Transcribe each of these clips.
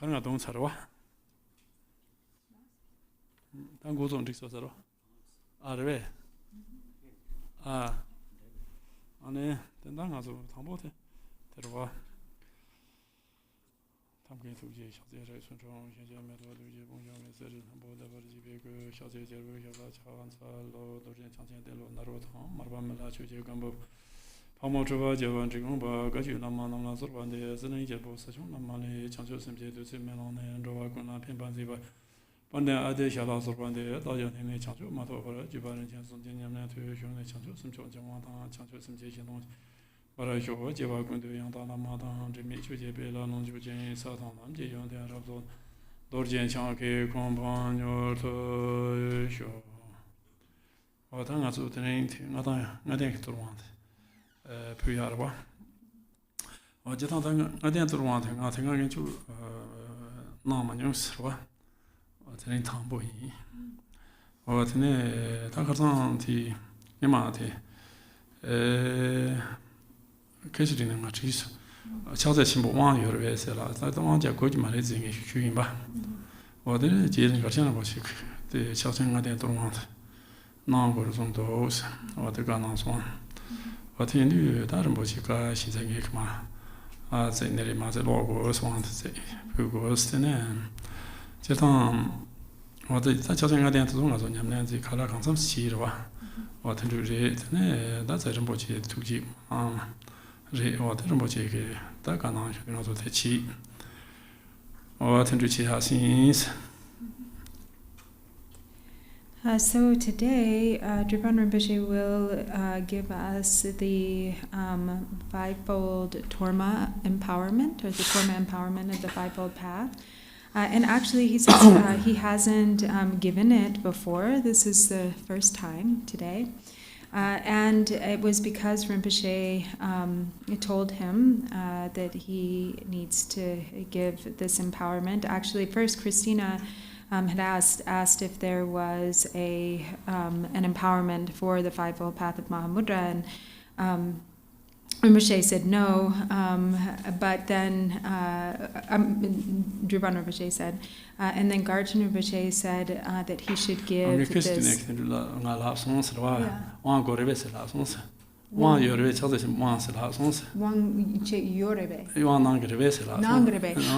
가능한 동안 살아와. 단 고정 직서 살아. 왜? 안에 된다 가서 당보대 들어와. 담게 두지 샤제를 순종 현재면도 두지 봉정의 세를 한보다 버리지 그 샤제제를 해가 차원살로 도전 장전대로 나로도 말밤을 주제 간법 파모주와 제원 지금 봐 가지고 남만남나서 반대 쓰는 이제 보세요. 남만의 창조심제도 세면원에 로와구나 편반지바 반대 아대 샤라서 반대 다연의 창조 마도 벌어 주반은 전선진념의 토요쇼의 창조심조 정화다 창조심제 신동 바라쇼 제와군도 양다나마다 재미 주제배라 논주제 사상 남제 연대라도 도르젠 창게 컴반요토쇼 어당아서 드네인 나다 나대 들어왔는데 표현하고 어쨌든 나한테 들어와서 내가 생각엔 좀 너무 뉴스로 어쨌든 담보이 어쨌든 다가선티 이마한테 계시는 거 있어 차제 신부 왕 여러 회사라 나도 언제 거기 말해지는 게 휴인 봐 어디는 제일 가시는 것이 그 차생한테 들어와서 나온 거 정도 어디가 나서 어떻게 다른 뭐지가 시장에 그만 제 내리마저 로고 소한테 그거 스테는 제가 어디 자정에 대한 도서관에서 냠내지 가라 강섬 시로와 어떤 주제에 나자는 뭐지 두지 제 어떤 뭐지 그 다가나 그래서 대치 어떤 주제 하신스 So today, Drupon Rinpoche will give us the fivefold Torma Empowerment, or the Torma Empowerment of the Fivefold Path. And actually, he says he hasn't given it before. This is the first time today. And it was because Rinpoche told him that he needs to give this empowerment. Actually, first Christina had asked if there was an empowerment for the Fivefold Path of Mahamudra, and Rinpoche said no, but then Drupon Rinpoche said, and then Garchen Rinpoche said that he should give this. One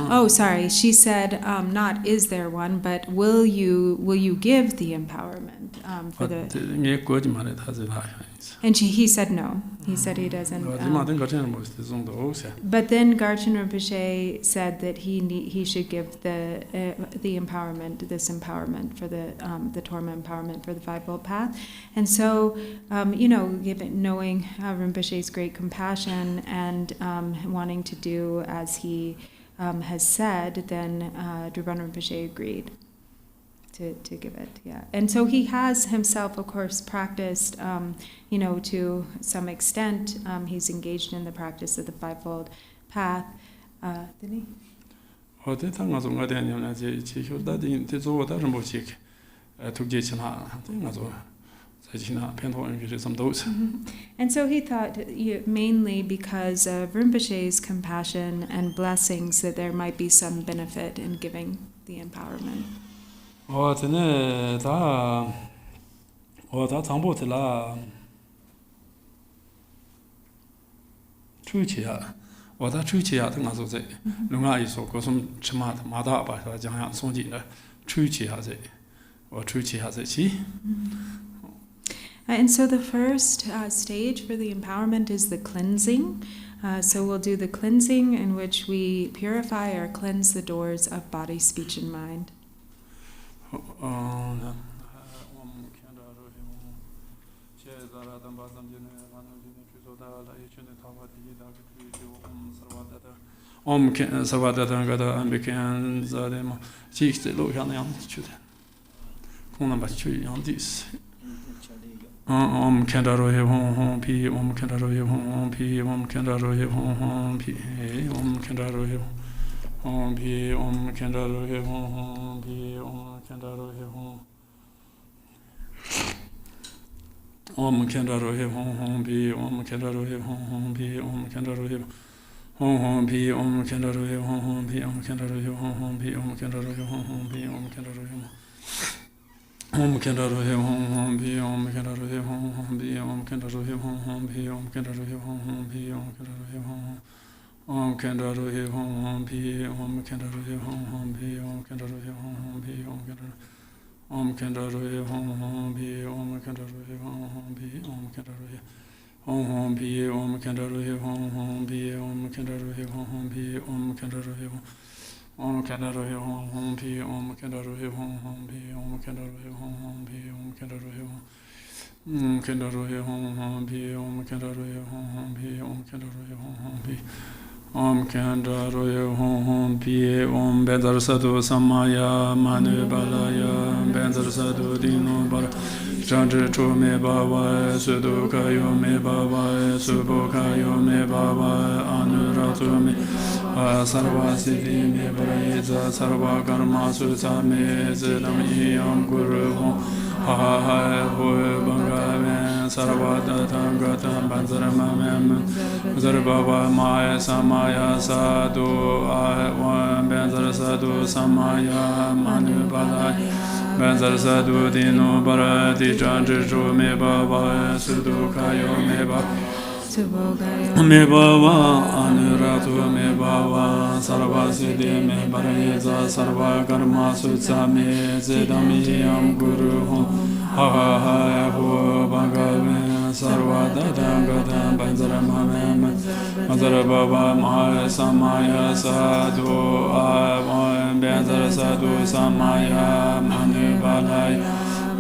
Oh, sorry. She said, not is there one, but will you give the empowerment for the? And he said no. He said he doesn't. But then Garchen Rinpoche said that he should give the empowerment, this empowerment for the Torma empowerment for the Fivefold Path, and so knowing Rinpoche's great compassion and wanting to do as he has said, then Drupon Rinpoche agreed to give it. Yeah, and so he has himself, of course, practiced, to some extent. He's engaged in the practice of the Fivefold path. Didn't he? And so he thought mainly because of Rinpoche's compassion and blessings that there might be some benefit in giving the empowerment. And so the first stage for the empowerment is the cleansing. So we'll do the cleansing in which we purify or cleanse the doors of body, speech, and mind. Om Sarvadata Ambikan Zadema Chik the Lohan Kunamba Chui on this. Om Kandaro Hom P. Om Kandaro Hom P. Om Kandaro Hom P. Om Kandaro Hom P. Om Kandaro Hom P. Om Kandaro Hom. Om Kandaro Hom P. Om Kandaro Hom P. Om Kandaro Hom P. Om Kandaro Hom P. Om Kandaro Hom P. Om Kandaro Hom P. Om Kandaro Om Kandaro Hom P. Om Kandaro Hom P. Om Kandaro Hom P. Om Kandaro Hom P. Om Kandaro Hom Om Kandaro Hom P. Om Kandaro Hom P. Om Kandaro Hom P. Om Kandaro Om Kandaro Hom P. Om Kandaro Hom P. Om Kandaro Om P. Om Kandaro Hom P. Om Kandaro Hom P. Om Kandaro Om Kandaro Hom P. Om Kandaro Hom P. Om Kandaro Hom P. Om Kandaro Om Kandaro Hom P. Om Kandaro Hom P. Om Kandaro Hom P. Om Kandaro Hom P. Om Bendar Sadhu Samaya Manu Balaya Bendar Sadhu Dino Bara Chantre Cho Me Baba Sudo Kayo Me Baba Subo Kayo Me Baba Anuratu Me Sarva Siddhi Me Parayeza Sarva Karma Sutsa Me Zedami Am Guru Hom Ha Ha Ho Bangame Sarva Datam Gatam Banzarama Mem Zarbava Maya Samaya Sadhu Awan Benzar Sadhu Samaya Manu Balaya Benzar Sadhu Dino Barati Chantre Cho Me Baba Sudo Kayo Me Baba Me Baba Anuratu Me Baba Sarva Siddhi Me Parayeza Sarva Karma Sutsa Me Zedami Am Guru Hom Ha Ha Ho Bangame Sarva Datam Gatam Banzarama Mem Mazara Baba Maya Samaya Sadhu Avam Benzar Sadhu Samaya Manu Balaya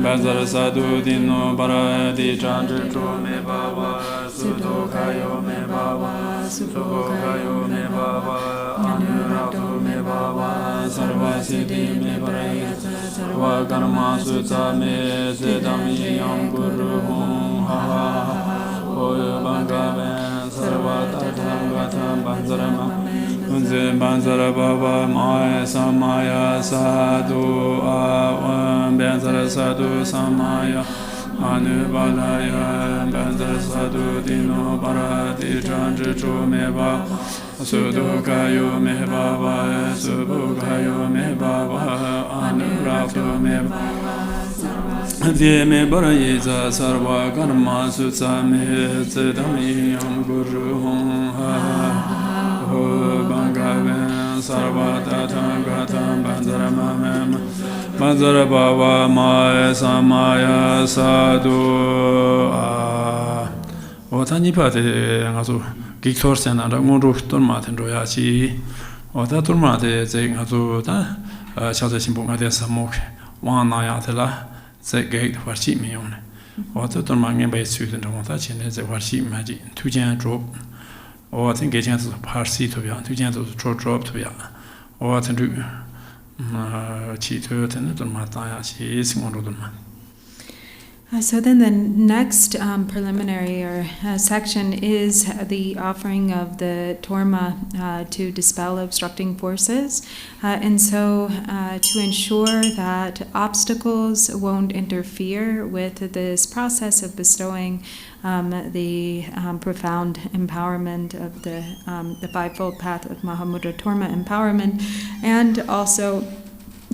Benzar Sadhu Dino Barati Chantre Cho Me Baba Sudo Kayo Me Baba Subo Kayo Me Baba Anuratu Me Baba Sarva Siddhi Me Parayeza Sarva Karma Sutsa Me Zedami Am Guru Hom Ha Ha Ho Bangame Sarva Tatham Gatam Banzarama Unze Banzara Baba Maya Samaya Sadhu Awan Benzara Sadhu Samaya Anu Balaya Benzara Sadhu Dino Barati Chantre Cho Me Baba Sudo Kayo Me Baba Subo Kayo Me Baba Anuratu Me Baba Dye Me Parayeza Sarva Karma Sutsa Me Zedami Am Guru Hom Ha Ho Bangame Sarva Tatham Gatam Banzarama Mem Banzara Baba Maya Samaya Sadhu Ota Nipa De Ngazu Giktor Sena Da Ngonru Torma Tenroya Chi Ota Torma De Ze Ngazu Da Chawze Shimbo Ngade Samok Wang Naya Tela Ze Gate Warchi Miyone Ota Torma Ngenbay Suden Ronta Chine Ze Warchi Maji Tujian Drop or I think a chance of parsi to be on, 2 chances of drop to be on, or to do cheat her and Mataya, she is one of them. So then the next preliminary or section is the offering of the Torma to dispel obstructing forces. And so to ensure that obstacles won't interfere with this process of bestowing the profound empowerment of the fivefold path of Mahamudra Torma empowerment, and also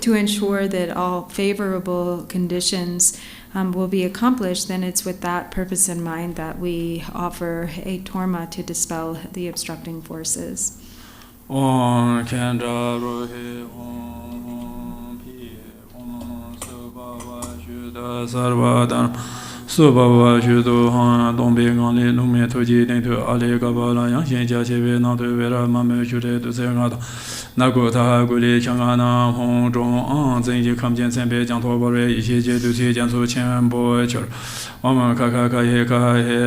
to ensure that all favorable conditions will be accomplished, then it's with that purpose in mind that we offer a Torma to dispel the obstructing forces. Om Khenchen Rohe Om Pi Om Subhava Shuddha Sarvadhan Subhava Shuddha Han Dombe Gangli Nume Toji Dengtu Ali Kabala Yang Shen Jia Chebe Nangtu Vera Mame Shure Tu Se Ngada Nago Ta Guli Changana Hong Zhong An Zengji Kamjian Senpe Jiang To Bore Yixie Jie Du Si Jian Su Qian Bo Chur Om Ka He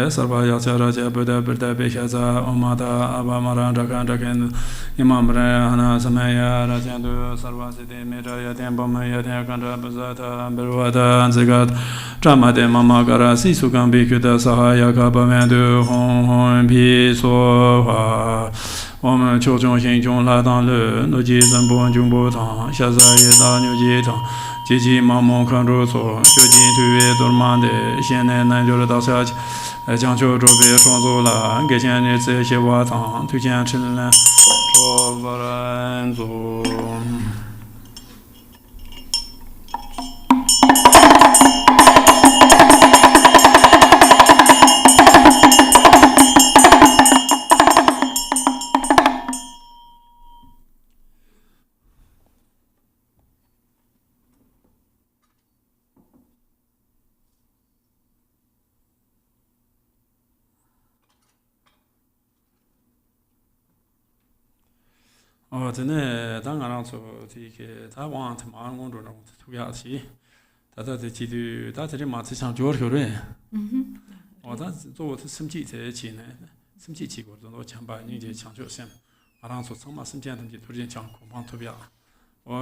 Sarva Yatsa Raja Buddha Buddha Beshaza Om Ta Abba Maran Drakan Drakan Imam Hana Samaya Rajandu Sarva Siddhi Mitra Yaten Bama Yaten Kandra Buzata Berwata Anzigat Tramade Mama Gara Sisukan Bikuta Sahaya Kabamendu Hong Hong Pi Soha Om Chojong Xin Jong La Dang Le Noji Zanbon Jungbo Tang Shaza Ye Da Nyuji Tang Jiji Mamon Kandru So Shojin Tuwe Dormande Xienne Nanjur Da Shaji Jiangqiu Zhobe Chuangzu La Geqian Ni Zi Xie Hua Tang Tujian Chen Lan Zhuo Baran Zu 저는 당가랑서 이게 다wan한테 마음 건조라고 투야지 다다들 지도 다들이 마치상 조르효래 다做审计这些呢审计机构都强把你这强就先아랑서 정말 심지한 던지 도저히 장 공방 투비야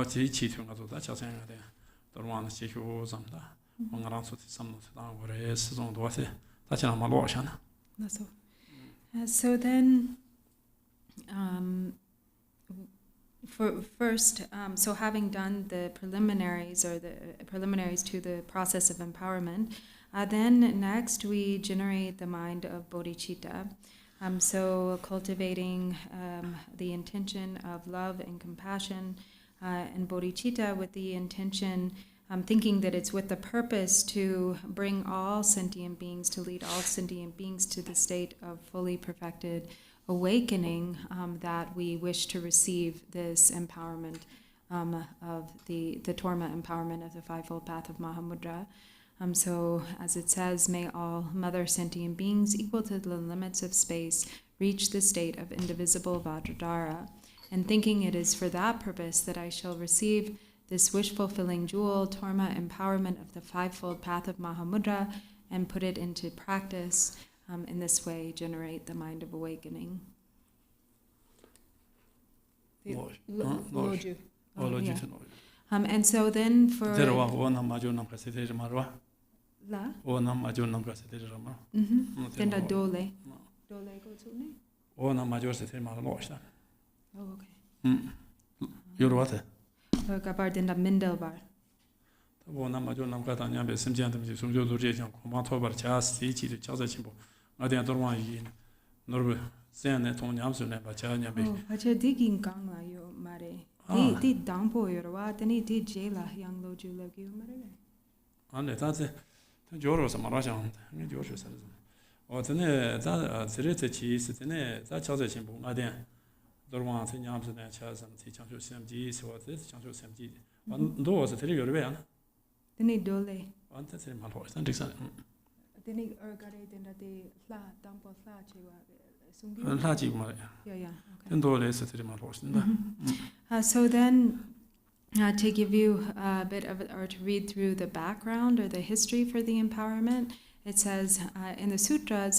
제 치통가做다 자생하게 돼 돌아와는 시효 삼다 뭔가랑서 삼노서 당 거래 시종 도와세 다시 한번 놓으셔나 So then so having done the preliminaries or the preliminaries to the process of empowerment, then next we generate the mind of bodhicitta. So cultivating the intention of love and compassion and bodhicitta with the intention, thinking that it's with the purpose to bring all sentient beings, to lead all sentient beings to the state of fully perfected awakening, that we wish to receive this empowerment of the Torma empowerment of the fivefold path of Mahamudra. So as it says, may all mother sentient beings equal to the limits of space reach the state of indivisible Vajradhara. And thinking it is for that purpose that I shall receive this wish-fulfilling jewel, Torma empowerment of the fivefold path of Mahamudra, and put it into practice. In this way, generate the mind of awakening. And so then for 어디야 돌아와이 너를 세네 돈 냠수네 바자냐베 바체 디긴 강마요 마레 디 당보여와 데니 디 제라 양로줄로기요 마레 안네 다제 조로서 말하잖아 네 조로서 어드네 다 드레트 치스네 다 쳐서 신부 어디야 돌아와서 냠수네 차선 지창조 심지 소데 지창조 심지 너서 데리 여러베야 데니 돌레 안테 세 말하고 산득산 Dini ergare dendati la dampo la chewa sungi. La chi ma. Yeah. Okay. Ndole se tiri ma losinda. So then to give you a bit of or to read through the background or the history for the empowerment, it says in the sutras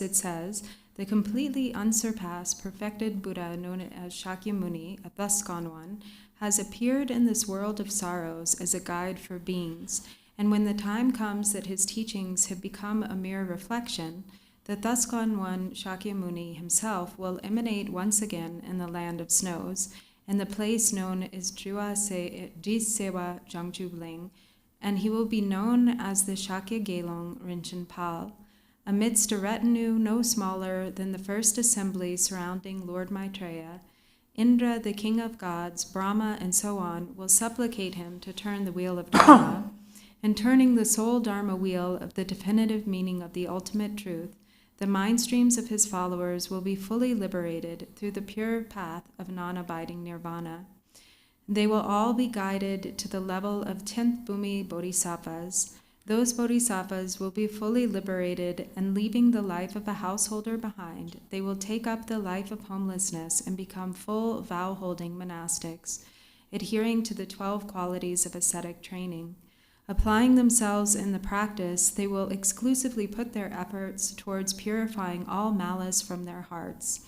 the completely unsurpassed perfected Buddha known as Shakyamuni, a thus gone one, has appeared in this world of sorrows as a guide for beings. And when the time comes that his teachings have become a mere reflection, the thus gone one Shakyamuni himself will emanate once again in the land of snows, in the place known as Jisewa Jangju, and he will be known as the Shakya Gelong Rinchen Pal. Amidst a retinue no smaller than the first assembly surrounding Lord Maitreya, Indra, the king of gods, Brahma, and so on, will supplicate him to turn the wheel of Dharma, and turning the sole Dharma wheel of the definitive meaning of the ultimate truth, the mind streams of his followers will be fully liberated through the pure path of non-abiding nirvana. They will all be guided to the level of 10th Bhumi Bodhisattvas. Those bodhisattvas will be fully liberated, and leaving the life of a householder behind, they will take up the life of homelessness and become full vow-holding monastics, adhering to the 12 qualities of ascetic training. Applying themselves in the practice, they will exclusively put their efforts towards purifying all malice from their hearts.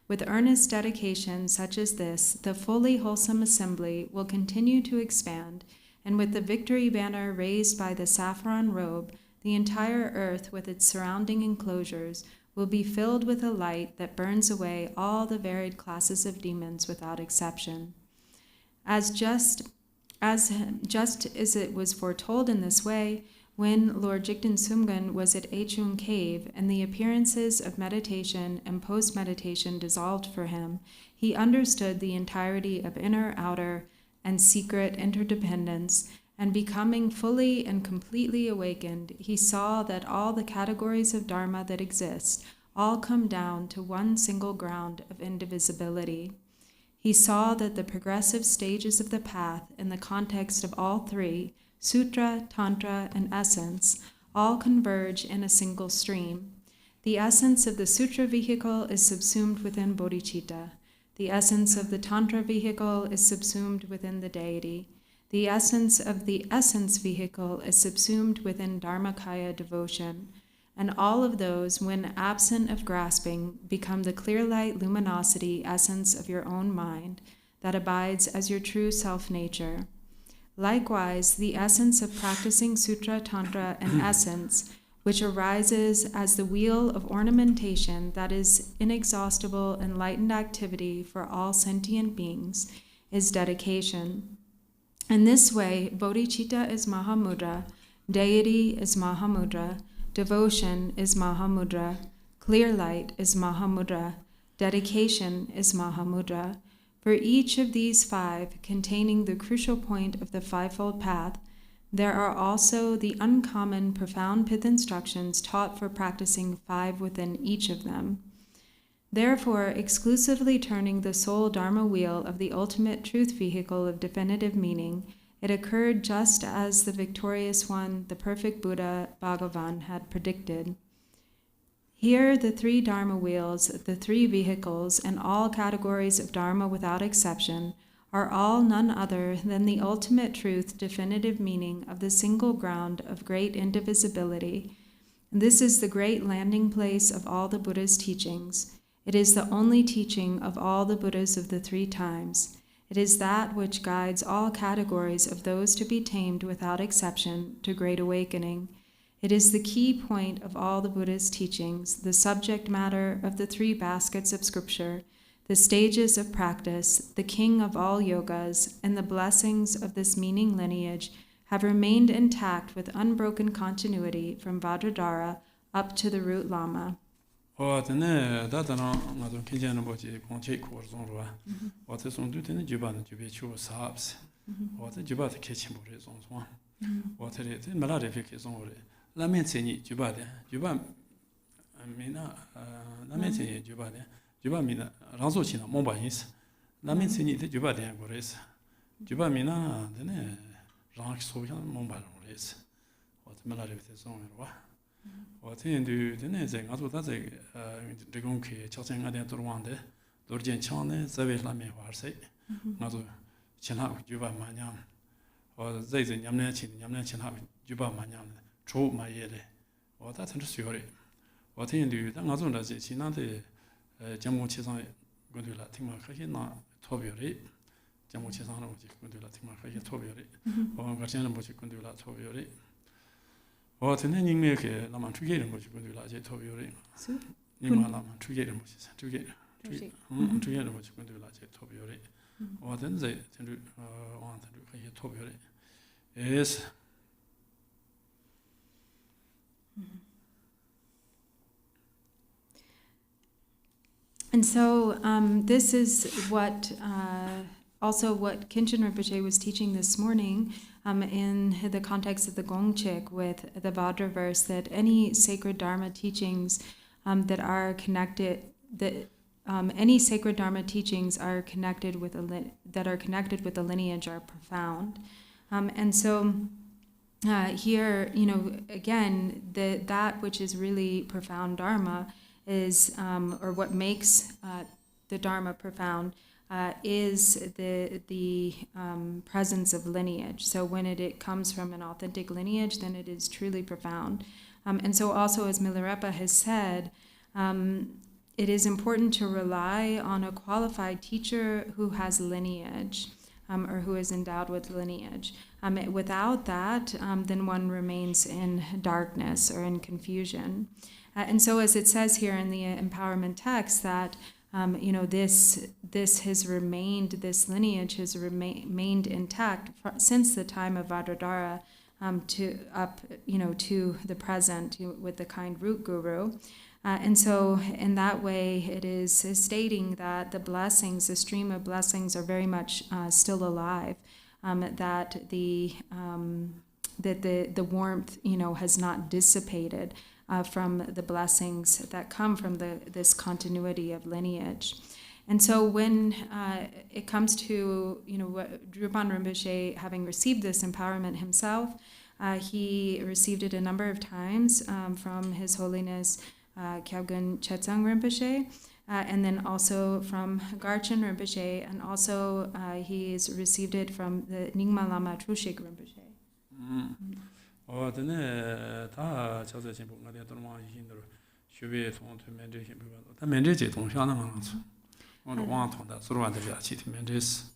With earnest dedication such as this, the fully wholesome assembly will continue to expand, and with the victory banner raised by the saffron robe, the entire earth with its surrounding enclosures will be filled with a light that burns away all the varied classes of demons without exception. Just as it was foretold in this way, when Lord Jigten Sumgun was at Echung Cave and the appearances of meditation and post-meditation dissolved for him, he understood the entirety of inner, outer, and secret interdependence, and becoming fully and completely awakened, he saw that all the categories of Dharma that exist all come down to one single ground of indivisibility. He saw that the progressive stages of the path in the context of all three, Sutra, Tantra, and Essence, all converge in a single stream. The essence of the Sutra vehicle is subsumed within bodhicitta. The essence of the Tantra vehicle is subsumed within the deity. The essence of the Essence vehicle is subsumed within Dharmakaya devotion. And all of those, when absent of grasping, become the clear light luminosity essence of your own mind that abides as your true self-nature. Likewise, the essence of practicing Sutra, Tantra, and Essence, which arises as the wheel of ornamentation that is inexhaustible enlightened activity for all sentient beings, is dedication. In this way, bodhicitta is Mahamudra, deity is Mahamudra, devotion is Mahamudra, clear light is Mahamudra, dedication is Mahamudra. For each of these five, containing the crucial point of the fivefold path, there are also the uncommon profound pith instructions taught for practicing five within each of them. Therefore, exclusively turning the sole Dharma wheel of the ultimate truth vehicle of definitive meaning, it occurred just as the victorious one, the perfect Buddha, Bhagavan, had predicted. Here, the three Dharma wheels, the three vehicles, and all categories of Dharma without exception, are all none other than the ultimate truth, definitive meaning of the single ground of great indivisibility. This is the great landing place of all the Buddha's teachings. It is the only teaching of all the Buddhas of the three times. It is that which guides all categories of those to be tamed without exception to great awakening. It is the key point of all the Buddha's teachings, the subject matter of the three baskets of scripture, the stages of practice, the king of all yogas, and the blessings of this meaning lineage have remained intact with unbroken continuity from Vajradhara up to the root Lama. Khenchen Rinpoche Gong Chig Korzongwa. Wate Songdu tene Juban Jube Chu Saabs. Wate Jubat Khenchen Bore Zongzong. Wate te Malare Feke Zongore. Lamen Seni Jubade. Juba Mina Lamen Seni Jubade. Juba Mina Ranzo China Mombayins. Lamen Seni te Jubade Gores. Juba Mina tene Rank Soyan Mombal Gores. Wate Malare Feke Zongwa. Wate Ndu tene Zeng Azu Taze Drupon Rinchen Dorjee Dorjee Chane Zawe Lame Warse. Azu Chenha Juba Manyam. Or Zay Yamne Chenha Juba Manyam. True my yele, or that's interesting. What in do the Nazun does it? She not the Jamu Chisan Gundula Timaka, Tobiori, Jamu Chisan Gundula Timaka, Tobiori, or Garchen Bush Gundula Tobiori, Or the Nyima Lama to get him, which would be like it to your ring. Nyima Lama to get him, to get to get him, which would be like it to your ring. Or then they want to do a top your ring. Yes. And so this is what also what Khenchen Rinpoche was teaching this morning in the context of the Gong Chig with the Vajra verse, that any sacred Dharma teachings that are connected, that any sacred Dharma teachings are connected with that are connected with the lineage are profound. And so here, again, that which is really profound Dharma is, or what makes the Dharma profound, is the presence of lineage. So when it comes from an authentic lineage, then it is truly profound. And so also, as Milarepa has said, it is important to rely on a qualified teacher who has lineage, or who is endowed with lineage. Without that, then one remains in darkness or in confusion. And so, as it says here in the empowerment text, that this has remained, this lineage has remained intact since the time of Vajradhara to the present with the kind root guru. And so, in that way, it is stating that the blessings, the stream of blessings, are very much still alive. That the warmth, has not dissipated from the blessings that come from this continuity of lineage. And so, when it comes to Drupon Rinpoche having received this empowerment himself, he received it a number of times from His Holiness Gyaltsen Rinpoche, and then also from Garchen Rinpoche, and also he's received it from the Nyima Lama Trushik Rinpoche. Oh, then ta Gyaltsen Chimpo, Nadia Torma Rinchen Dorjee, Shube to Mendri Chimpo, the Mendri Tong on the one that Surva de Viachit Mendris.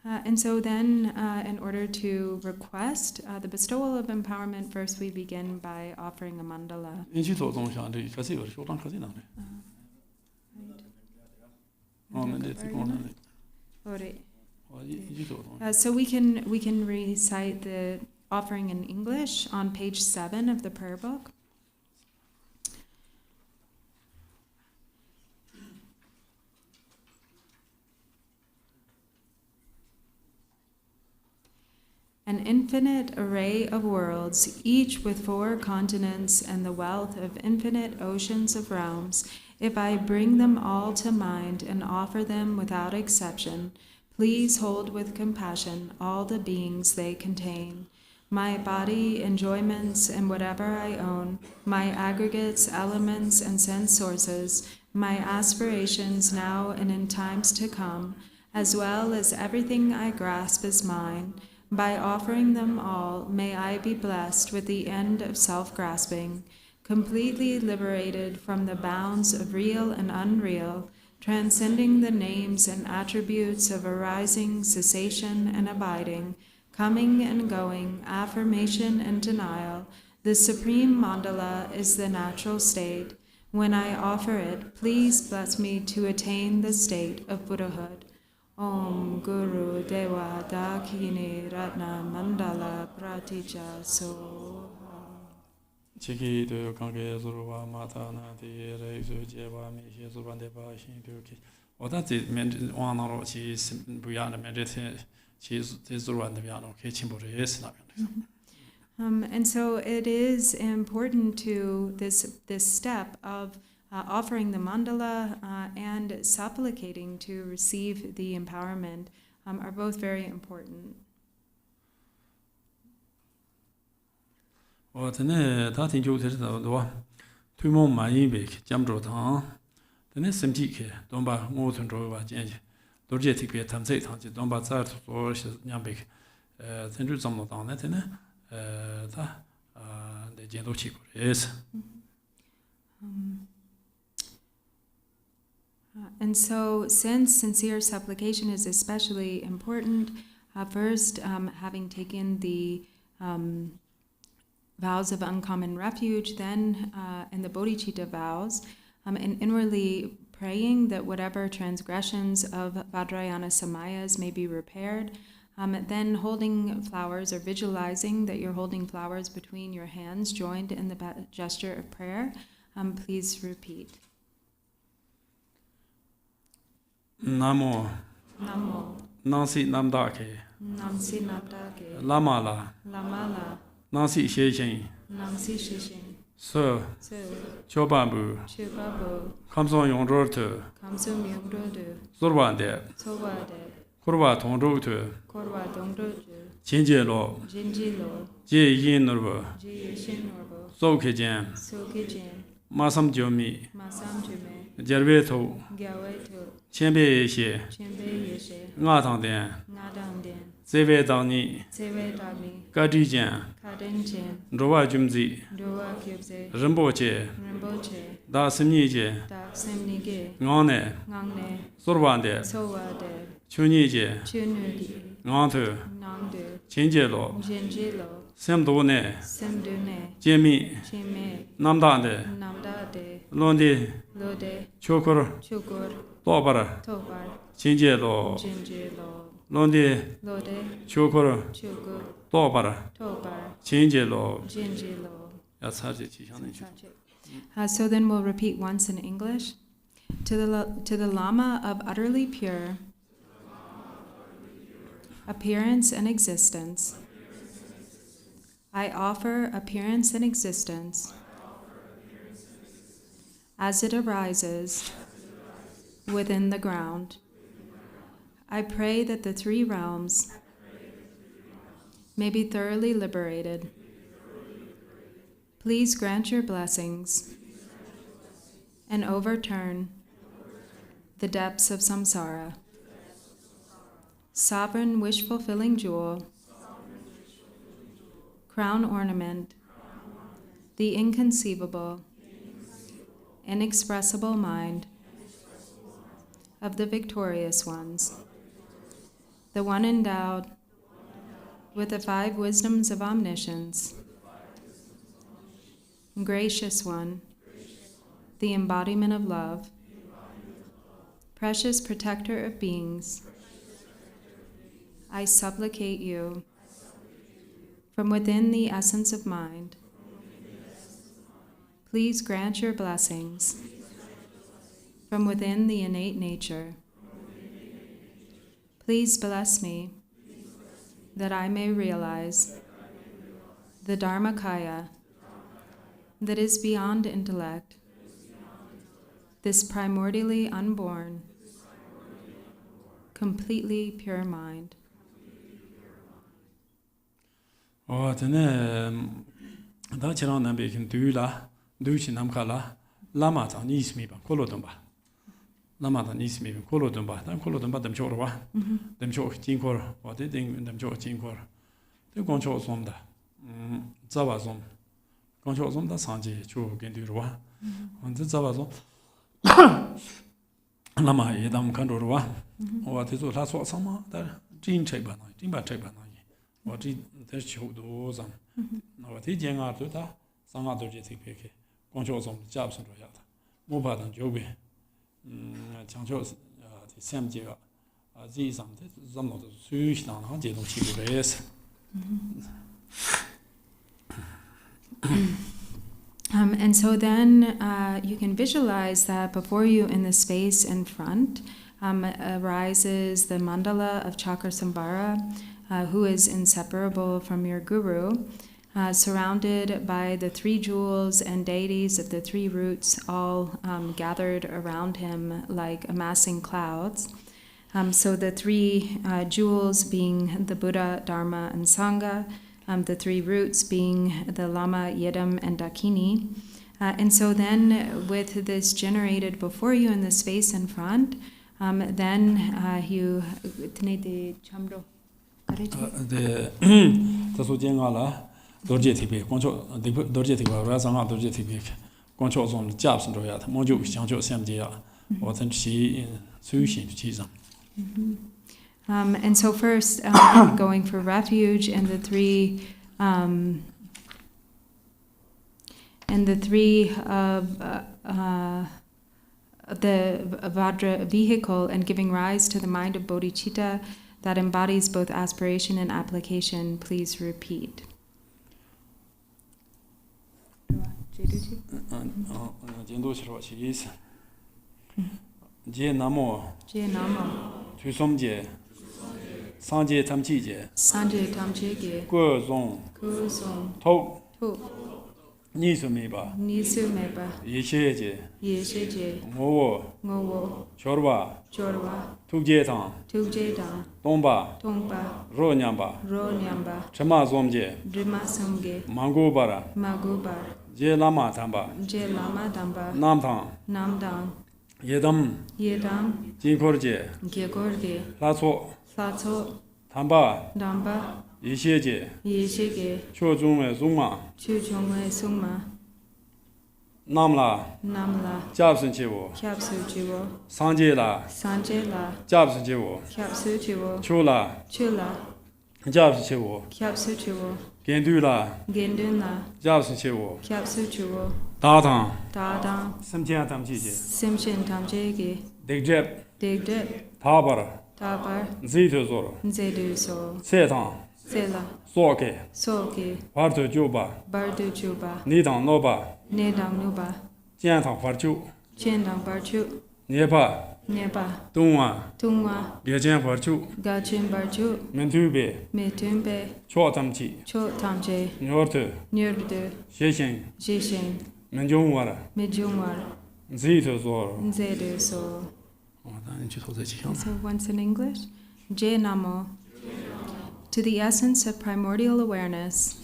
And so then, in order to request the bestowal of empowerment, first we begin by offering a mandala. So we can recite the offering in English on page 7 of the prayer book. An infinite array of worlds, each with 4 continents and the wealth of infinite oceans of realms, if I bring them all to mind and offer them without exception, please hold with compassion all the beings they contain. My body, enjoyments, and whatever I own, my aggregates, elements, and sense sources, my aspirations now and in times to come, as well as everything I grasp as mine. By offering them all, may I be blessed with the end of self-grasping, completely liberated from the bounds of real and unreal, transcending the names and attributes of arising, cessation, and abiding, coming and going, affirmation and denial. The supreme mandala is the natural state. When I offer it, please bless me to attain the state of Buddhahood. Om Guru Deva Dakini Ratna Mandala Pratija Soha. Chiki to Kange Zurva Matana, the Rezu Jeva, Mishi Zurvandeva, Shinduki. Or that is meant one or she's Buyana Medicine, she's Zurvandeviano, Khenchen is not. And so it is important to this step of offering the mandala and supplicating to receive the empowerment are both very important. Then that you did the 2 more my big jump rotan. The next empty Domba Moton Drova Jange, Dorjetic Vietnam Zay, Domba Zart or Yambik, then do some of on it, the Gendo Chico, yes. And so, since sincere supplication is especially important, first, having taken the vows of uncommon refuge, then in the bodhicitta vows, and inwardly praying that whatever transgressions of Vajrayana Samayas may be repaired, then holding flowers or visualizing that you're holding flowers between your hands joined in the gesture of prayer. Please repeat. Namo. Namo. Nansi Namdake. Namsi Nabdake. Lamala. Lamala. Nansi Sheshin. Namsi Shishin. So. So. Chobabu. Chubabu. Kamson Yonrotu. Kamsum Yungdodu. Zorwande. Towade. Kurwa Tondrotu. Korwa Dongdoju. Jinjelo. Jinjilo. Ji Yin Nurbu. Ji Yishin Norbo. Sokijan. Sokijin. Masam Jomi. Masam Jume. Jerveto. Gyaweto. Chenbe Yeshe. Chenbe Yeshe. Ngatangden. Ngadangden. Zewe Dani. Tsewe Dagni. Kadijan. Kadenjin. Rowa Jumzi. Dowa Kyubze. Rinpoche. Rinpoche. Da Simnije. Dak Semnige. Ngane. Ngangne. Zorwande. Sowade. Chunije. Chunudi. Ngantu. Nangdu. Chenjelo. Jinjilo. Semdone. Semdune. Jemi. Chime. Namdande. Namdade. Londi. Lode. Chokur. Chukur. Tobara. Tobar. Chenjelo. Jinjilo. Londi. Lode. Chokur. Chukur. Tobara. Tobar. Chenjelo. Jinjilo. Yeah, So then we'll repeat once in English. To the Lama of utterly pure appearance and existence, I offer appearance and existence as it arises within the ground. I pray that the three realms may be thoroughly liberated. Please grant your blessings and overturn the depths of samsara. Sovereign wish-fulfilling jewel, crown ornament, the inconceivable, inexpressible mind of the victorious ones, the one endowed with the 5 wisdoms of omniscience, gracious one, the embodiment of love, precious protector of beings, I supplicate you from within the essence of mind. Please grant your blessings from within the innate nature. Please bless me that I may realize the Dharmakaya that is beyond intellect, this primordially unborn, completely pure mind. Oh, then da chirang nan be kin du la, du chi nam kha la, lama ta ni smi ba, ko lo dong ba. Lama ta ni smi ba, ko lo dong ba, dan ko lo dong ba dem cho ro ba. Dem cho jin ko ro, wa de ding dem cho jin ko ro. De gong cho som da. Za wa som. Gong cho som da sang ji chu gen du ro ba. An de za wa som. Lama ye dam kan ro ba. Wa de zo la so sang ma, da jin chai ba na, jin ba chai ba na. Wa ji de chiu do zam. Wa de jian a de da sang a de ji ti pe ke. Gong cho som ja bu san ro ya da. Mo ba dan jiu be. 强调是项目这个这一上的咱们的水上行这种起步的也是。And so then you can visualize that before you in the space in front arises the mandala of Chakrasambhara, who is inseparable from your guru, surrounded by the 3 jewels and deities of the 3 roots, all gathered around him like amassing clouds. So the 3 jewels being the Buddha, Dharma, and Sangha, the 3 roots being the Lama, Yidam, and Dakini. And so then with this generated before you in the space in front, then you... Dorjee tibi, Gongcho Dorjee tibi, Razanga Dorjee tibi, Gongcho zone Gyaltsen ro ya, Moju Xiangqiu Xiamjie ya, or then she Suxin Qizang. And so first, going for refuge in the 3 and the three of the Vajra vehicle and giving rise to the mind of bodhicitta that embodies both aspiration and application. Please repeat. Je namo Tusom je Sanje Tamchi je Go Zong To Nisu Meba Yeshe je Ngowo Chorwa Tukje Tang Tomba Ro Nyamba Chama Zomje Mangubara Je Lama Tamba Namtang Yedam Jinkorje Latso Tamba Yesheje Chojungwe Zungma Namla Gyaltsen Chewo Sanje la Gyaltsen Chewo Chula Gyaltsen Chewo Gendu la Gyaltsen Chewo Dadang Simchen Tamji Digdep Tabar Zidu Zoro Setang Soke Bardu Juba Nidang Noba Jiantang Barchu Nepa Dungwa Gajen Barchu Mentube Cho Tamji Nyordu Sheshen Menjungwara Zidu Zoro So once in English, Je Namo, to the essence of primordial awareness,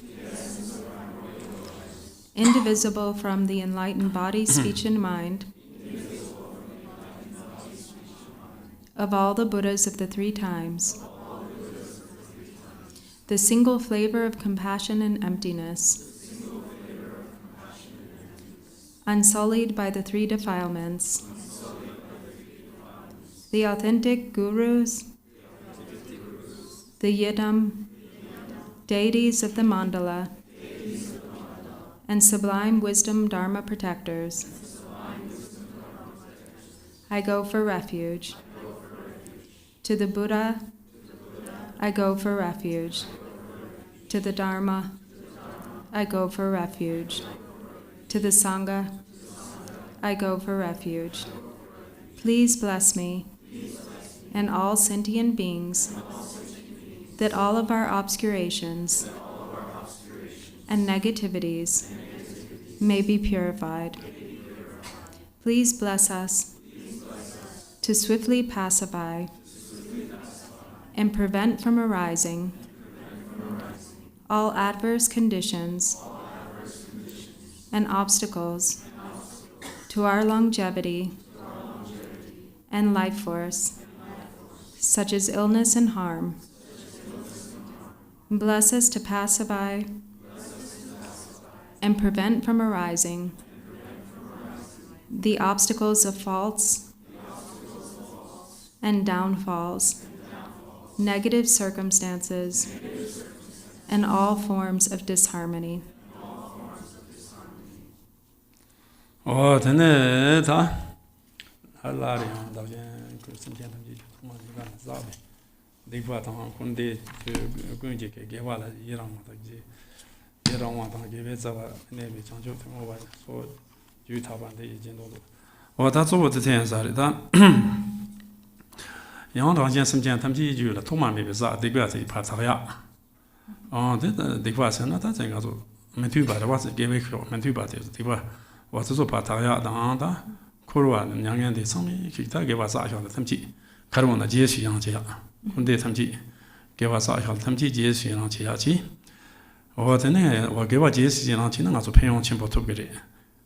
indivisible from the enlightened body, speech, and mind, of all the Buddhas of the three times, the single flavor of compassion and emptiness, unsullied by the three defilements, the authentic gurus, the yidam, deities of the mandala, and sublime wisdom dharma protectors. I go for refuge. To the Buddha, I go for refuge. To the Dharma, I go for refuge. To the Sangha, I go for refuge. Please bless me and all sentient beings, that all of our obscurations and negativities may be purified. Please bless us to swiftly pacify and prevent from arising all adverse conditions and obstacles to our longevity and life force, such as illness and harm. Bless us to pacify and prevent from arising the obstacles of faults and downfalls, negative circumstances, and all forms of disharmony. Oh, tene ta halari da jen ko simchen tamji tuma ga zabe dikwa ta kunde gunje ke gewala yiram ta ji yiram wa ta gebe zawa ne be changjo te mo ba so ju ta ban de yin do o ta zo de tian sa da yang da jen simchen tamji ju la tuma me be za dikwa ti pa ta ya de dikwa sa na ta jen ga zo me tu ba da wa gebe ko me tu ba de dikwa wa zo pa ta ya da Kurwa Nyangan de Sami, Kita gave us Ashal Tamchi, Karwana Jesi Yanchia, Unde Tamchi, gave us Ashal Tamchi Jesi Yanchiachi, or the name or gave a Jesi Yanchina to pay on Chimpo Togiri.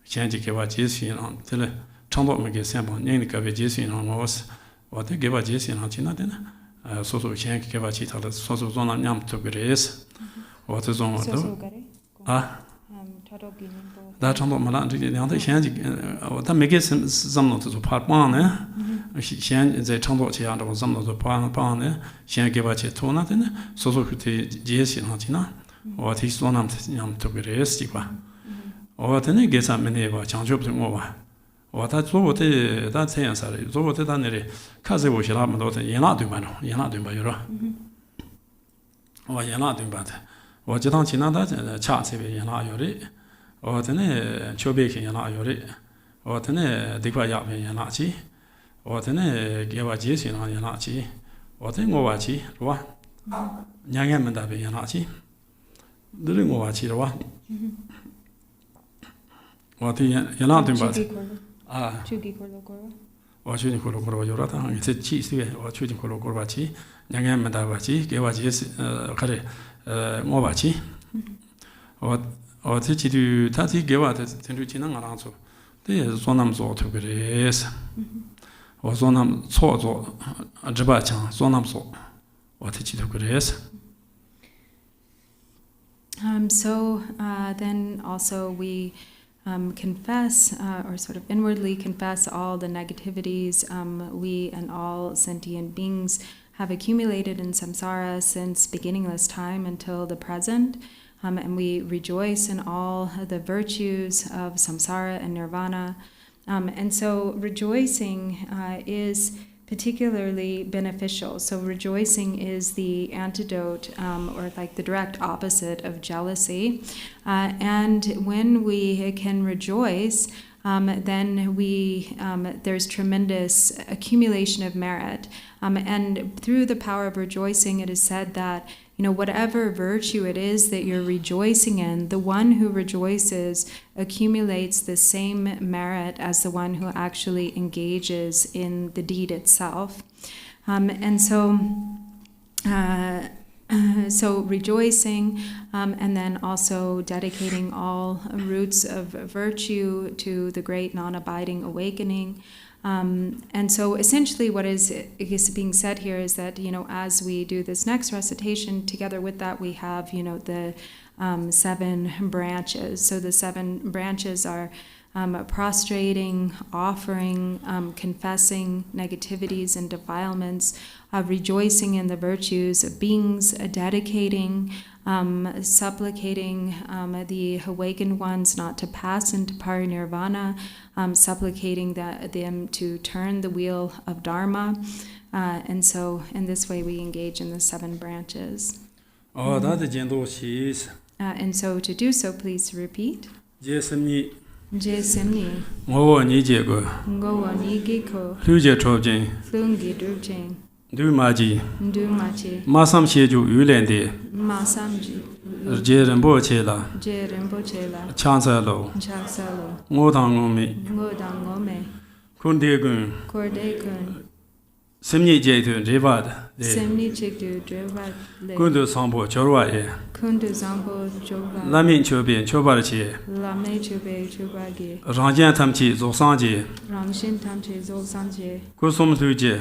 Change gave a Jesi on Tele, Chambo Magi Sample, Nanika Jesi on was, or they gave a Jesi Yanchina then, Soso Chank gave a Chita, Soso Zona Yam Togiris, or the zone. Ah. Da changdo mala de yang de xian ji da me ge sam no zu pa pa ne xian zai changdo qi yang de sam no zu pa pa ne xian ge ba che to na de ne so so te jie xi na ji na wa ti so nam yam to ge re si kwa 我的那个上面的吧，强求不是我吧，我他做我的他这样啥的，做我的他那里，看是我些那么多的，也那对吧？也那对吧？有了，我也那对吧的，我这趟去那他恰这边也那有的，我的那秋边也那有的，我的那地块药片也那去，我的那给我接水那也那去，我的我去是吧？两个门那边也那去，这里我去是吧？我的也那对吧？啊，我去你过了有了，他这气水，我去你过了去，两个门那去，给我接水可以我去，我这几度他这给我的这度技能我拿做，这也是做那么做特别的是，我做那么错做，这把枪做那么做，我这几度特别的是。So then also we confess, or sort of inwardly confess all the negativities we and all sentient beings have accumulated in samsara since beginningless time until the present, and we rejoice in all the virtues of samsara and nirvana. And so rejoicing is particularly beneficial. So rejoicing is the antidote, or like the direct opposite of jealousy. And when we can rejoice, then there's tremendous accumulation of merit. And through the power of rejoicing, it is said that, whatever virtue it is that you're rejoicing in, the one who rejoices accumulates the same merit as the one who actually engages in the deed itself. And so rejoicing, and then also dedicating all roots of virtue to the great non-abiding awakening. And so essentially what is being said here is that, as we do this next recitation, together with that we have, the 7 branches. So the 7 branches are prostrating, offering, confessing negativities and defilements, rejoicing in the virtues of beings, dedicating, supplicating the awakened ones not to pass into parinirvana, supplicating them to turn the wheel of dharma. And so in this way we engage in the 7 branches. And so to do so, please repeat. Jeseni, Ngowo ni jego, Ngowo ni giko, Luje Trojin, Flungi Drujing, Dumaji, Ndumachi, Masam Sheju Yulende, Masamji, Je Rinpoche la, Je Rinpoche la, Chansalo, Chaksalo, Ngotangomi, Ngodangome, Kundegun, Kordekun, Simni Jetu Revad, Semni Chikdu Drevad Le, Kundu Sambo Chorwaye, Kundu Zambo Joga, Lamin Chobin Chobarche, Lame Chube Chubagi, Ranjan Tamchi Zosanje, Ramshin Tamche Zolsanje, Kusum Tuje,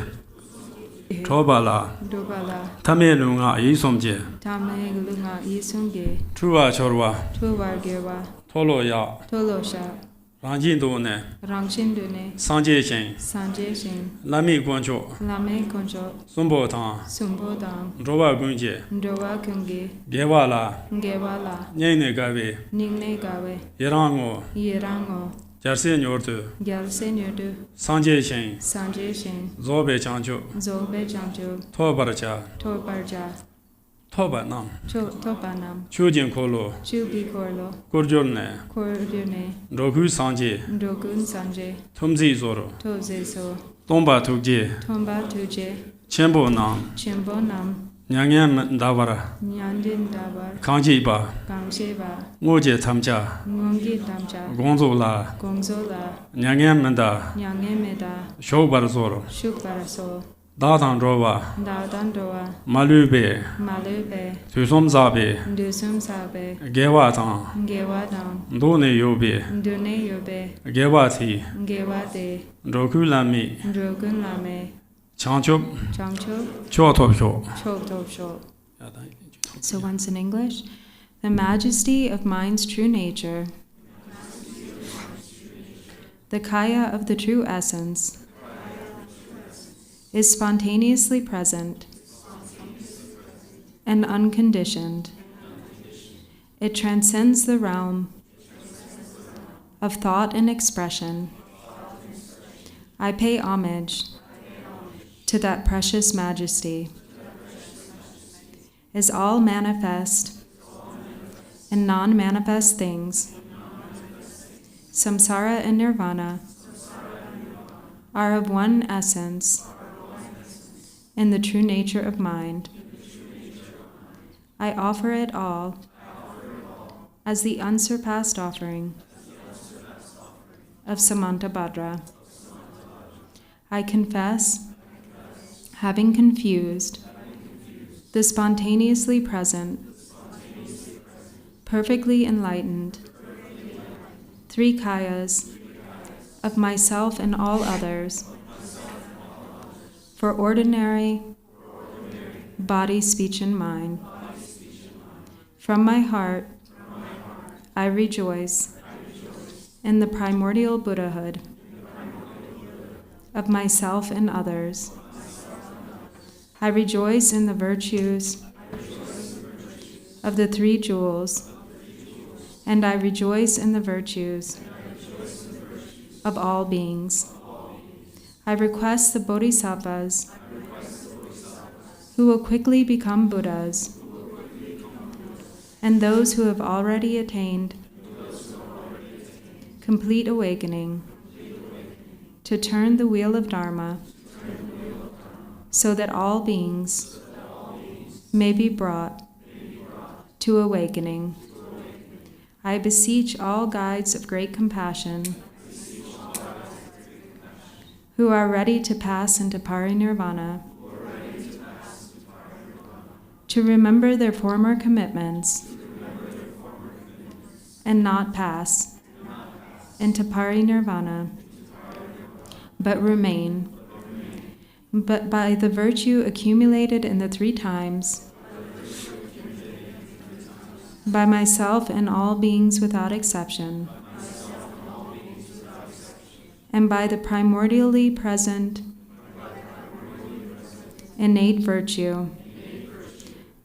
Chobala, Dobala, Tamelunga Yisomje, Tame Lunga Yisunge, Truwa Chorwa, Tuvargewa, Toloya, Tolosha, Ranjin Done, Rangshindune, Sanje Shen, Sanje Shin, Lami Guancho, Lame Konjo, Sumbo Tang, Sumbodam, Roba Gunje, Ndowa Kungi, Gewala, Ngewala, Nyene Gabe, Ningne Gawe, Yerango, Yirango, Gyaltsen Yortu, Gyaltsen Yodu, Sanje Shen, Sanje Shin, Zobe Chancho, Zobe Janjo, Tobarcha, Torbarja, Tobanam, Topanam, Chujin Kolo, Chugi Korlo, Kurjurne, Kordune, Roku Sanje, Ndogun Sanje, Tumzi Zoro, Toze So, Tomba Tukje, Tomba Tuje, Chenbo Nam, Chimbonam, Nyangyan Davara, Nyandin Dabar, Kanji Ba, Gangsheva, Ngoje Tamcha, Ngongi Damcha, Gonzo La, Gongzola, Nyangyan Menda, Nyangemeda, Shobar Zoro, Shukbaraso, Datan Drova, Daudandoa, Malube, Malube, Tusom Zabe, Ndusum Sabe, Gewatan, Ngewadam, Done Yobe, Ndune Yobe, Gewati, Ngewade, Roku Lami, Ndrogun Lame, Chanchup, Changcho, Chotopcho. Chotopcho. So once in English, the majesty of mind's true nature, the kaya of the true essence, is spontaneously present and unconditioned. It transcends the realm of thought and expression, I pay homage to that precious majesty. As all manifest and non-manifest things, samsara and nirvana are of one essence in the true nature of mind. I offer it all as the unsurpassed offering of Samantabhadra. I confess having confused the spontaneously present, perfectly enlightened, three kayas of myself and all others for ordinary body, speech, and mind. From my heart, I rejoice in the primordial Buddhahood of myself and others. I rejoice in the virtues of the three jewels, and I rejoice in the virtues of all beings. I request the bodhisattvas who will quickly become Buddhas, and those who have already attained complete awakening, to turn the wheel of Dharma so that all beings may be brought to awakening. I beseech all guides of great compassion who are ready to pass into parinirvana to remember their former commitments and not pass into parinirvana, but remain. But by the virtue accumulated in the three times, by myself and all beings without exception, and by the primordially present innate virtue,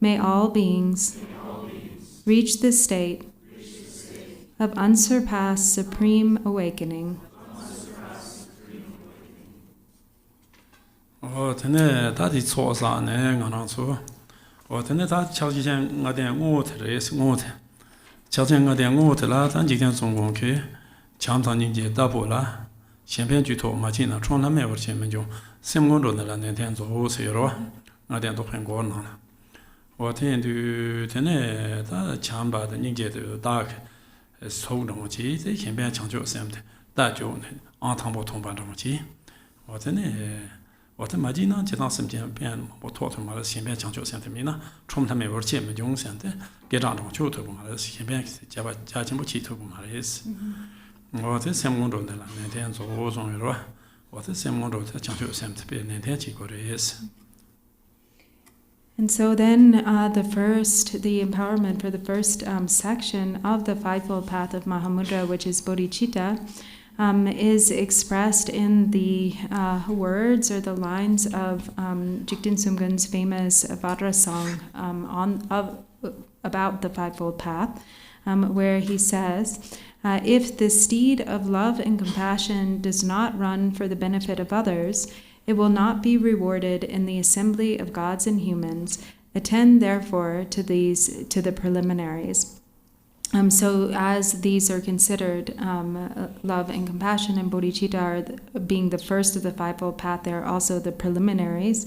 may all beings reach the state of unsurpassed supreme awakening. tene dadi tsosa ne ngana tso tene da chajijen ngade ngote res ngote chajijen ngade ngote la dan jigen zongon ke chamtan ninje dabo la xianbian juto ma jin na chong na me wer chen men jo semgon ro la ne tian zo wo se ro ngade do pen go na wo tian du tene da chamba de ninje de da so dong ji ze xianbian chang jo sem de da jo ne an tang bo tong ban dong ji wo tene 我的马吉呢，这趟时间变我拖拖嘛的，先边讲究现在没呢，从他们玩钱没用现在，给张中就拖过嘛的，先边家进不起拖过嘛的意思。我在项目中的了，那天做我中是吧？我在项目中在讲究现在变那天结果的意思。 And so then the empowerment for the first section of the fivefold path of Mahamudra, which is bodhicitta, is expressed in the words or the lines of Jigten Sumgön's famous Vajra song about the fivefold path, where he says, if the steed of love and compassion does not run for the benefit of others, it will not be rewarded in the assembly of gods and humans. Attend, therefore, to the preliminaries. So as these are considered, love and compassion and bodhicitta are being the first of the fivefold path, they are also the preliminaries.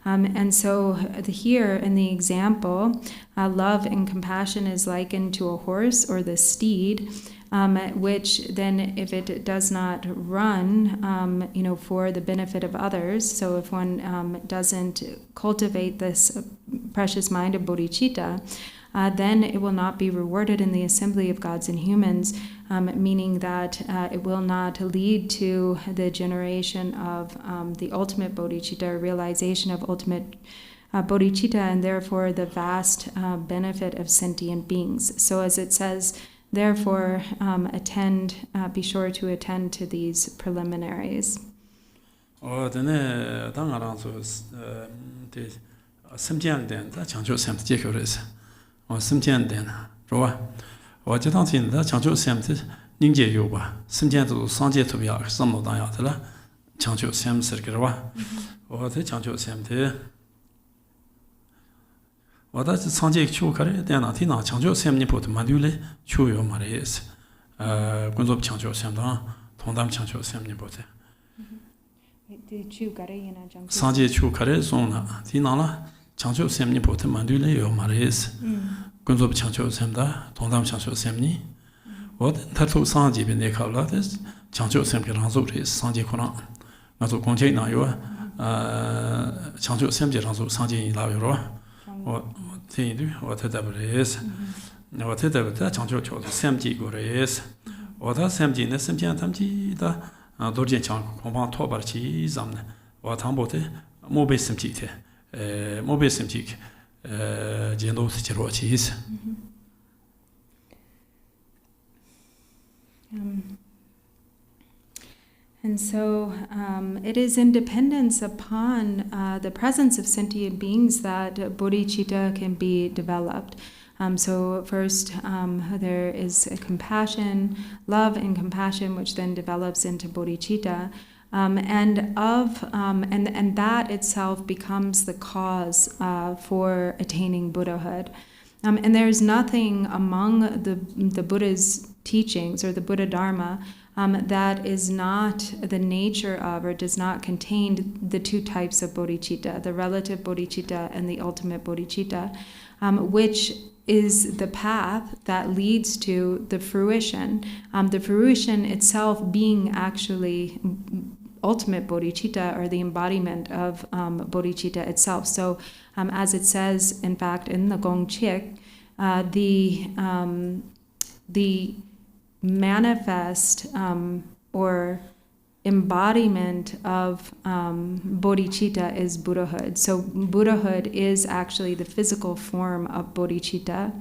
And so here in the example, love and compassion is likened to a horse or the steed, which then if it does not run, for the benefit of others, so if one doesn't cultivate this precious mind of bodhicitta, then it will not be rewarded in the assembly of gods and humans, meaning that it will not lead to the generation of the ultimate bodhicitta, realization of ultimate bodhicitta, and therefore the vast benefit of sentient beings. So as it says, therefore, be sure to attend to these preliminaries. 닝제 요바 심전도 상제 투비야 삼노다야들라 창조 샘스르기와 어디 창조 샘데 어디 상제 추가래 대나 티나 창조 샘니 보트 만들래 추요 말이스 군접 창조 샘다 통담 창조 샘니 보트 상제 추가래 손나 티나라 창조 샘니 보트 만들래 요 말이스 군접 창조 샘다 통담 창조 샘니 어디 타투 상제비 내가라데스 창조 샘게 랑소리 상제 코나 나도 공책 나요 창조 샘제 랑소 상제 나요로 대인도 어떻다브레스 어떻다브다 창조 초도 샘제 고레스 어다 샘제네 샘제 탐지다 도르제 창 공방 토바르치 잠네 어탐보테 모베 샘지테 모베 샘지 제노스 제로치스 And so it is in dependence upon the presence of sentient beings that bodhicitta can be developed. So first there is a compassion, love and compassion, which then develops into bodhicitta. And that itself becomes the cause for attaining Buddhahood. And there's nothing among the Buddha's teachings or the Buddha Dharma that is not the nature of or does not contain the two types of bodhicitta, the relative bodhicitta and the ultimate bodhicitta, which is the path that leads to the fruition. The fruition itself being actually ultimate bodhicitta or the embodiment of bodhicitta itself. So as it says, in fact, in the Gong Chig, the manifest or embodiment of bodhicitta is Buddhahood. So Buddhahood is actually the physical form of bodhicitta.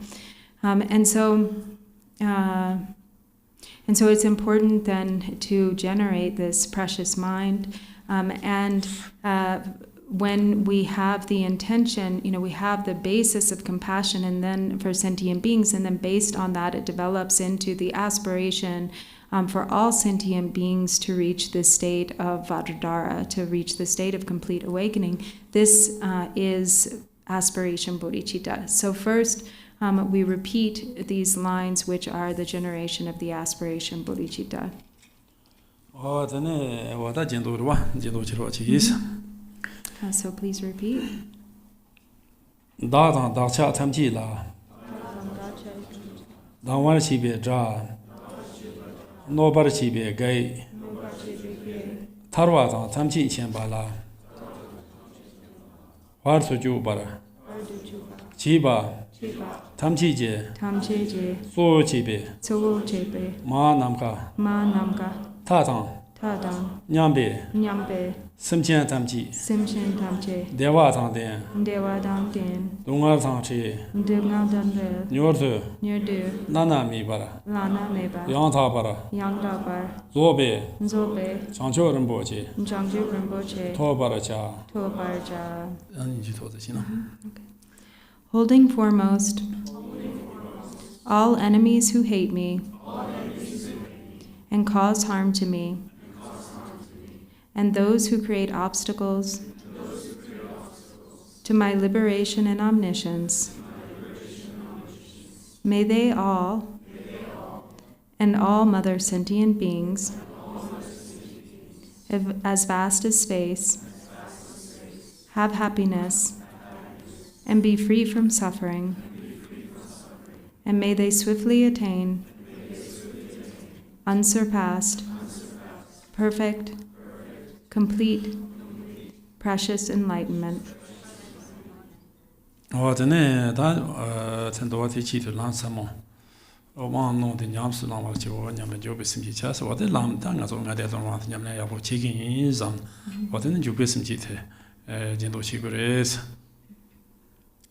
And so it's important then to generate this precious mind. When we have the intention, we have the basis of compassion and then for sentient beings, and then based on that it develops into the aspiration for all sentient beings to reach the state of Vajradhara, to reach the state of complete awakening. This is aspiration bodhicitta. So first we repeat these lines, which are the generation of the aspiration bodhicitta. So please repeat. Da cha tamji la. Da war chi be dra. No bar chi be gai. Tarwa da tamji chen ba la. War su ju bara. Chi ba. Tamji je. So chi be. Ma nam ka. Ta dang. Nyambe. Simchen tamji. Dewa dang den. Dunga dang chi. Nyordu. Nana mi bara. Yang ta bara. Zobe. Changcho Rinpoche. To bara cha. Holding foremost all enemies who hate me and cause harm to me, and those who create obstacles to my liberation and omniscience. May they all, and all mother sentient beings, as vast as space, have happiness and be free from suffering, and may they swiftly attain unsurpassed, perfect, complete, precious enlightenment.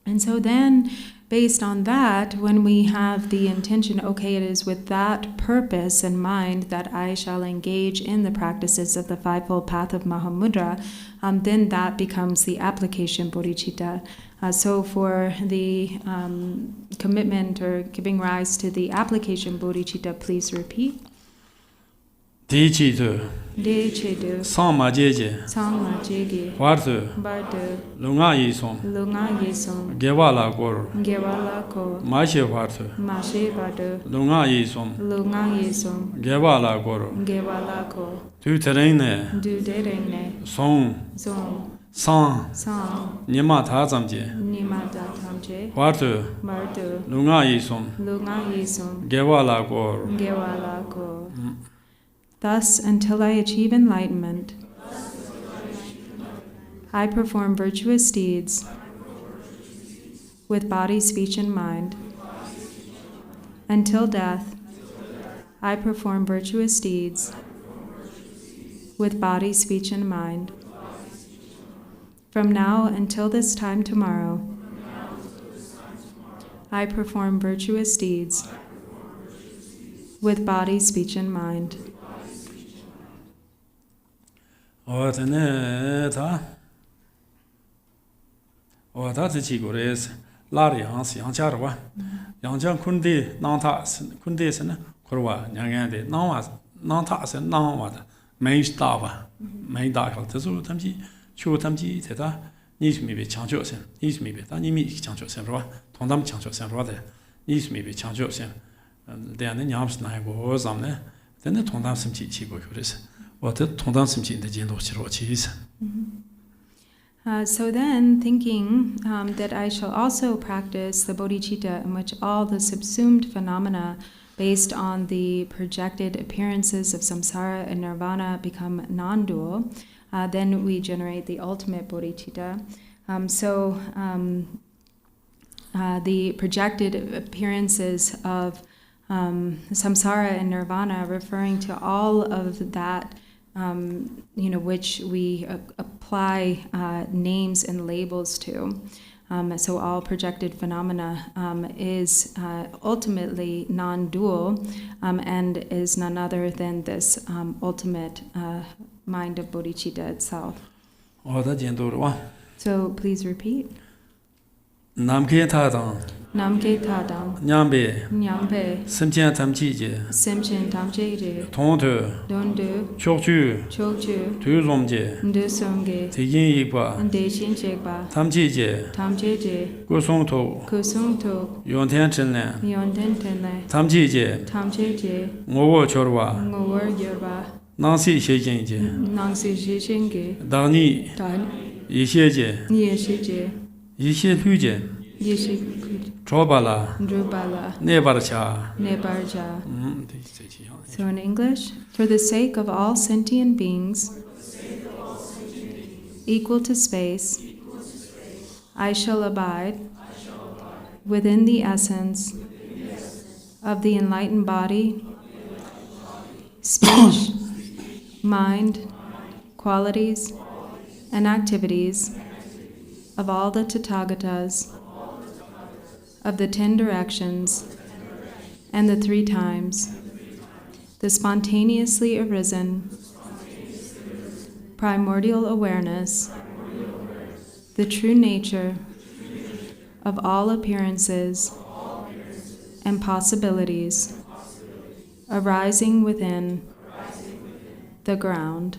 And so then, based on that, when we have the intention, okay, it is with that purpose in mind that I shall engage in the practices of the fivefold path of Mahamudra, then that becomes the application bodhicitta. So for the commitment or giving rise to the application bodhicitta, please repeat. Dichitu, Dechedu, Sama Jeje, Sangma Jigi, Wartu, Bardu, Lunga Yisom, Lunga Yisum, Gewala Gor, Gewala Ko, Mashe Wartu, Mashe Bardu, Lunga Yisom, Lunga Yisum, Gewala Gor, Gewala Ko, Tu Terene, Du Derene, Song, Zong, Sang, Sang, Nyima Tazamje, Nyima Tamje, Wartu, Bardu, Lunga Yisom, Lunga Yisum, Gewala Gor. Gewala Ko. Thus, until I achieve enlightenment, I perform virtuous deeds with body, speech, and mind. Until death, I perform virtuous deeds with body, speech, and mind. From now until this time tomorrow, I perform virtuous deeds with body, speech, and mind. Lari Yang Yang Kundi Nanta Kundi Sen Kurwa Yang Nanta Sen Nawad Main Stava Main Dakal Tesu Tamji Chu Tamji Teta Nis me be Chancho Sen Nis me be Tanimi Chancho Sen Roa Tondam Chancho Sen Roa Nis me be Chancho Sen then the Yams Nago Zamne then the Tondam Simchi Chibo Kuris what the Tondam Simchi in the Jendo Chirochis. So then, thinking that I shall also practice the bodhicitta in which all the subsumed phenomena based on the projected appearances of samsara and nirvana become non-dual, then we generate the ultimate bodhicitta. The projected appearances of samsara and nirvana, referring to all of that, which we apply names and labels to. So all projected phenomena is ultimately non-dual and is none other than this ultimate mind of bodhicitta itself. So please repeat. Namke Tadang, Namke Tadang, Nyambe, Nyambe, Simchen Tamchi, Simchen Tamche, Tontu, Dondu, Chokchu, Chokchu, Tuzomje, Ndusonge, Tigin Yipa, Ndeshin Chegba, Tamchi, Tamche, Gusongto, Kusungto, Yonten Chenle, Yonten Tenle, Tamchi, Tamche, Ngowo Chorwa, Ngowar Yorba, Nansi Shejinje, Nangsi Shishinge, Dani, Dan, Yisheje, Yeshije, Yishe Huje, Yeshik, Chobala, Drupala, Nebarcha. Nebarja. So in English, for the sake of all sentient beings, equal to space, I shall abide within the essence of the enlightened body, speech, mind, qualities, and activities of all the Tathagatas, of the 10 directions, and the 3 times, the spontaneously arisen, primordial awareness, the true nature of all appearances and possibilities arising within the ground.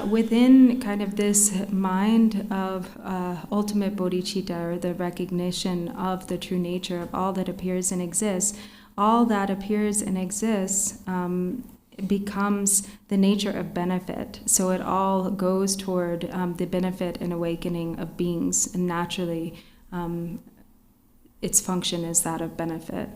Within kind of this mind of ultimate bodhicitta, or the recognition of the true nature of all that appears and exists, all that appears and exists becomes the nature of benefit. So it all goes toward the benefit and awakening of beings, and naturally its function is that of benefit.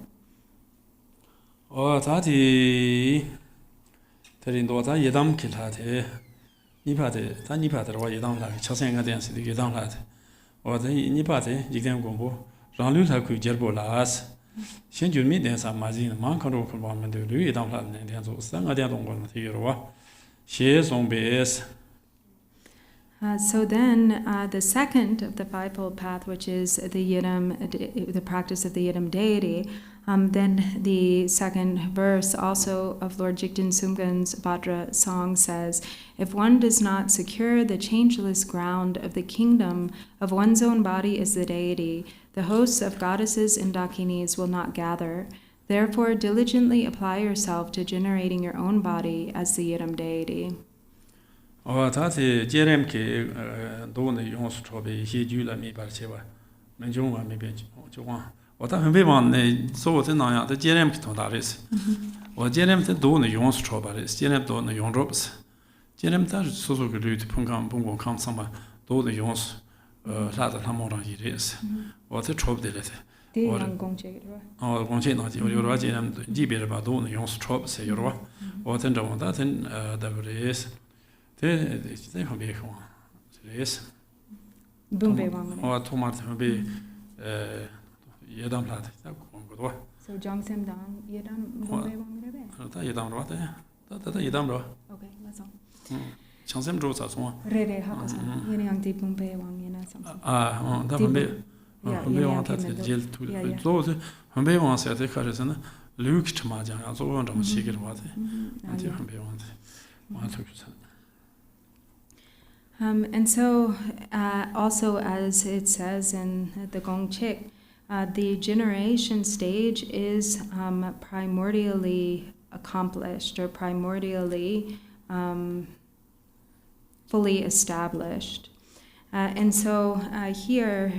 So then the second of the fivefold path, which is the practice of the Yidam deity, then the second verse also of Lord Jigten Sumgön's Vajra song says, if one does not secure the changeless ground of the kingdom of one's own body as the deity, the hosts of goddesses and dakinis will not gather. Therefore, diligently apply yourself to generating your own body as the Yidam deity. Gong Chig, Gong Chig na yorwa jenem jibe ba do ne yons trop se yorwa o ten da ten da res te be ko res bumbe wang o Torma be yedam plat ta ko do so Gyaltsen dang yedam bumbe wang re ta yedam ro ta yedam ro okay let's on Changsem ro sa so re ha ka sa yene yang di bumbe wang yena sam da bumbe Hon ta gel tu så hon be var så att det kanske sen lukt majan alltså undrar om säkert vad det inte hon be var and so also as it says in the Gong Chig, the generation stage is primordially accomplished or primordially fully established. And so here,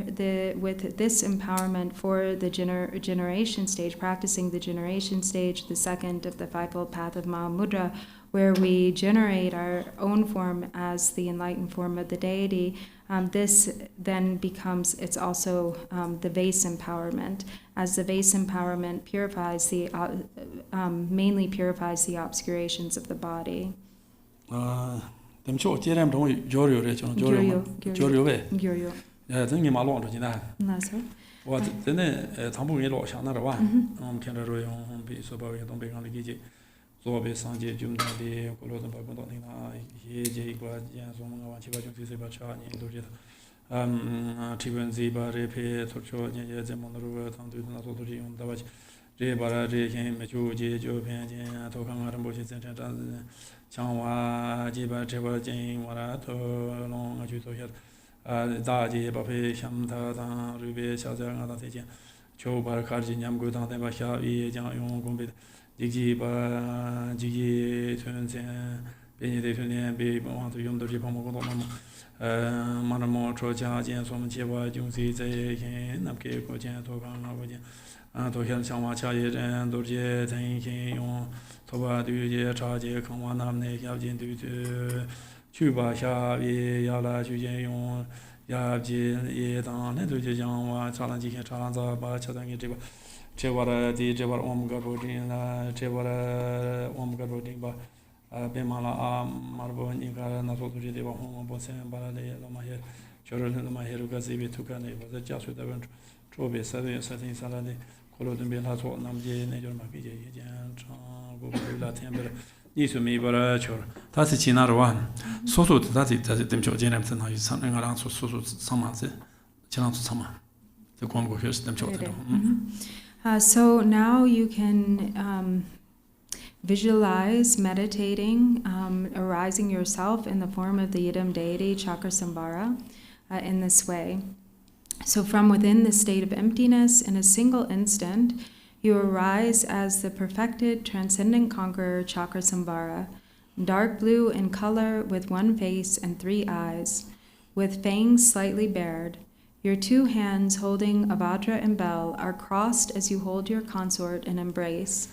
with this empowerment for the generation stage, practicing the generation stage, the second of the fivefold path of Mahamudra, where we generate our own form as the enlightened form of the deity, this then becomes, it's also the vase empowerment, as the vase empowerment purifies mainly purifies the obscurations of the body. Dem cho jerem dong joryo re chon joryo we den Nyima lo ro jin da na so wa den ne tang bu ye lo xiang na de wa kan de ro yong bi so ba ye dong bei gang de ji zo be sang jie jum da de ko lo de ba gong dong ning na ye je gua jian so mong wa chi ba jung si se ba cha ni do ji ti wen zi ba re pe to cho ni ye zhe mong ro tang du na so do ji yong da ba re ba ra re yin me chu ji ju pian jian to kang Rinpoche zhen zhen zhan Changwa jiba cheba jing wara to long ju to yat da ji ba pe sham ta da ru be xia zhe nga da te jian chou ba ka ji nyam gu da de ba xia yi jiang yong gong be ji ji ba ji ji chun zhen be ni de chun nian be ba wang tu yong de ji pa mo gong dong ma ma mo chuo jia jian suo men jie wa jung si zhe yin nam ke guo jian to gang na guo jian to hian xiang wa cha ye zhen du jie zhen yin yong Toba du ye cha jie kong wa nam ne yao jin du chu ba xia ye ya la chu jian yong ya jin ye dang ne du jie jiang wa cha lan ji xian cha lan za ba cha dang ye zhe ba zhe wa ra di zhe wa om ga ro jin la zhe wa ra om ga ro jin ba be ma la a ma bo ni ga na so tu ji de ba hong bo sen ba la le lo ma ye chou ro le ma ye ru ga zi bi tu ga ne ba zhe jia shui da wen zhuo be sa de sa tin sa la de ko lo den be la zuo nam jie ne jiao ma ge jie ye jian chang la temper ni su mi bara chor ta si china ro so so ta ti dem cho jenem tan ha san nga ran so sama se chang su sama de kwam go hyos dem cho so now you can visualize meditating arising yourself in the form of the Yidam deity Chakrasambhara in this way. So from within the state of emptiness in a single instant, you arise as the perfected transcendent conqueror Chakrasambhara, dark blue in color with one face and 3 eyes, with fangs slightly bared. Your 2 hands holding a Vajra and bell are crossed as you hold your consort in embrace.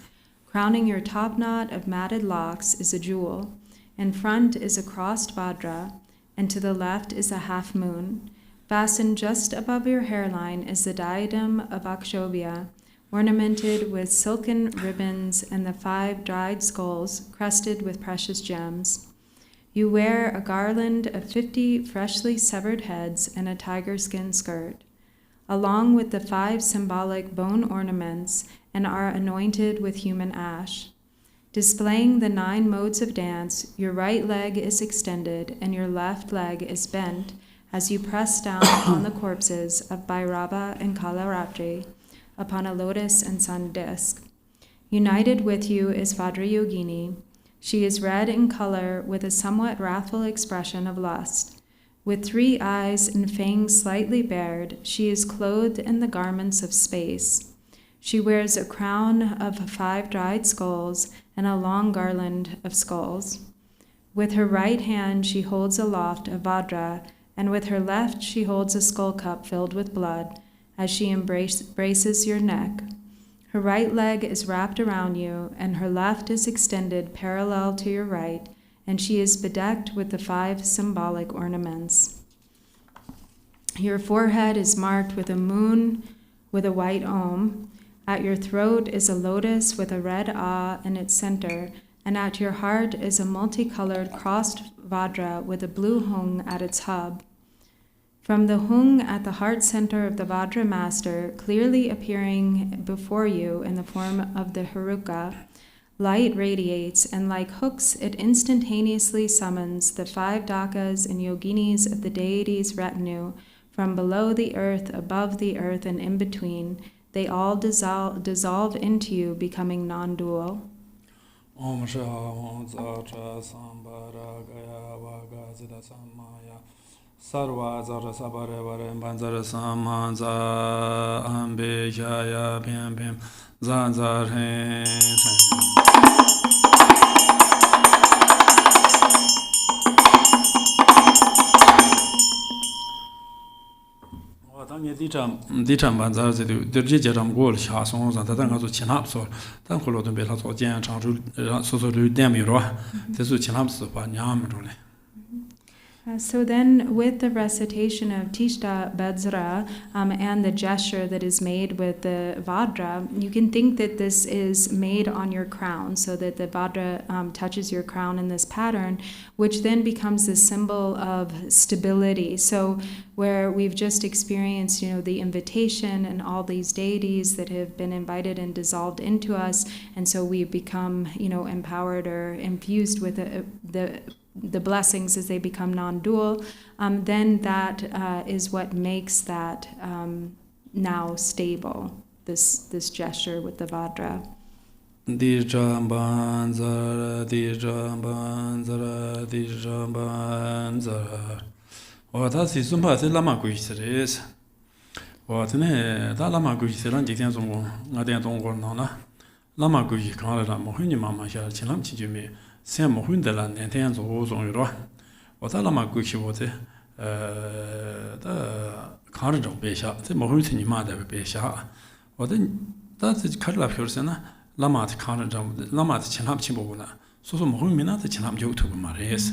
Crowning your top knot of matted locks is a jewel. In front is a crossed Vajra, and to the left is a half moon. Fastened just above your hairline is the diadem of Akshobhya, ornamented with silken ribbons and the 5 dried skulls crested with precious gems. You wear a garland of 50 freshly severed heads and a tiger skin skirt, along with the 5 symbolic bone ornaments, and are anointed with human ash. Displaying the 9 modes of dance, your right leg is extended and your left leg is bent as you press down on the corpses of Bhairava and Kalaratri upon a lotus and sun disk. United with you is Vajrayogini. She is red in color with a somewhat wrathful expression of lust. With 3 eyes and fangs slightly bared, she is clothed in the garments of space. She wears a crown of 5 dried skulls and a long garland of skulls. With her right hand she holds aloft a Vajra, and with her left she holds a skull cup filled with blood, as she embraces your neck. Her right leg is wrapped around you, and her left is extended parallel to your right, and she is bedecked with the 5 symbolic ornaments. Your forehead is marked with a moon with a white Om. At your throat is a lotus with a red A in its center, and at your heart is a multicolored crossed Vajra with a blue hung at its hub. From the hung at the heart center of the Vajra master, clearly appearing before you in the form of the Haruka, light radiates, and like hooks it instantaneously summons the 5 dakas and yoginis of the deity's retinue from below the earth, above the earth, and in between. They all dissolve into you, becoming non-dual. Om Sha Om Za Cha Sambara Gaya Vaga Zida Samaya Sarva Zara Sabare Vare Banzara Samanza Ambe Jaya Bim Bim Zanzar Hen 당에 디참 반자르지 드르지제람 골 샤송자 다당가도 친합소 당콜로도 베라소 젠 장주 소소르 데미로 대수 친합소 바냐므로네. So then, with the recitation of Tishta Badzra and the gesture that is made with the Vajra, you can think that this is made on your crown, so that the Vajra touches your crown in this pattern, which then becomes a symbol of stability. So where we've just experienced, the invitation and all these deities that have been invited and dissolved into us, and so we become, empowered or infused with the blessings as they become non-dual, then that is what makes that now stable, this gesture with the Vajra. Dijambanzara, Dijambanzara, Dijambanzara. Das ist super, das Lama Guiseres. Da Lama Guiseran, die Tianzong, Nadian Dongornana. Lama Gui Kanada, Mohuni Mama, Chinam Chijumi. Siamo hundela nenten zo zo yoro wata lama guishi wote da kanro besha te mo hunti ni ma da besha wata da karla pyorsena lama te kanro lama te chenam chimbona so mo hunmina te chenam jo tu ma res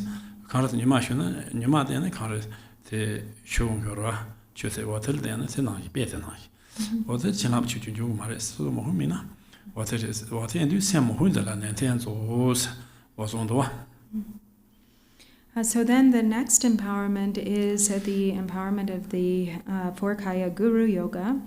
kanro ni ma shuna ni ma de ne kanro te shung yoro chose wata de ne te na be te na wata chenam chu ju ma res so mo hunmina wata ndu siamo hundela nenten zo So then the next empowerment is the empowerment of the 4-kaya Guru Yoga.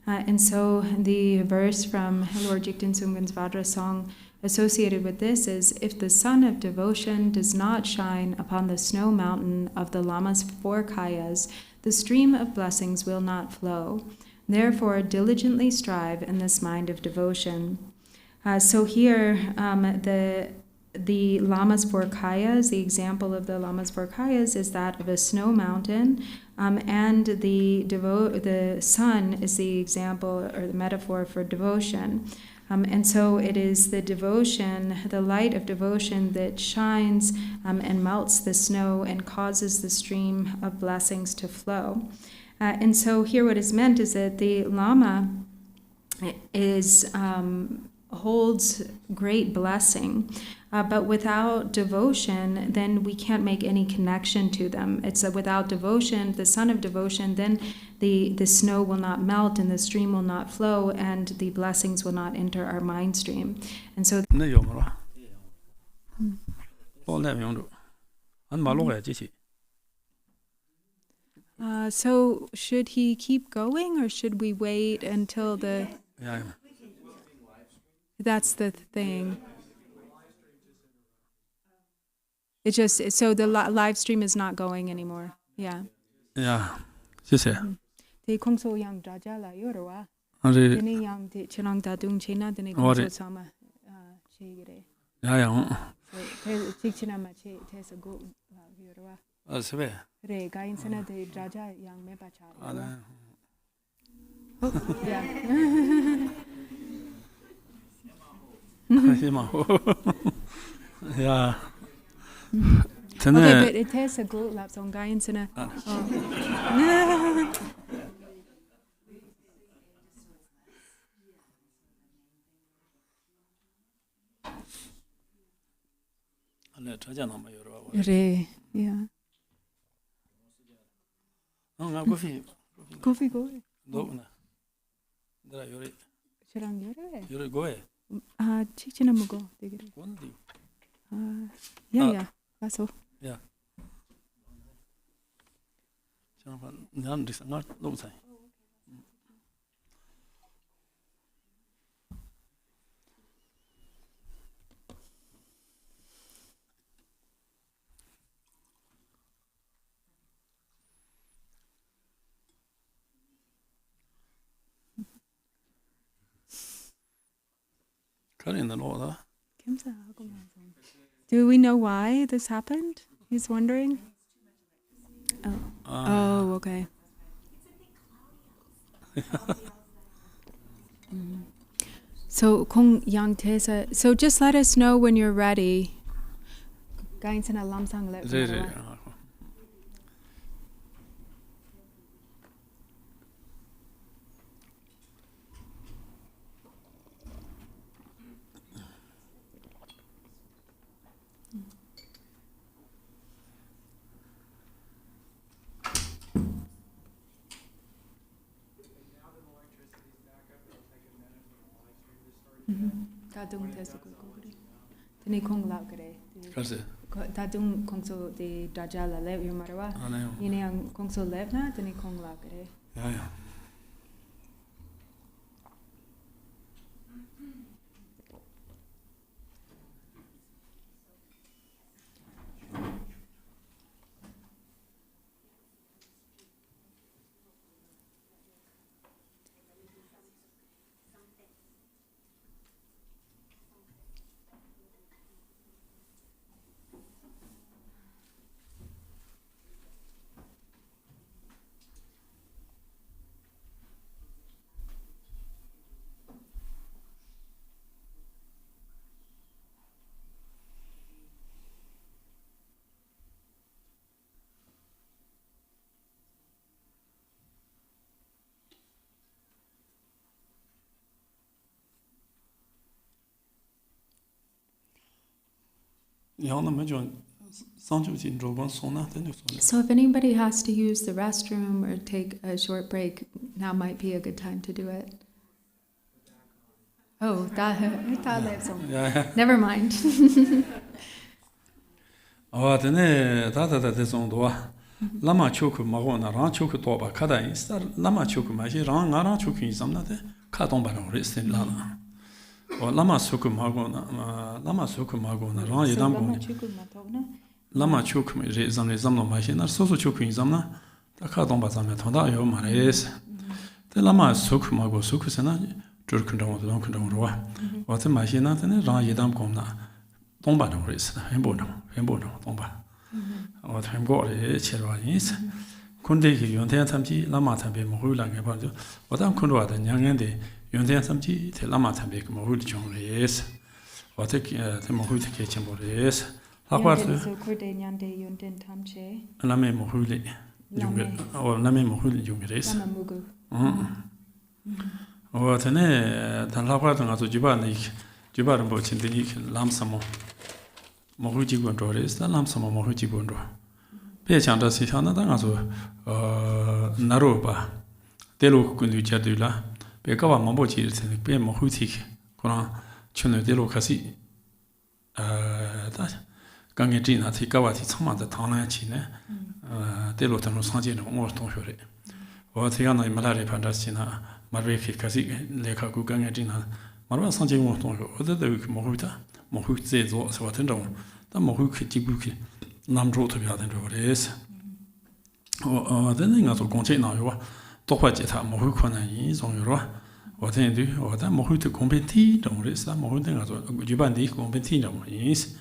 And so the verse from Lord Jigten Sungpan's Vajra song associated with this is, if the sun of devotion does not shine upon the snow mountain of the Lama's 4 kayas, the stream of blessings will not flow. Therefore, diligently strive in this mind of devotion. So here, the Lama's 4 kayas, the example of the Lama's 4 kayas is that of a snow mountain, and the sun is the example or the metaphor for devotion. And so it is the devotion, the light of devotion that shines and melts the snow and causes the stream of blessings to flow. And so here what is meant is that the Lama holds great blessing, but without devotion, then we can't make any connection to them. It's without devotion, the sun of devotion, then the snow will not melt and the stream will not flow and the blessings will not enter our mind stream. And so so should he keep going or should we wait until the... That's the thing. It just, so the live stream is not going anymore. Yeah. Yeah. Just say. They kong so yang jaja la yorwa. Deni yang de chenang da dung chena deni kong so sama che gre. Yeah. Te chena ma che te sa go yorwa. Sebe. Re gain sana de jaja yang me pa cha. Yeah. Yeah. Okay, but it has a good lap song guy in Sina. Re, yeah. Coffee go. Chirang yore. Go. Chichina mugo. Yeah. That's all. Yeah. Nyan dis ngat lo sai. Do we know why this happened? He's wondering. Oh, okay. So kung yang tesa. So just let us know when you're ready. Gain sana lamsang let. Tadung tesu kukuri. Tini kong lau kare. Tadung kongso de dajala lev yumarwa. Ini yang kongso lev na tini kong lau kare. Yeah. So if anybody has to use the restroom or take a short break, now might be a good time to do it. Oh, never mind. Lama choku magona ran choku toba kada instar lama choku maji ran ngaran choku izamna de kadon baron restin lana. Lama soku magona ran yedam gon. Lama choku re zamne zamno maji nar soso choku izamna ta kadon bazame tonda yo mares. Te lama soku mago soku sena jurkundong don kundong roa. Wate maji na tene ran yedam gomna tomba no res. Hembo tomba. What I'm got is Kundi Yuntan Tamji, Lama Tambi, Murulang about what I'm Kundua and Yang and the Yonten Samji, the Lama Tambik Mohul Jong is, or take the Mohul Khenchen is. Yonten so Kurde Nyande Yonten Tamche. Lame Mohuli or Lame Mohul Jungres. Lama Mugu. Or Tane, Tanlapatan to Jubanik, Jubaran Bochin, the Lamsamo Mohuji Gondores, the Lamsamo Mohuji Gondo. Pechanda Sihana, Naroba, Delo Kunduja, Bekawa Mamboji, Be Mohutik, Koran, Chuno Delo Kasi, Gangejina, Tikawati, Tama, the Tana Chine, Delotano Sanjin, or Tonshore. Or Tiana Malari Pandasina, Marveki Kasi, Leka Gangejina, Marva Sanjin, or other the Mohuta, Mohuk was what and down, the Mohuk Tibuki, Namdro to be out and over is. Or then as a contain now, Topajeta Mohukana is on your or then do, or that Mohutu competi, don't rest that Mohutan as Jubandi competino is.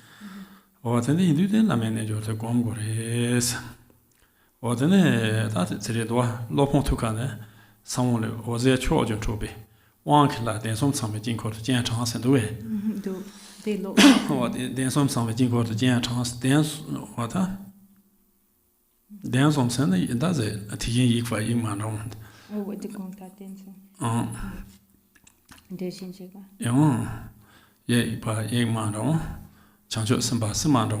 Or then they do then I manage the Gongores. Or then that's it, Lopon Tukane, someone was their charge and Toby. One killer, then some something called Jan Chance and away. They look. Or then some something called Jan Chance dance, what? Dance on Sunday, it does it, a tea for you man around. Oh, what the contact dancer? Yeah, by a man on. Chancho Samba Simandon,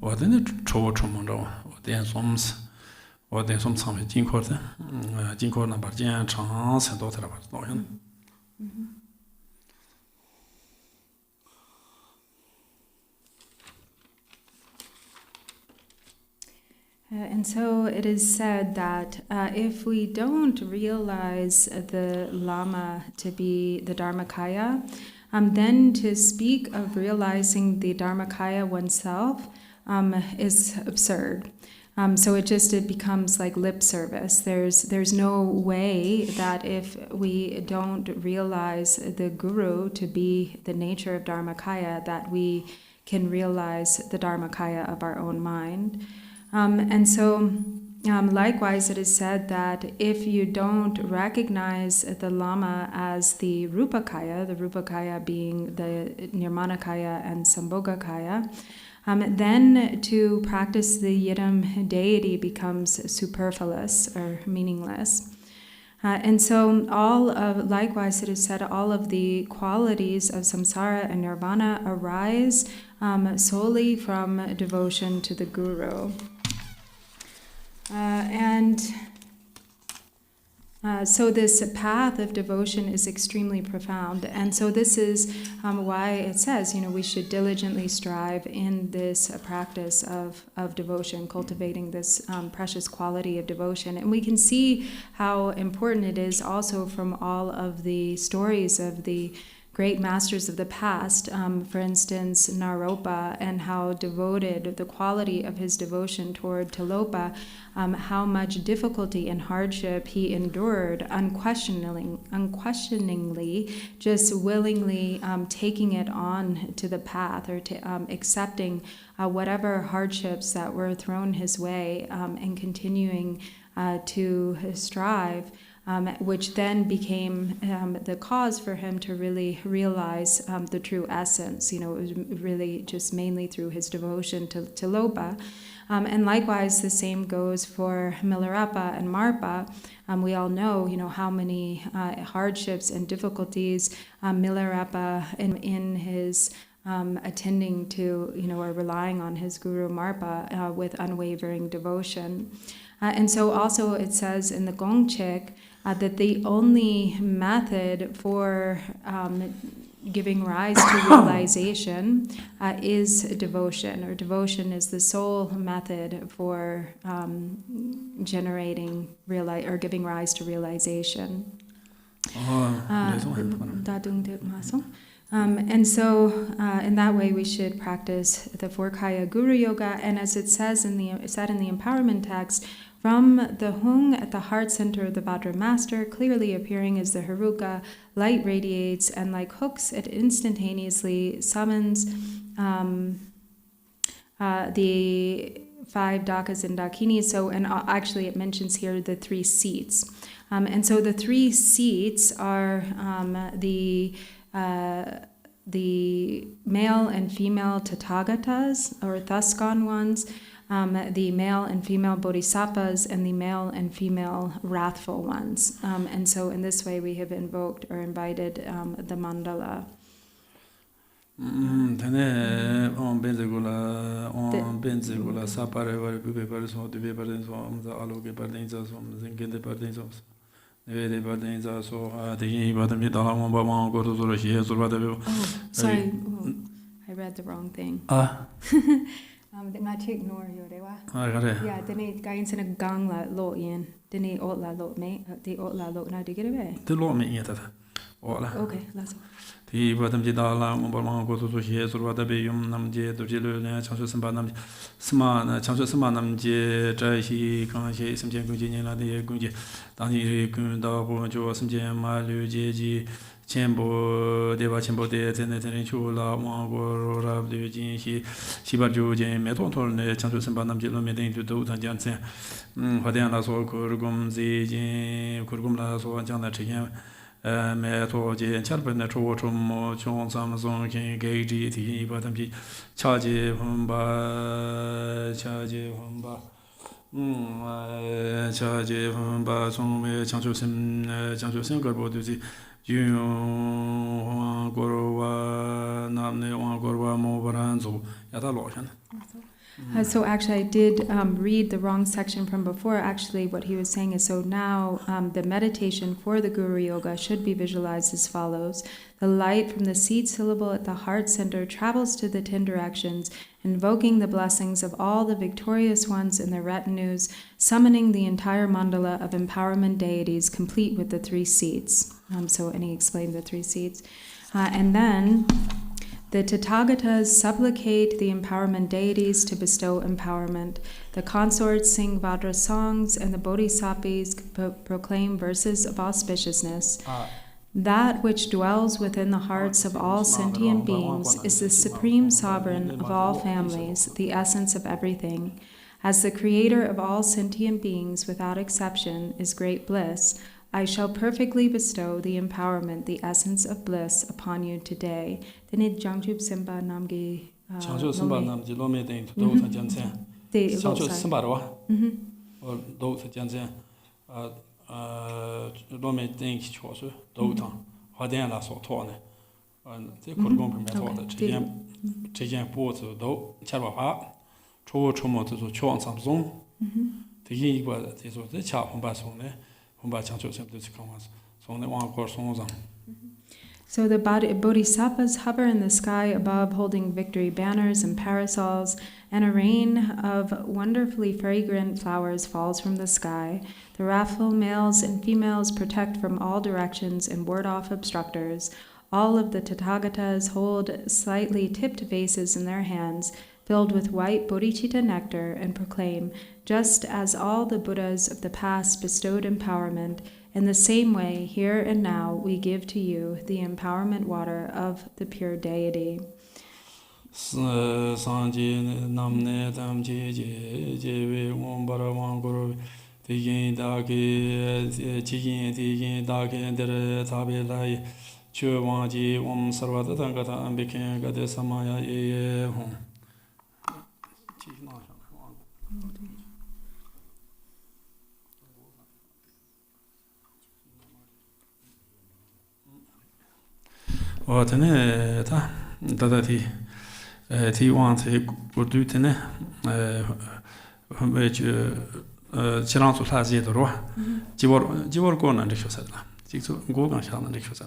or then the Trovo Tromondo, or then some Jinko, Jinko number Jan Chance and daughter about Loyan. And so it is said that if we don't realize the Lama to be the Dharmakaya, then to speak of realizing the Dharmakaya oneself is absurd. So it becomes like lip service. There's no way that if we don't realize the Guru to be the nature of Dharmakaya, that we can realize the Dharmakaya of our own mind. And so likewise, it is said that if you don't recognize the Lama as the Rupakaya being the Nirmanakaya and Sambhogakaya, then to practice the Yidam deity becomes superfluous or meaningless. And so likewise, it is said all of the qualities of samsara and nirvana arise solely from devotion to the Guru. So this path of devotion is extremely profound. And so this is why it says, we should diligently strive in this practice of devotion, cultivating this precious quality of devotion. And we can see how important it is also from all of the stories of the great masters of the past, for instance, Naropa, and how devoted, the quality of his devotion toward Tilopa, how much difficulty and hardship he endured unquestioningly, just willingly taking it on to the path, or accepting whatever hardships that were thrown his way, and continuing to strive. Which then became the cause for him to really realize the true essence. It was really just mainly through his devotion to Tilopa. And likewise, the same goes for Milarepa and Marpa. We all know, how many hardships and difficulties Milarepa in his attending to, or relying on his guru Marpa with unwavering devotion. And so also it says in the Gong Chig that the only method for giving rise to realization is devotion, or devotion is the sole method for generating or giving rise to realization. And so in that way we should practice the four-kaya guru yoga, and as it says in the empowerment text, from the hung at the heart center of the Vajra master, clearly appearing as the Haruka, light radiates, and like hooks, it instantaneously summons the 5 dakas and dakinis. So, and actually it mentions here the 3 seats. And so the 3 seats are the male and female Tathagatas, or Thaskan ones, the male and female Bodhisattvas, and the male and female wrathful ones. And so in this way we have invoked or invited the mandala. Sorry, I read the wrong thing. Yeah, didn't guy in a gang la lo in. Didn't ot la lo me. The ot la lo now to get away. The law me yet. Okay, that's all. The bottom Jidala, Mobile go to here, so what the Bayum Namje, the Jilu, Chances and Banam, Sman, Chances and Banam J, Jai, Kanshi, some Jangujina, the Gunji, Dani Gunda, Jo, some Malu, Jeji, Chambo, Deva Chambo, de Tenechula, Wango, Rab, Jin, Shibaju, Meton, Chances and Banam Jilo, Medin to do and Jansen, Hadiana, so Kurgum, Zi, Kurgumla, so Jana Chiam. Metoji and Chalpin at Rotom, John Samson, King Gage, the Batamji, Charge Humba, Charge Humba, Charge Humba, some Chanchosim, Garboduzi, Jun Gorova, Namne, Gorova, Mobaranzo, Yatalohan. So actually I did read the wrong section from before. Actually what he was saying is, so now the meditation for the Guru Yoga should be visualized as follows. The light from the seed syllable at the heart center travels to the 10 directions, invoking the blessings of all the victorious ones in their retinues, summoning the entire mandala of empowerment deities, complete with the 3 seats. And he explained the 3 seats. And then the Tathagatas supplicate the empowerment deities to bestow empowerment. The consorts sing Vajra songs, and the Bodhisattvas proclaim verses of auspiciousness. That which dwells within the hearts of all sentient beings is the supreme sovereign of all families, the essence of everything. As the creator of all sentient beings without exception is great bliss, I shall perfectly bestow the empowerment, the essence of bliss, upon you today. Then Jangjub Simba Namgi. Chancho Simba Namji Lome Ding to those and Jansen. Chancho Simba, or those and Jansen. Lome Ding Chosu, Dotan, Hadena so Tone. And they could go from that. Chicken Port, though, Chava, Cho Chomo to Chon Samsung. The he was the chap from Basone. So the Bodhisattvas hover in the sky above, holding victory banners and parasols, and a rain of wonderfully fragrant flowers falls from the sky. The wrathful males and females protect from all directions and ward off obstructors. All of the Tathagatas hold slightly tipped vases in their hands, filled with white bodhicitta nectar, and proclaim, just as all the Buddhas of the past bestowed empowerment, in the same way, here and now, we give to you the empowerment water of the pure deity. Tene ta dada ti want to do tene which chirang su la zi ro jibor go na risho sa la ji su go ga sha na risho sa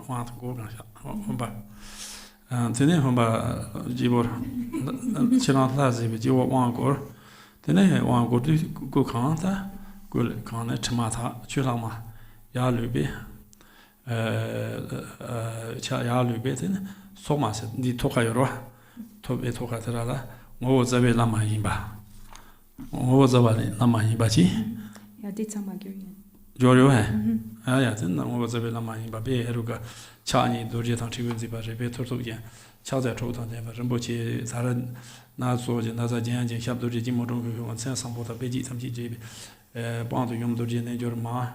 want go ga sha ba tene ba jibor chirang la zi bi jibo wan go tene wan go du go kan ta go kan na chma ta chula ma ya lu bi 야 루베든 소마스 니 토카요로 토베 토카들라라 뭐 자베 라마이바 뭐 자바니 라마이바지 야 디차마규 Jorio, I think that was a Lama in Babe, Heruga, Chani, Dorjee, Tribuzi, Babe, Tortogia, Chaza Trotan, Rinpoche, Saran, Nazo, Naza Jan, Shab Dorjee, Jimodo, and San Sambota, Beji, some JB, Bond Yum Dorjee, Najor Ma,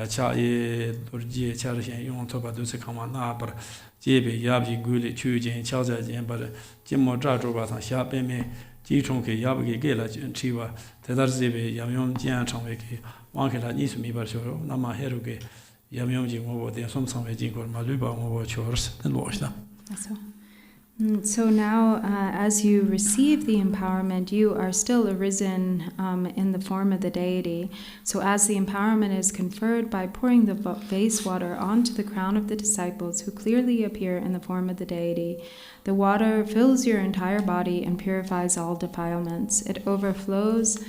Chai, Dorjee, Charishan, Yum Toba, Dusekama, Nabar, JB, Yabi, Guli, Chujin, Chaza, but Jimo Drajoba, Shapeme, Jichonke, Yabi, Gela, Chiva, Tedarzibe, Yamyon, Jan Changweki. Wankela needs me by show, Nama Heruge, Yamyonji, over there, some Jingle, Maluba, over chores, and wash them. So now, as you receive the empowerment, you are still arisen in the form of the deity. So as the empowerment is conferred by pouring the vase water onto the crown of the disciples who clearly appear in the form of the deity, the water fills your entire body and purifies all defilements. It overflows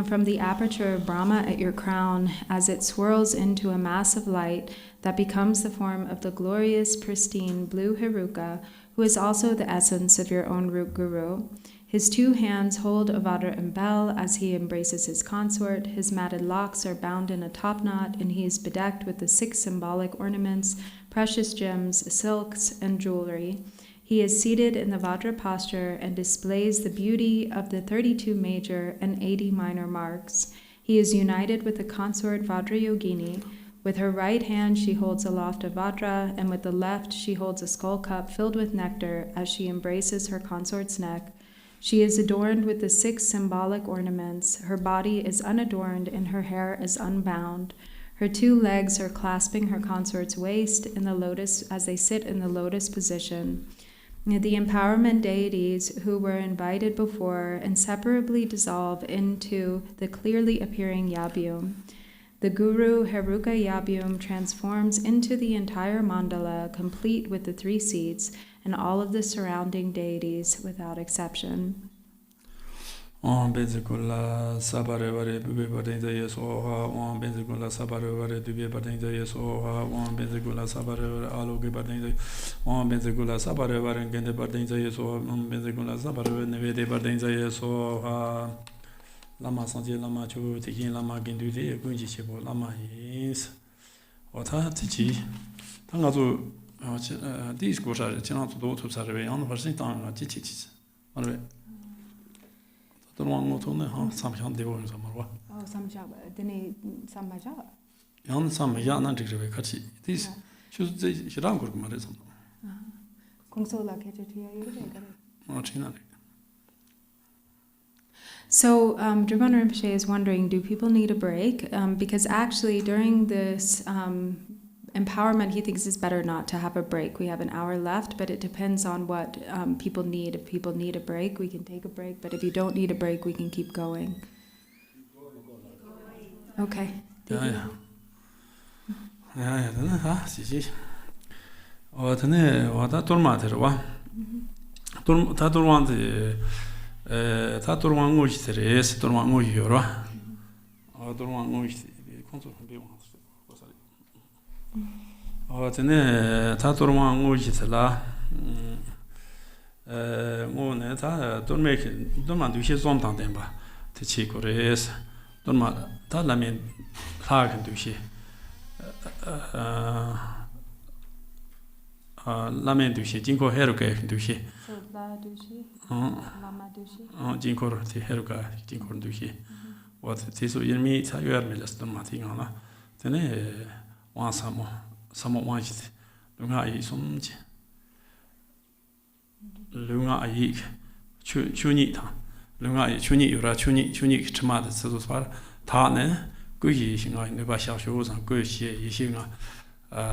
from the aperture of Brahma at your crown as it swirls into a mass of light that becomes the form of the glorious, pristine blue Heruka, who is also the essence of your own root guru. His 2 hands hold a Vajra and bell as he embraces his consort. His matted locks are bound in a topknot, and he is bedecked with the 6 symbolic ornaments, precious gems, silks, and jewelry. He is seated in the Vajra posture and displays the beauty of the 32 major and 80 minor marks. He is united with the consort Vajra Yogini. With her right hand she holds aloft a Vajra, and with the left she holds a skull cup filled with nectar as she embraces her consort's neck. She is adorned with the 6 symbolic ornaments. Her body is unadorned and her hair is unbound. Her 2 legs are clasping her consort's waist in the lotus as they sit in the lotus position. The empowerment deities who were invited before inseparably dissolve into the clearly appearing Yabum. The Guru Heruka Yabum transforms into the entire mandala, complete with the 3 seats and all of the surrounding deities without exception. On Benzicula, Sabarevare, Bube Badenza, yes, or on Benzicula, Sabarevare, Dube Badenza, yes, or on Benzicula, Sabarevare, Aloge Badenza, on Benzicula, Sabarevare, and Gende Badenza, yes, or on Benzicula, Sabarevare, Nevede Badenza, yes, or Lama Sanji, Lama Chu, Tiki, Lama Gindu, Gunji Chibo, Lama is or Tati, Tangazu, these goes are cannot do to survey on the person tongue, Chichis. One to know some devotion somewhere. Oh, some job, then some job. Young some young and Kachi. This should say she don't go to Marism. Consola catered here. China. So, Drupon Rinpoche is wondering, do people need a break? Because actually, during this empowerment, he thinks it's better not to have a break. We have an hour left, but it depends on what people need. If people need a break, we can take a break. But if you don't need a break, we can keep going. Okay. Yeah. What Torma Taturwan which there is Torma Euro or Torma which Taturwan which is la don't make it, don't do his own Tandemba, the Chico is, don't matter, Talamin Hagen do she. Lamen do she, Jinko Heruka do she. So, La do she? Lama do she? Jinko, the Heruka, Jinko do she. What it is in me, you are me just mating on. Then one some watched Lunga is some Lunga Aik, Chunita, Lunga Chuni, Ura Chuni, Chamad, so far, Tane, Guyi, Nubasha shows and Gushi, Yishinga,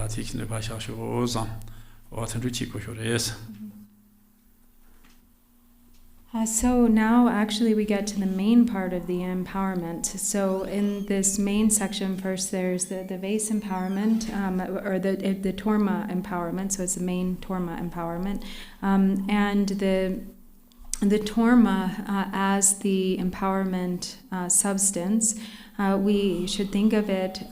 taking the Basha shows or Tenduchico, yes. So now actually we get to the main part of the empowerment. So in this main section, first there's the vase empowerment, or the Torma empowerment, so it's the main Torma empowerment. And the Torma as the empowerment substance, we should think of it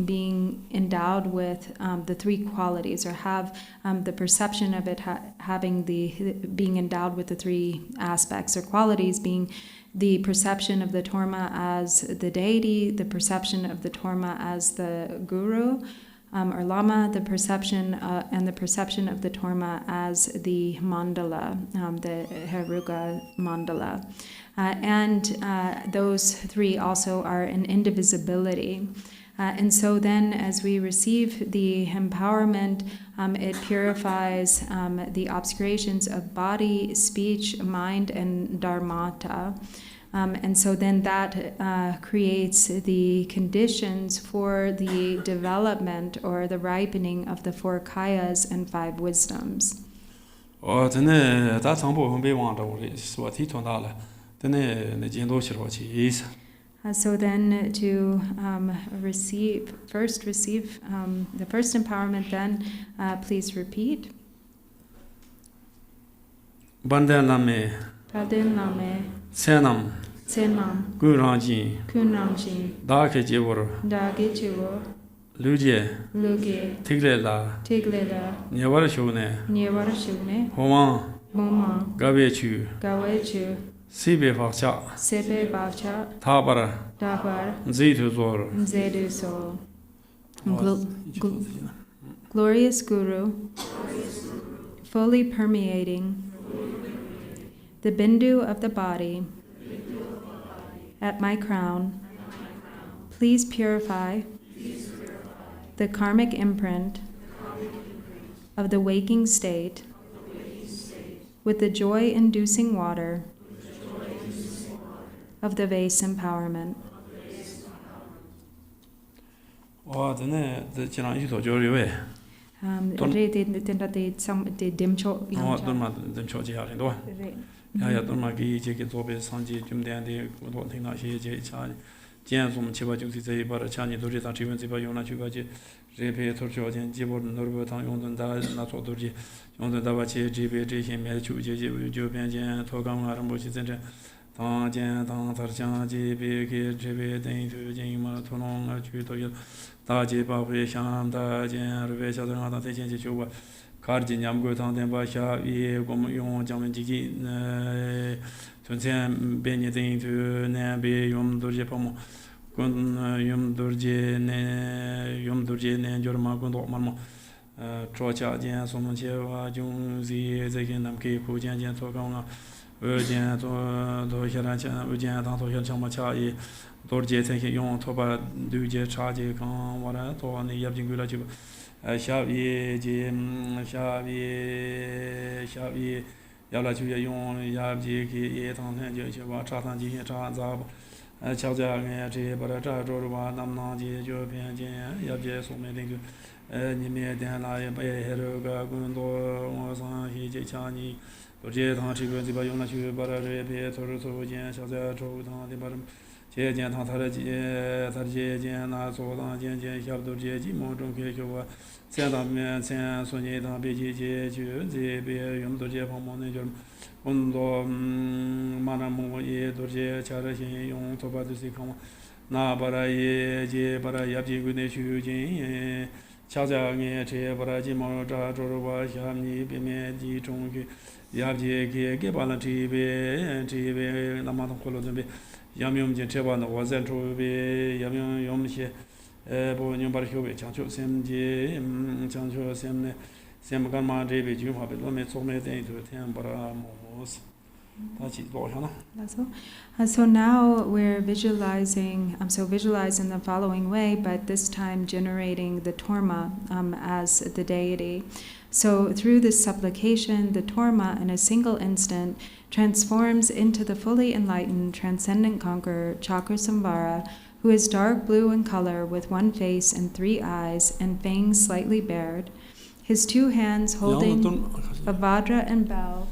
being endowed with the 3 qualities, or have the perception of it being endowed with the 3 aspects or qualities, being the perception of the Torma as the deity, the perception of the Torma as the guru or lama, the perception and the perception of the Torma as the mandala, the Heruga mandala. And those three also are in indivisibility. And so then as we receive the empowerment, it purifies the obscurations of body, speech, mind, and dharmata. And so then that creates the conditions for the development or the ripening of the 4 kayas and 5 wisdoms. So then to receive the first empowerment, then please repeat. Banden lame, Senam, Kunramji, Dake Jibur, Luje, Tiglela, Nyevarashune, Homa, Gavechu, Sibe Vacha, Tabara, Zedu Glorious Guru, fully permeating the bindu of the body at my crown, please purify the karmic imprint of the waking state with the joy-inducing water of the vase empowerment. Karjin yam go tang den ba sha ye gom yong jang men ji ji tun chen ben ye ding tu ne be yom dorje pa mo gon yom dorje ne jor ma gon do ma mo tro cha jian so mo che wa jung zi ze gen nam ke pu jian jian to gang a jian to xia ran chen jian dang to xian chang ma cha ye dorje chen ke yong to ba du je cha je gang wa ra to ne yap jing gu la ji Shavi, Yala Chuya Yong, Yabji, Yetan, Java, Chatan, Zab, Chaja, Baraja, Jorva, Namnaji, Jopian, Yabje, so many Nyima, Dana, Heruga, Gundo, Wasan, Hijichani, Dorje, Tanchi, Bayona, Barare, Pietro, Jan, Shaza, Jodan, the bottom. 接见他的他接见那做当见见小都接见某种给就我在他面前说你他别接接就这边用都接方面那就很多马上我也都接加了些用头发都是看我那把他也接把他也接过那修剪恰恰也这把他这毛扎着我下面边面的中给也接给把那这边那么多回来准备 Yamyum Jeba was and to be Yamyum Yomshi, Boyum Barhobe, Chancho Semji, Chancho Semgama, David, you have it, let so many things to Tambara Mos. So now we're visualizing, visualize in the following way, but this time generating the Torma as the deity. So through this supplication, the Torma in a single instant transforms into the fully enlightened transcendent conqueror Chakrasamvara, who is dark blue in color with 1 face and 3 eyes and fangs slightly bared. His 2 hands holding a Vajra and bell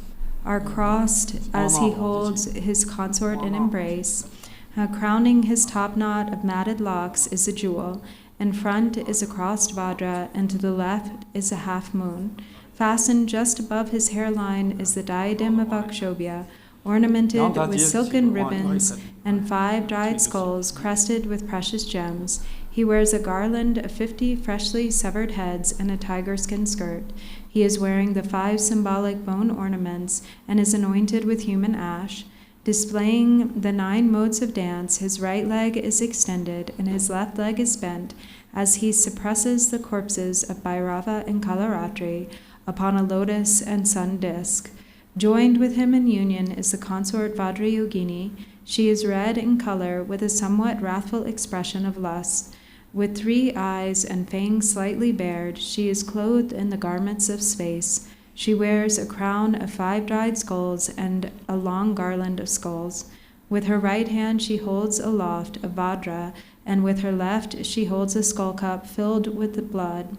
are crossed as he holds his consort in embrace. Crowning his top knot of matted locks is a jewel. In front is a crossed Vajra, and to the left is a half moon. Fastened just above his hairline is the diadem of Akshobhya, ornamented with silken ribbons and 5 dried skulls crested with precious gems. He wears a garland of 50 freshly severed heads and a tiger skin skirt. He is wearing the 5 symbolic bone ornaments and is anointed with human ash. Displaying the 9 modes of dance, his right leg is extended and his left leg is bent as he suppresses the corpses of Bhairava and Kalaratri upon a lotus and sun disk. Joined with him in union is the consort Vajrayogini. She is red in color with a somewhat wrathful expression of lust. With 3 eyes and fangs slightly bared, she is clothed in the garments of space. She wears a crown of 5 dried skulls and a long garland of skulls. With her right hand she holds aloft a Vajra, and with her left she holds a skull cup filled with the blood.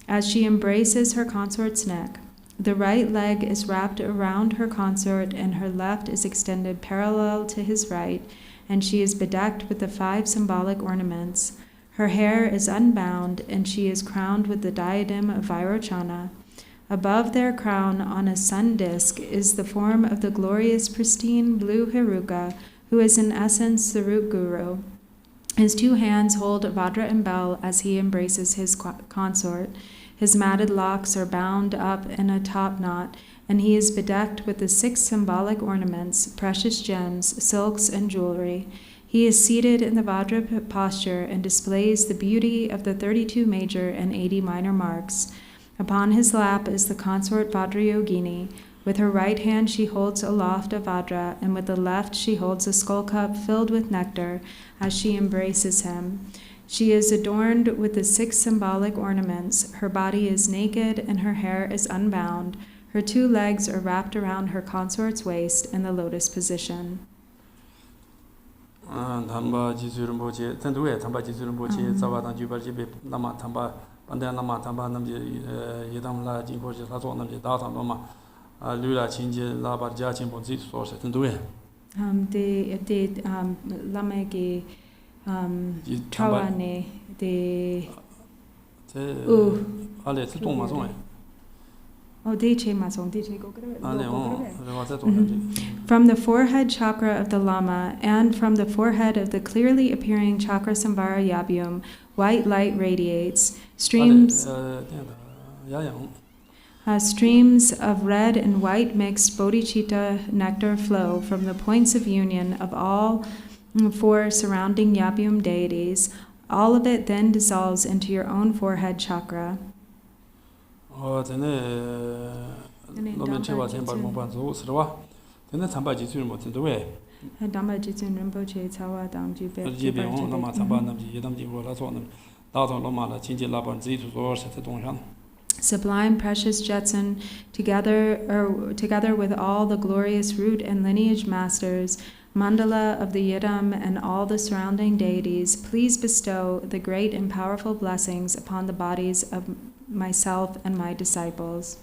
As she embraces her consort's neck, the right leg is wrapped around her consort and her left is extended parallel to his right, and she is bedecked with the 5 symbolic ornaments. Her hair is unbound, and she is crowned with the diadem of Vairochana. Above their crown on a sun disk is the form of the glorious pristine blue Heruka, who is in essence the root guru. His 2 hands hold Vajra and bell as he embraces his consort. His matted locks are bound up in a top knot, and he is bedecked with the 6 symbolic ornaments, precious gems, silks, and jewelry. He is seated in the Vajra posture and displays the beauty of the 32 major and 80 minor marks. Upon his lap is the consort Vajrayogini. With her right hand she holds aloft a Vajra, and with the left she holds a skull cup filled with nectar as she embraces him. She is adorned with the 6 symbolic ornaments. Her body is naked and her hair is unbound. Her 2 legs are wrapped around her consort's waist in the lotus position. Tamba Jisu Rinpoche, Tendue, Tamba Jisu Rinpoche, Zawatan Jubajibe, Lama Tamba, Pandan Lama Tamba Namji, Yedam La Jinpoche, Lazo Namji, Datan Lama, Lula Chinji, Laba Jachin Bonzi source, Tendue. The Lamegi Tawane, the Ale, Toma Zone. From the forehead chakra of the Lama and from the forehead of the clearly appearing chakra samvara yabyum, white light radiates. Streams of red and white mixed bodhicitta nectar flow from the points of union of all 4 surrounding yabyum deities. All of it then dissolves into your own forehead chakra. Sublime precious Gyaltsen, together with all the glorious root and lineage masters, Mandala of the Yidam and all the surrounding deities, please bestow the great and powerful blessings upon the bodies of myself and my disciples.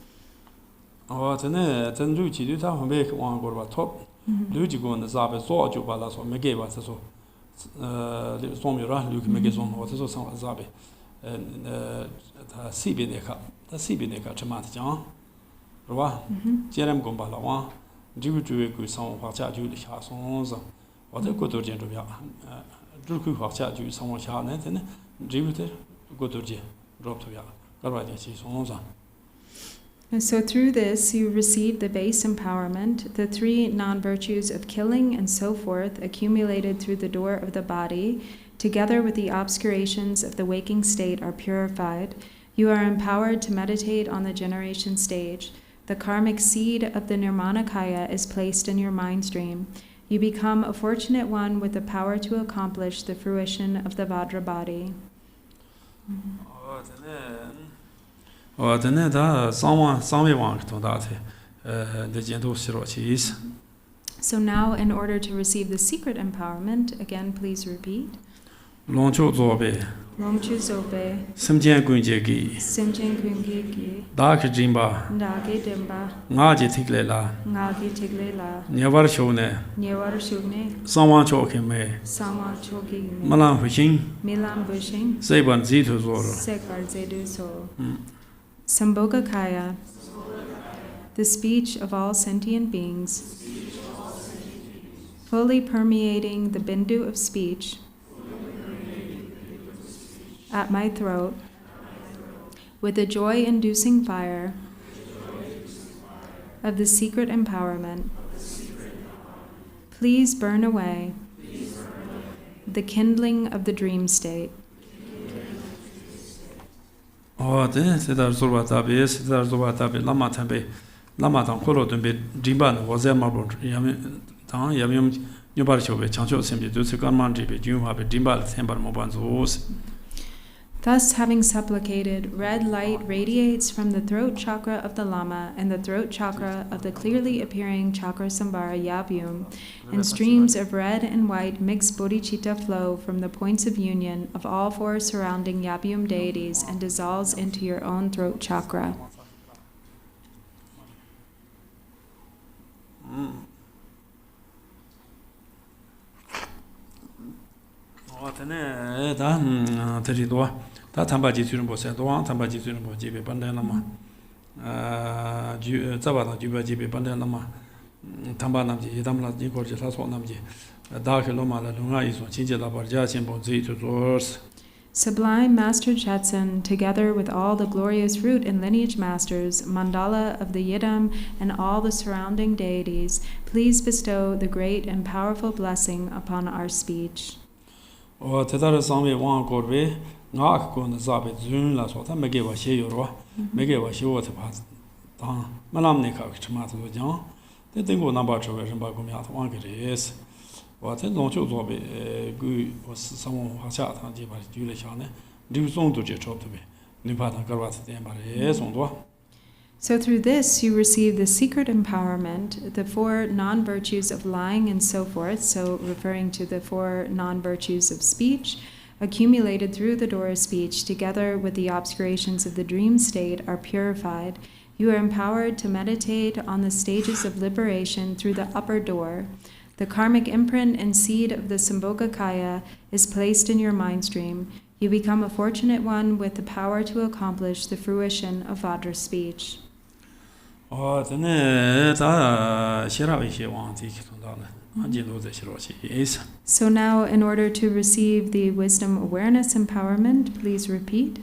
And so through this you receive the base empowerment, the 3 non-virtues of killing and so forth accumulated through the door of the body, together with the obscurations of the waking state are purified. You are empowered to meditate on the generation stage. The karmic seed of the Nirmanakaya is placed in your mind stream. You become a fortunate one with the power to accomplish the fruition of the Vajra body. So now, in order to receive the secret empowerment, again, please repeat. Longchu Zobe, Simjian Gunjegi, Daki Jimba, Ngaji Tiglela, Nyavar Shone, Sawan Chokime, Malam Hushing, Seban Zitu Zoro, Samboga Kaya, the speech of all sentient beings, fully permeating the bindu of speech at my throat with the joy-inducing fire of the secret empowerment. Please burn away the kindling of the dream state. Oh, then Siddhar Zurvatabi, Siddhar Zurvatabi, Lama Tambe, Lama Tam Kolo Dumbe, Jimban, was a marble, Yamium, Yubarshobe, Chancho Simbi, Dusukanmanji, Jumabe, Jimbal, Tembar Mobanzos. Thus, having supplicated, red light radiates from the throat chakra of the Lama and the throat chakra of the clearly appearing chakra sambhara Yabyum, and streams of red and white mixed bodhicitta flow from the points of union of all four surrounding Yabyum deities and dissolves into your own throat chakra. 다 담바지 주는 곳에 도왕 담바지 주는 곳 집에 반대나마 자바다 집에 반대나마 담바남지 이담라 이거지 사소남지 다클로마라 lunga 이소 진짜다 버자 신본 지도스. Sublime Master Gyaltsen, together with all the glorious root and lineage masters, mandala of the Yidam, and all the surrounding deities, please bestow the great and powerful blessing upon our speech. 대다르 상메 왕고르베 나악고는 자베 준라 소타 메게와 셰요로 메게와 셰오테 다 말람네카 그치마도죠 대등고 나바초가 림바고미아도 왕게레스 와테 농초조베 그 상원 화샤 단지 바 줄레샤네 리우송도 제초도베 니바다 가르바스 템바레 송도. So through this you receive the secret empowerment, the four non-virtues of lying and so forth, so referring to the four non-virtues of speech, accumulated through the door of speech, together with the obscurations of the dream state, are purified. You are empowered to meditate on the stages of liberation through the upper door. The karmic imprint and seed of the Sambhogakaya is placed in your mind stream. You become a fortunate one with the power to accomplish the fruition of Vajra speech. So now, in order to receive the wisdom awareness empowerment, please repeat.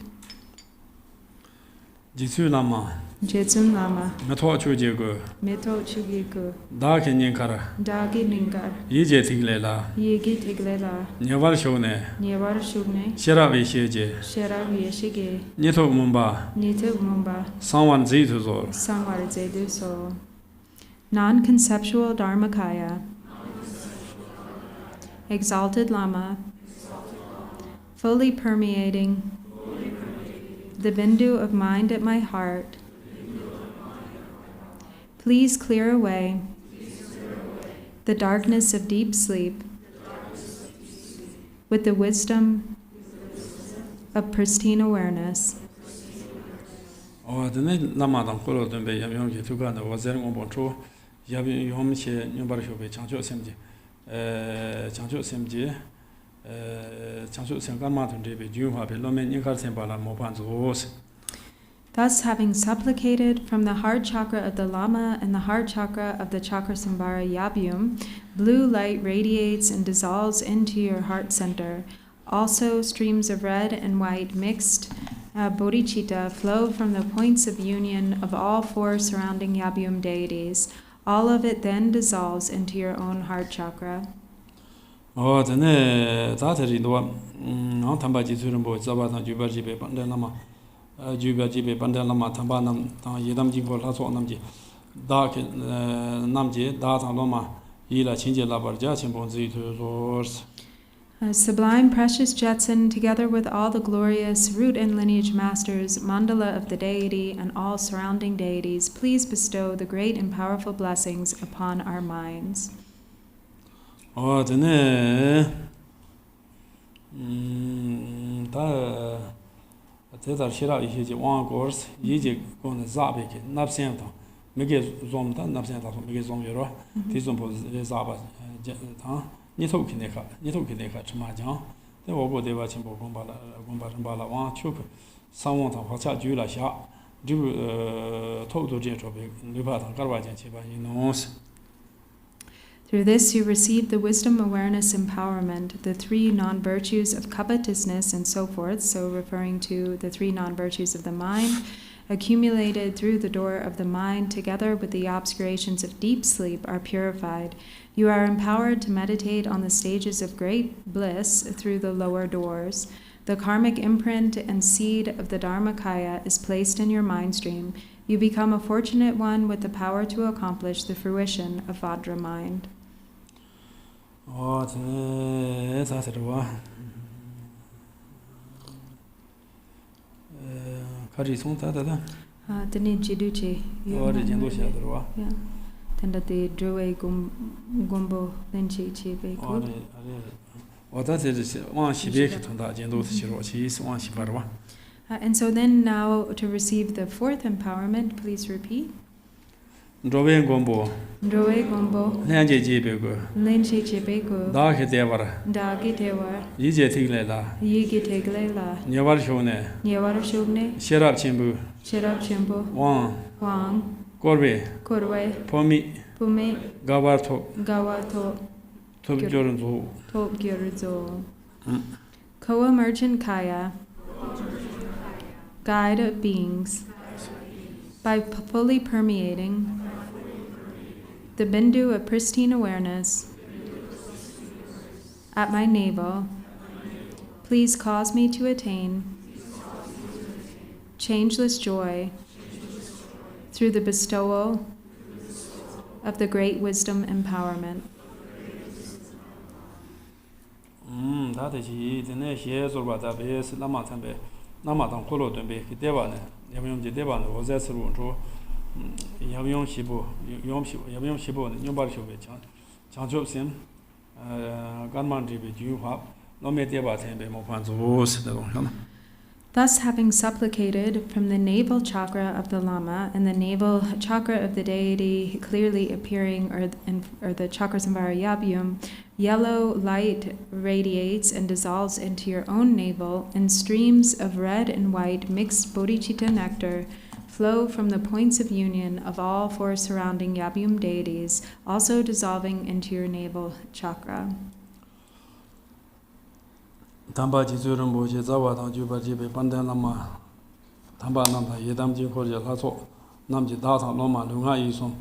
Jetsun Lama, Metho Chujigo, Metho Chugiku, Daki Ninkara, Dagi Ninkar, Yije Tiglela, Yegi Tiglela, Nyavar Shone, Nyavar Shugne, Sheravi Sheje, Sheravi Yeshige, Nito Mumba, Nito Mumba, Sanwan Zituzor, Sangwar Zeduso. Non-conceptual Dharmakaya, Exalted Lama, fully permeating the bindu of mind at my heart. Please clear away the darkness of deep sleep with the wisdom of pristine awareness. Thus, having supplicated from the heart chakra of the Lama and the heart chakra of the chakra sambhara Yabyum, blue light radiates and dissolves into your heart center. Also, streams of red and white mixed bodhicitta flow from the points of union of all four surrounding Yabyum deities. All of it then dissolves into your own heart chakra. Jubajibe Bandelama Tambanam Yedam Jibo Laso Namji Dark Namji Data Loma Yila Chinja Labarja Chimbonzi to Source. Sublime Precious Gyaltsen, together with all the glorious root and lineage masters, mandala of the deity, and all surrounding deities, please bestow the great and powerful blessings upon our minds. Tētār shirā yīhī jī wāng kōrs, yī jī kōne zābi kī nāp sēng tāng, mē kē zōm tāng, nāp sēng tāng mē kē zōm yorō, tī zōm pō zāba tāng, nī tō kī nē kā chimā jāng, tē wō bō dēwā chīmbō gōmbā rīmbā lā wāng chūk, sāng wāng tāng wā chā jū lā xiā, jū tō tō jē chō bē, nī pā tāng kārbā jāng chī bā yī nōs. Through this, you receive the wisdom awareness empowerment, the three non-virtues of covetousness and so forth, so referring to the three non-virtues of the mind, accumulated through the door of the mind, together with the obscurations of deep sleep, are purified. You are empowered to meditate on the stages of great bliss through the lower doors. The karmic imprint and seed of the Dharmakaya is placed in your mind stream. You become a fortunate one with the power to accomplish the fruition of Vajra mind. Tene jiduche. Yeah. Tendate droe gumbo lenche chebe ko. And so then now to receive the fourth empowerment, please repeat. Droe gombo. Droe gombo. Lenche chebe ko. Lenche chebe ko. Dagi tewara. Dagi tewara. Yije tiglela. Yige teglela. Nyewar shone. Nyewar shone. Sherab chimbu. Sherab chimbu. Wang. Korbe. Pomi. Pume. Gawato. Top Gyurzo. Co-emergent Kaya, guide of beings, by fully permeating the bindu of pristine awareness at my navel, please cause me to attain changeless joy through the bestowal of the great wisdom empowerment. That is the next years or what I base Lamatambe, Namatan Kolo Dembe, Devane, Yamium de Devan, was that Runto, Yamium Shibo, Yamium Shibo, Nubal Shubichan, Chanjopsim, Gunman Dribi, you have no medeva tembe Mopanzo. Thus, having supplicated from the navel chakra of the Lama and the navel chakra of the deity clearly appearing, or the Chakrasamvara Yabhyum, yellow light radiates and dissolves into your own navel, and streams of red and white mixed bodhicitta nectar flow from the points of union of all four surrounding Yabhyum deities, also dissolving into your navel chakra. Tamba Jizurum Boji Zawa, Jubaji, Pandanama, Tamba Nanda, Yedamji Koja Lato, Namji Data Loma, Lunga Yusum,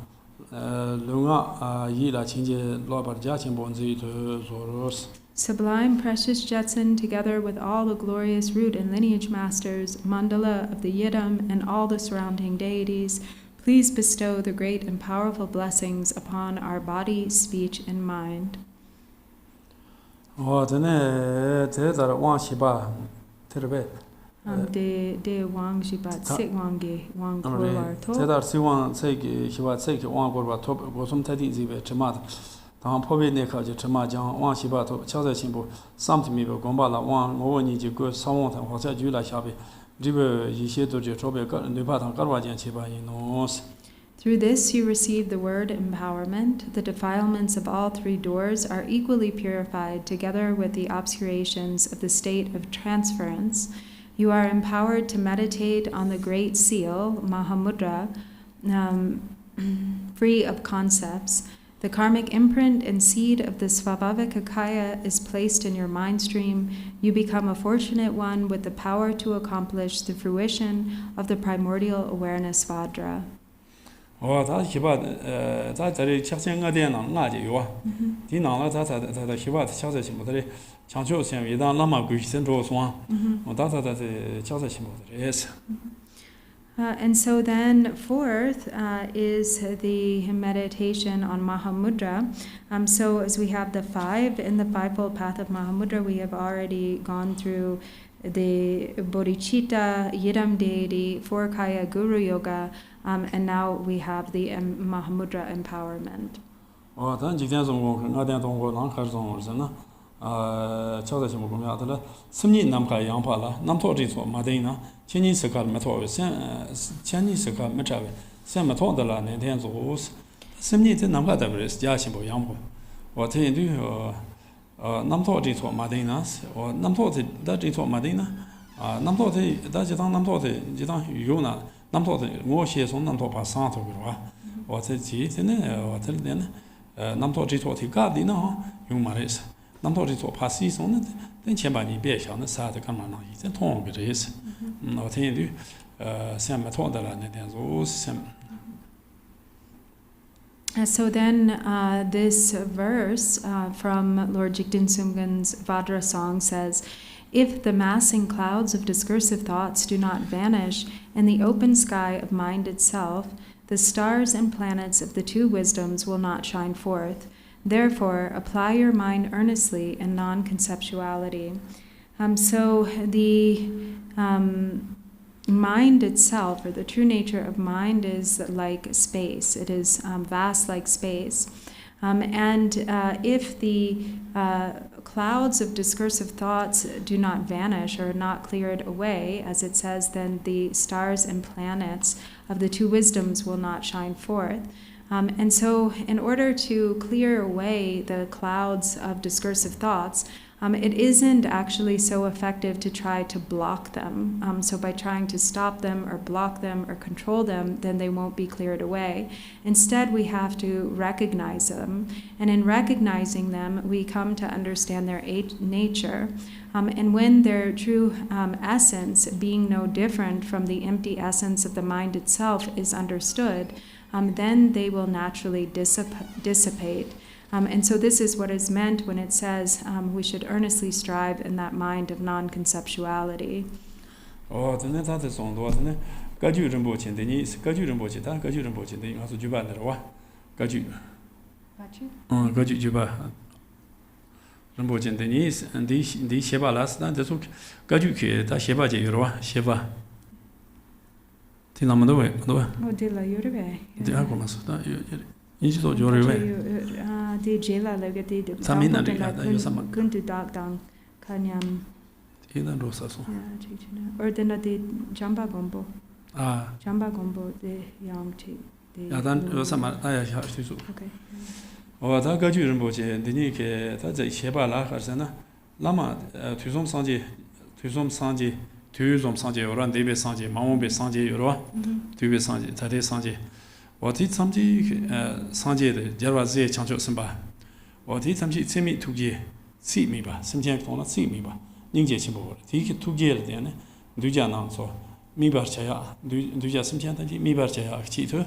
Lunga Yila Chinje, Lobar Jachin Bonzi to Zoros. Sublime precious Gyaltsen, together with all the glorious root and lineage masters, Mandala of the Yidam, and all the surrounding deities, please bestow the great and powerful blessings upon our body, speech, and mind. Oh, then there one Shiba, Terbe. De Wang Shiba, Sik Wangi, Wang Kolar To. There are Siwan Seki, Shiba Seki, one Gorba Top, Gosum Teddy Zibe, Chemat, Tam Pobi Neka, Chemajan, one Shiba to Chaza Simbo, something me, Gombala, one, Mowani, good, someone, and Hosa Jula Shabi, River, Yisheto, Jotobe, Nubatan, Garwajan Shiba, you know. Through this you receive the word empowerment. The defilements of all three doors are equally purified, together with the obscurations of the state of transference. You are empowered to meditate on the great seal, Mahamudra, free of concepts. The karmic imprint and seed of the Svabhavika Kaya is placed in your mind stream. You become a fortunate one with the power to accomplish the fruition of the primordial awareness Vajra. Oh, that's about that's a Chachanga Dana, Nadia. Dina, that's a Shiva, Chazashimotary, Chancho, Vidan Lama, Central Swan, or that's a Chazashimotary, yes. And so then fourth is the meditation on Mahamudra. So as we have the five in the fivefold path of Mahamudra, we have already gone through the Bodhicitta, Yidam deity, four Kaya Guru Yoga, and now we have the Mahamudra empowerment. Oh, then you can go, Chazashimogumyatala, Simi Namka Yampala, Namtoji, Madina, Chinese Saka Meto, Chinese Saka Mechavi, Samatondala, Nentanzos, Simi Namka Yashimbo Yambo, or Tendu Namtoji to Madinas, or Namtoti, that is Madina, Namtoti, that is Namtoti, Jidan Yuna, Namtoti, Moshe on Namtopa Santo, or Tene, or Telden, Namtoji to Gardina, Humaris. Namtoji to passes on it, then Chembani Besh on the side of Kamana, then Tom it is. No, thank you. sem metodala ne den so sem. So then this verse from Lord Jigten Sumgön's Vajra song says, if the massing clouds of discursive thoughts do not vanish in the open sky of mind itself, the stars and planets of the two wisdoms will not shine forth. Therefore, apply your mind earnestly in non-conceptuality. So the mind itself, or the true nature of mind, is like space. It is vast like space. And if the clouds of discursive thoughts do not vanish or are not cleared away, as it says, then the stars and planets of the two wisdoms will not shine forth. And so in order to clear away the clouds of discursive thoughts, it isn't actually so effective to try to block them. So by trying to stop them or block them or control them, then they won't be cleared away. Instead, we have to recognize them. And in recognizing them, we come to understand their nature. And when their true essence, being no different from the empty essence of the mind itself, is understood, then they will naturally dissipate. And so this is what is meant when it says we should earnestly strive in that mind of non-conceptuality. Oh, then that is on the one. Gaju Rinpoche in the knees, Gaju Rinpoche, Gaju Rinpoche, the also Juba, Gaju. Gaju Juba. Rinpoche in the knees, and the Sheba last night, the took Gaju, the Sheba, Sheba. Tinamado, Oh, Dilla, you're away. The Agomas. Injito Jorwe. The Jela Legati, the Guntu Dog Dang, Kanyam. Ina Rosa. Or then the Jamba Gombo. Ah. Jamba Gombo, the young tea. Yadan some I have to. Okay. Or that Gaju Rinpoche, the Nike, that's a Sheba Laharsana, Lama, Tuzom Sanji, Tuzom Sanji, or Debe Sanji, Mambe Sanji, Uro, Tube Sanji, Tade Sanji. What did somebody Sanjay the Jaraze Chancho Simba? What did somebody see me to ye? See me ba, some jank on see me ba. Ninja Chimbo, take it to year then, Dujanan so. Mi Barchaya, Duja some chanty, Mi Barchaya cheater,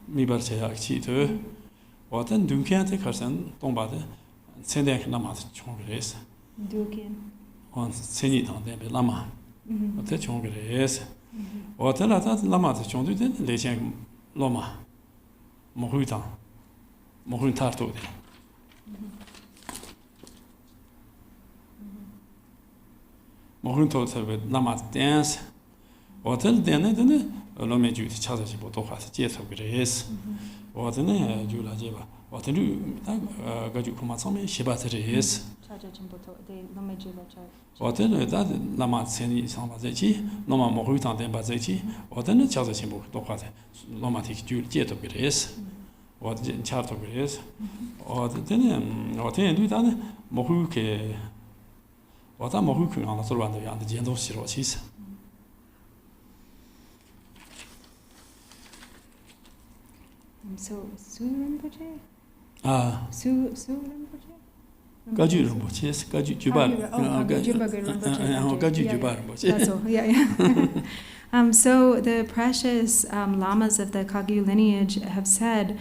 Mi Barchaya cheater. What then do can't take her son, don't bother, send a Lamas Chongres. Dukin. On send it on them, Lama. What the Chongres? What then I thought Lama Chong did, they change. Loma, Mohutan, Mohun Tarto. Mohun told her with Lamat dance, or tell then Lome Judy Chazabo Tohas, Jet of Grace, or the Jula Jeva, what to do, Gaju Kumasome, Shibatari. Or then that Lamat Seni Samazechi, Loma Mohutan de Bazechi, or then the Chazachimbo, Tohate, Lomatic Jet of Grace, or the Chart of Grace, or then, or then do that Mohuke, what a Mohuku on the Soranda and the Gendo Sirosis. So, Rinpoche? Rinpoche? Gaju Rinpoche, Gaju Juba, Gaju Juba Rinpoche. So the precious lamas of the Kagyu lineage have said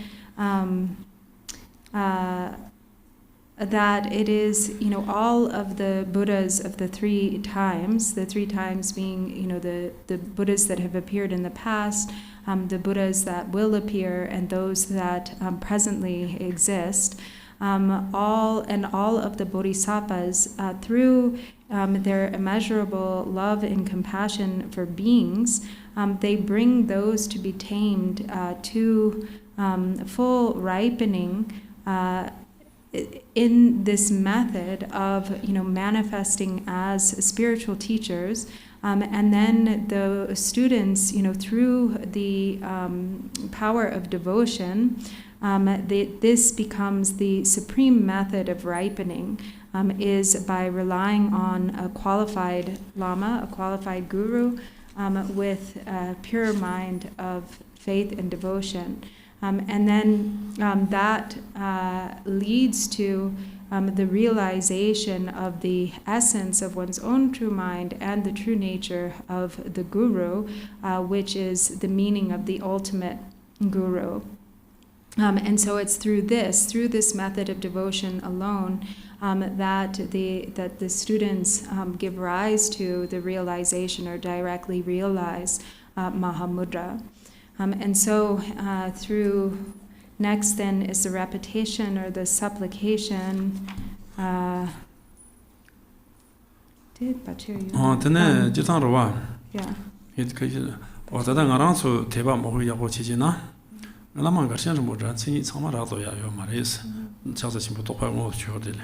that it is, all of the Buddhas of the three times being, the Buddhas that have appeared in the past, the Buddhas that will appear, and those that presently exist. All of the bodhisattvas, through their immeasurable love and compassion for beings, they bring those to be tamed to full ripening in this method of manifesting as spiritual teachers, and then the students, through the power of devotion. This becomes the supreme method of ripening, is by relying on a qualified lama, a qualified guru, with a pure mind of faith and devotion. And then that leads to the realization of the essence of one's own true mind and the true nature of the guru, which is the meaning of the ultimate guru. And so it's through this method of devotion alone, that the students give rise to the realization or directly realize Mahamudra. And so through next then is the repetition or the supplication. Yeah. Laman Garchen Rinpoche sama rato ya yo mares chasa chimbo tokpa ngo chodele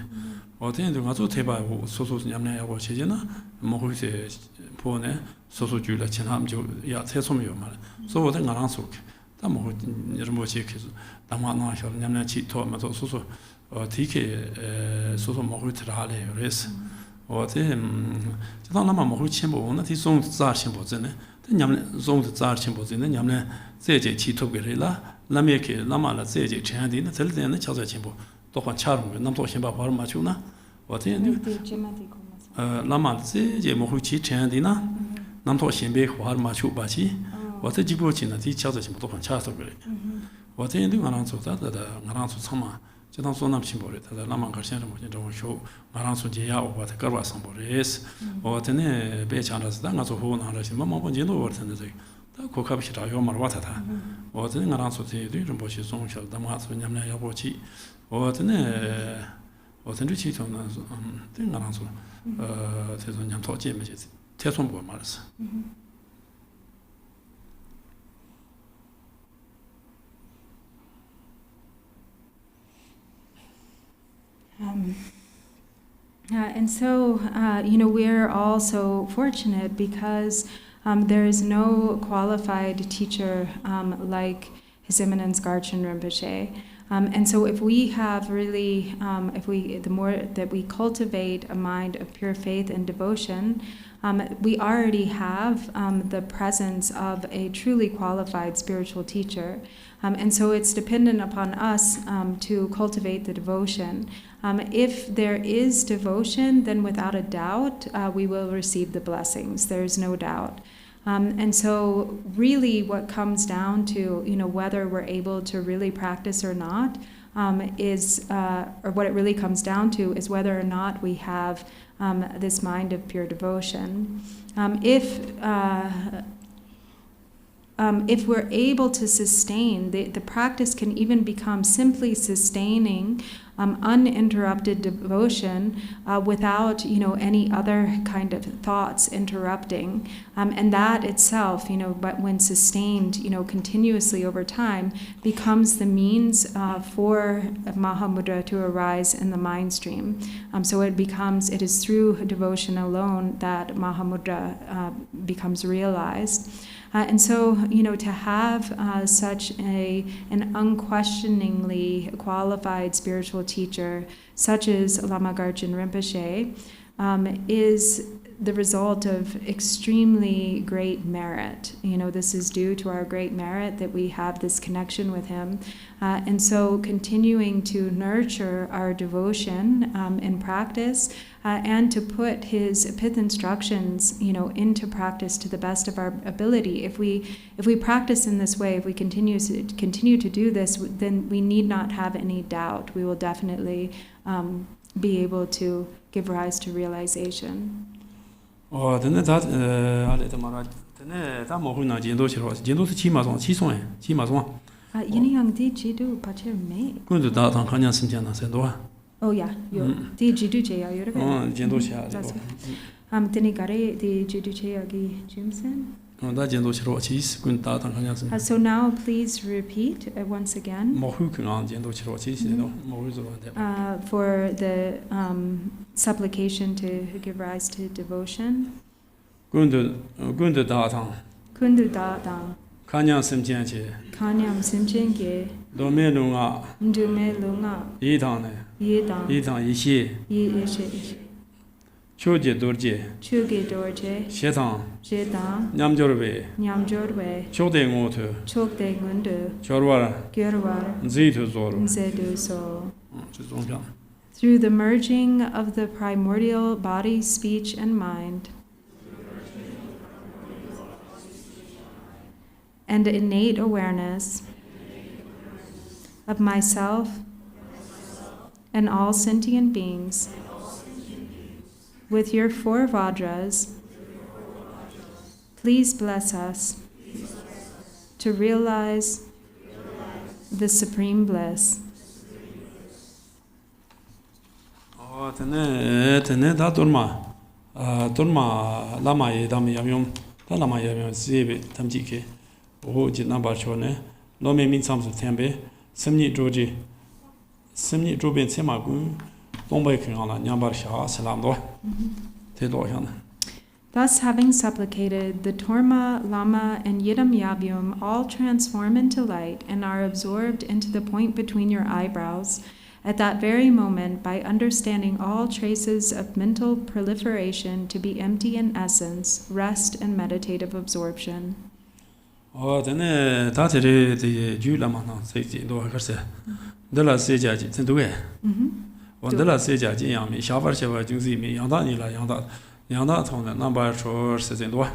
oten de ngazo teba soso nyamne ya go chejena mo hu se pone soso jula chenam jo ya chesom yo mar so oten ngaran sok ta mo Rinpoche ke dama na shor nyamne chi to ma so soso tike soso mo hu trale res oten ta lama mo hu chimbo na ti song za chimbo zene nyamne song za chimbo zene nyamne zeje chi to ge la Lameke Lamala Zeje Chandi, the Telden, the Chaza Chimbo, Tokan Charm, Namto Shimba Parmachuna, what in Lama Zeje Mohuchi Chandina, Namto Shimbe, Harmachu Bachi, what a Jibuchina, the Chaza Chimbo Tokan Chastobre. What in the Maranso that Maranso Sama, Jetan Sonam Chimbore, the Lama Garchen show, Maranso Jia, or what a Garwa Sambores, or Tene Bechanas, Dangas of Hon, Mama Jino, or Tennessee. Kokabishita Yomar Watata, or the Naranso, the Rinpoche Song shall Damas, Yamna Yabochi, or the Richito, the Naranso, Tezon Yamtochi images, Tesombo Mars. And so, we're also fortunate because there is no qualified teacher like His Eminence Garchen Rinpoche. And so if we have really, the more that we cultivate a mind of pure faith and devotion, we already have the presence of a truly qualified spiritual teacher. And so it's dependent upon us to cultivate the devotion. If there is devotion, then without a doubt, we will receive the blessings. There's no doubt. And so really what comes down to, whether we're able to really practice or not, or what it really comes down to is whether or not we have this mind of pure devotion. If we're able to sustain, the practice can even become simply sustaining uninterrupted devotion without, any other kind of thoughts interrupting. And that itself, but when sustained, continuously over time, becomes the means for Mahamudra to arise in the mind stream. So it is through devotion alone that Mahamudra becomes realized. And so, to have such an unquestioningly qualified spiritual teacher, such as Lama Garchen Rinpoche, is the result of extremely great merit. This is due to our great merit that we have this connection with him. And so continuing to nurture our devotion in practice and to put his pith instructions, into practice to the best of our ability. If we practice in this way, if we continue to do this, then we need not have any doubt. We will definitely be able to give rise to realization. Then that Aletamarat, then that Mohuna Jindo Chimason. Yiniyang di jidu pacher me. Going to that on Kanya Simtiana Sendoa. Oh yeah, di jidu cheya yore. Oh, Jindo Chia. Tinigare di jidu cheya gi Gyaltsen. That Jindo Chiro cheese, going to that on Kanya Sim. So now please repeat once again. Mohuking on Jindo Chiro cheese, for the supplication to give rise to devotion. Gundu Datang. Kundu Datang. Kanyam Simjianche. Kanyam Simjianche. Dome Lunga. Dume Lunga. Yidang. Yidang Yishi. Chuge Dorjee. Chuge Dorjee. Shetang. Nyamjorwe. Chode Ngotu. Chokde Gundu. Chorwara. Gerwara. Nzitu Zoro. Nzedu So. through the merging of the primordial body, speech, and mind, and innate awareness of myself and all sentient beings, with your 4 Vajras, please bless us to realize the supreme bliss. Tene da Torma lama ye dam yam da lama yam zebe tamji ke o jina ba chone lo me min sam su tembe semni joji semni joben sema gu dombai khan la nyam bar sha salam do te do yan. Thus, having supplicated, the Torma, Lama, and Yidam Yabyum all transform into light and are absorbed into the point between your eyebrows at that very moment by understanding all traces of mental proliferation to be empty in essence, rest, and meditative absorption. Then that's the Jew Lama, say, do I say, the last stage, and do it. One the last stage, Yami, Shavar Shava, Juzi, me, Yandanila, Yandat on the number chores in the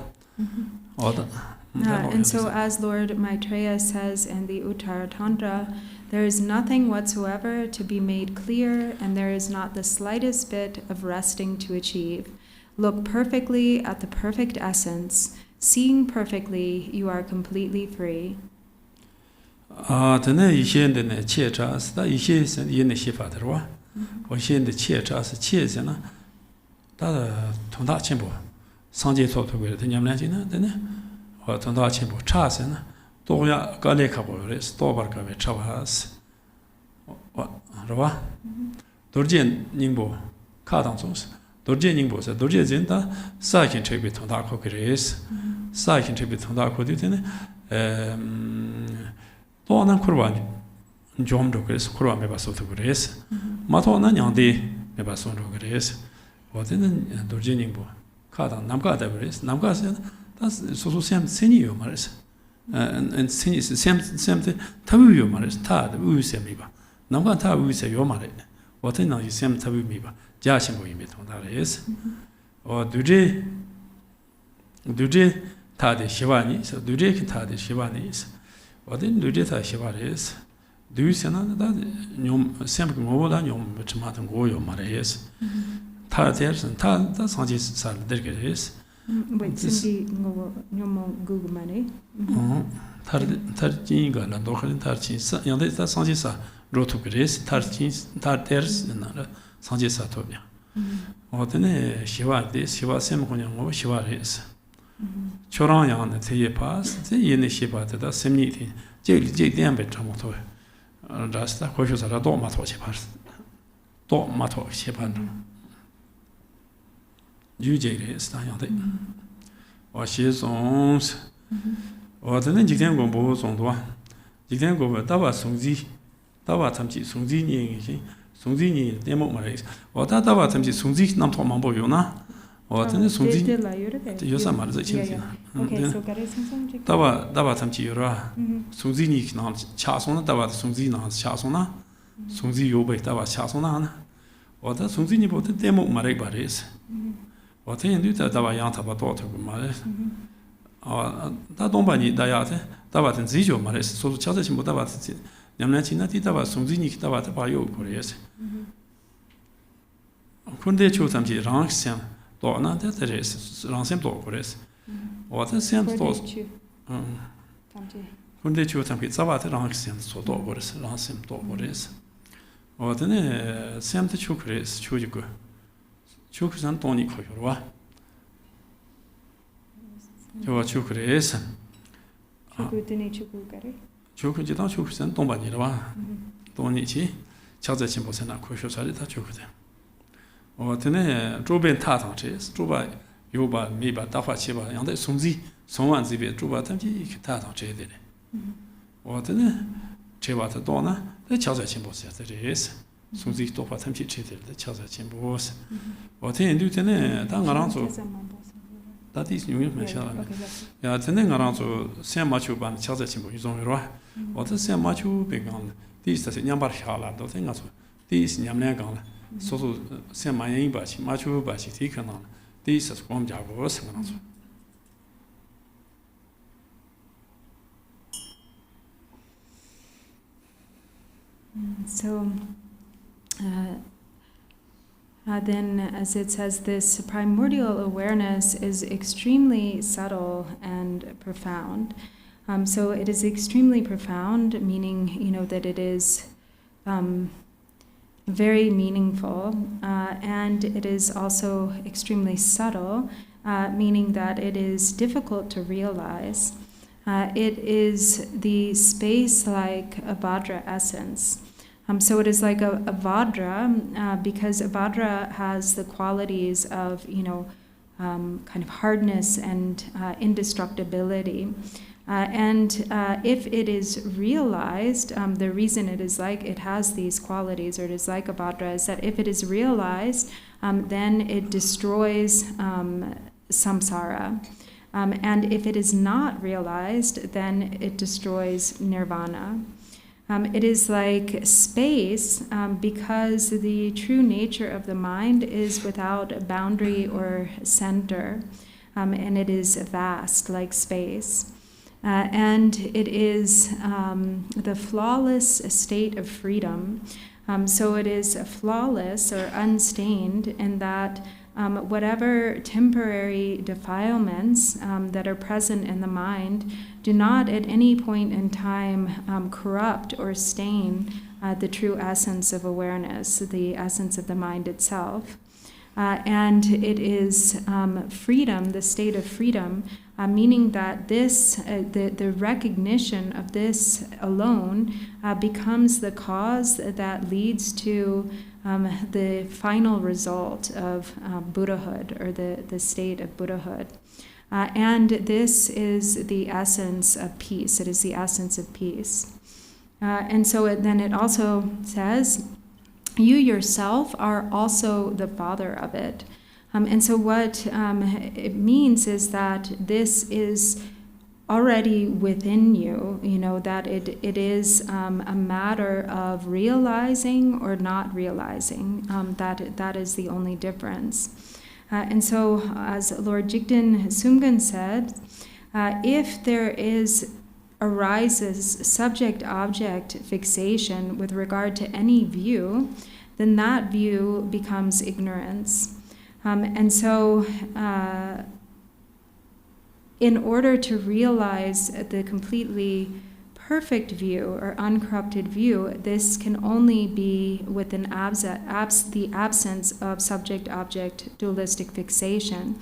and so, as Lord Maitreya says in the Uttara Tantra, there is nothing whatsoever to be made clear, and there is not the slightest bit of resting to achieve. Look perfectly at the perfect essence. Seeing perfectly, you are completely free. Tonda chimbo chasena toya gale kabores tobar kave chavas rwa dorje ningbo kadang sos dorje ningbo sa dorje zenta sakin chebi tonda ko gres sakin chebi tonda ko ditene to nan kurban jom do gres kurban me baso to gres mato nan yandi me baso do gres woten dorje ningbo kadang namga da gres namga sa that's so senior maris and senior sem tabu maris ta u semiba namga ta u se yo mare what now you sem tabu miba jasim bo yime tonda res o duje ta de shivani so duje ki ta de shivani is what in duje ta shivares du sena da nyom sem ko da nyom chma tan go yo mare is ta dersen ta da sanji sal dergeres. Wait, Cindy Nyomo Google money. Tarjinga la dokhrin tarjin sa yande ta sanji sa rotu gres tarjin tar ters na sanji sa to bya. Otene shiwa de shiwa sem konya ngo shiwa res. Choran yang te ye pas te yene shiba te da semni ti je dian be chamo to. Rasta ko sho sa do ma to che pas. Do ma to che pan. Juji sta yande. Wa xie song. Wa de ji dian gong bo song duo. Ji dian gong da ba song ji. Da ba tam ji song ji ni yi. Song ji ni de mo ma le. Wa da ba tam ji song ji nam to ma bo yo na. Wa de song ji. Yo sa ma le ji ji. Okay, so gare song ji. Da ba tam ji yo ra. Song ji ni na cha song da ba song ji na cha song na. Song ji yo bei da ba cha song na na. Wa da song ji ni bo de mo ma le ba le. 我听人家大把养他把多头个嘛嘞，他东北你大家的，大把人自己就嘛嘞，说是悄悄全部大把自己，你们今那地大把送进你大把大把有过来是，坤得就咱们让先多那这这是让先多过来是，我这先多，坤得就咱们早把这让先做多过来是，让先多过来是，我这呢先得就过来是就一个。 Chuksan Tony Koyorwa. You are Chukres. Chukutini Chukukari. Chukujita Chuksan Tombanirwa. Tonichi, Chaza Chimbosena Koshosarita Chukute. Or Tene, Drupon Tatan Chase, Druba, Yoba, Miba, Dafa Chiba, and the Sunzi, someone Zibi, Druba Tamji, Tatan Chede. Or Tene, Chewata Donna, the Chaza Chimbos, that is. 从自己多把他们去吃点的，悄悄进步是。我听人就真的，他我让做，他第一永远没想到的。呀，真的我让做，先马球班悄悄进步一种是吧？我这先马球别讲了，第一是两把下来，都听我说，第一是两两讲了， So send my in bashi, machu bashi, taken on. This is one job was. So then, as it says, this primordial awareness is extremely subtle and profound. So it is extremely profound, meaning, that it is very meaningful, and it is also extremely subtle, meaning that it is difficult to realize. It is the space-like Abhadra essence. So it is like a Vajra, because a Vajra has the qualities of, kind of hardness and indestructibility. And if it is realized, the reason it is like it has these qualities, or it is like a Vajra, is that if it is realized, then it destroys samsara. And if it is not realized, then it destroys nirvana. It is like space, because the true nature of the mind is without boundary or center, and it is vast, like space. And it is the flawless state of freedom. So it is flawless or unstained in that whatever temporary defilements that are present in the mind do not at any point in time corrupt or stain the true essence of awareness, the essence of the mind itself. And it is freedom, the state of freedom, meaning that this, the recognition of this alone becomes the cause that leads to the final result of Buddhahood, or the state of Buddhahood. And this is the essence of peace. It is the essence of peace. And so then it also says, you yourself are also the father of it. And so what it means is that this is already within you, that it is a matter of realizing or not realizing. That is the only difference. And so, as Lord Jigten Sumgön said, if there arises subject-object fixation with regard to any view, then that view becomes ignorance. And so, in order to realize the completely perfect view or uncorrupted view, this can only be with the absence of subject-object dualistic fixation.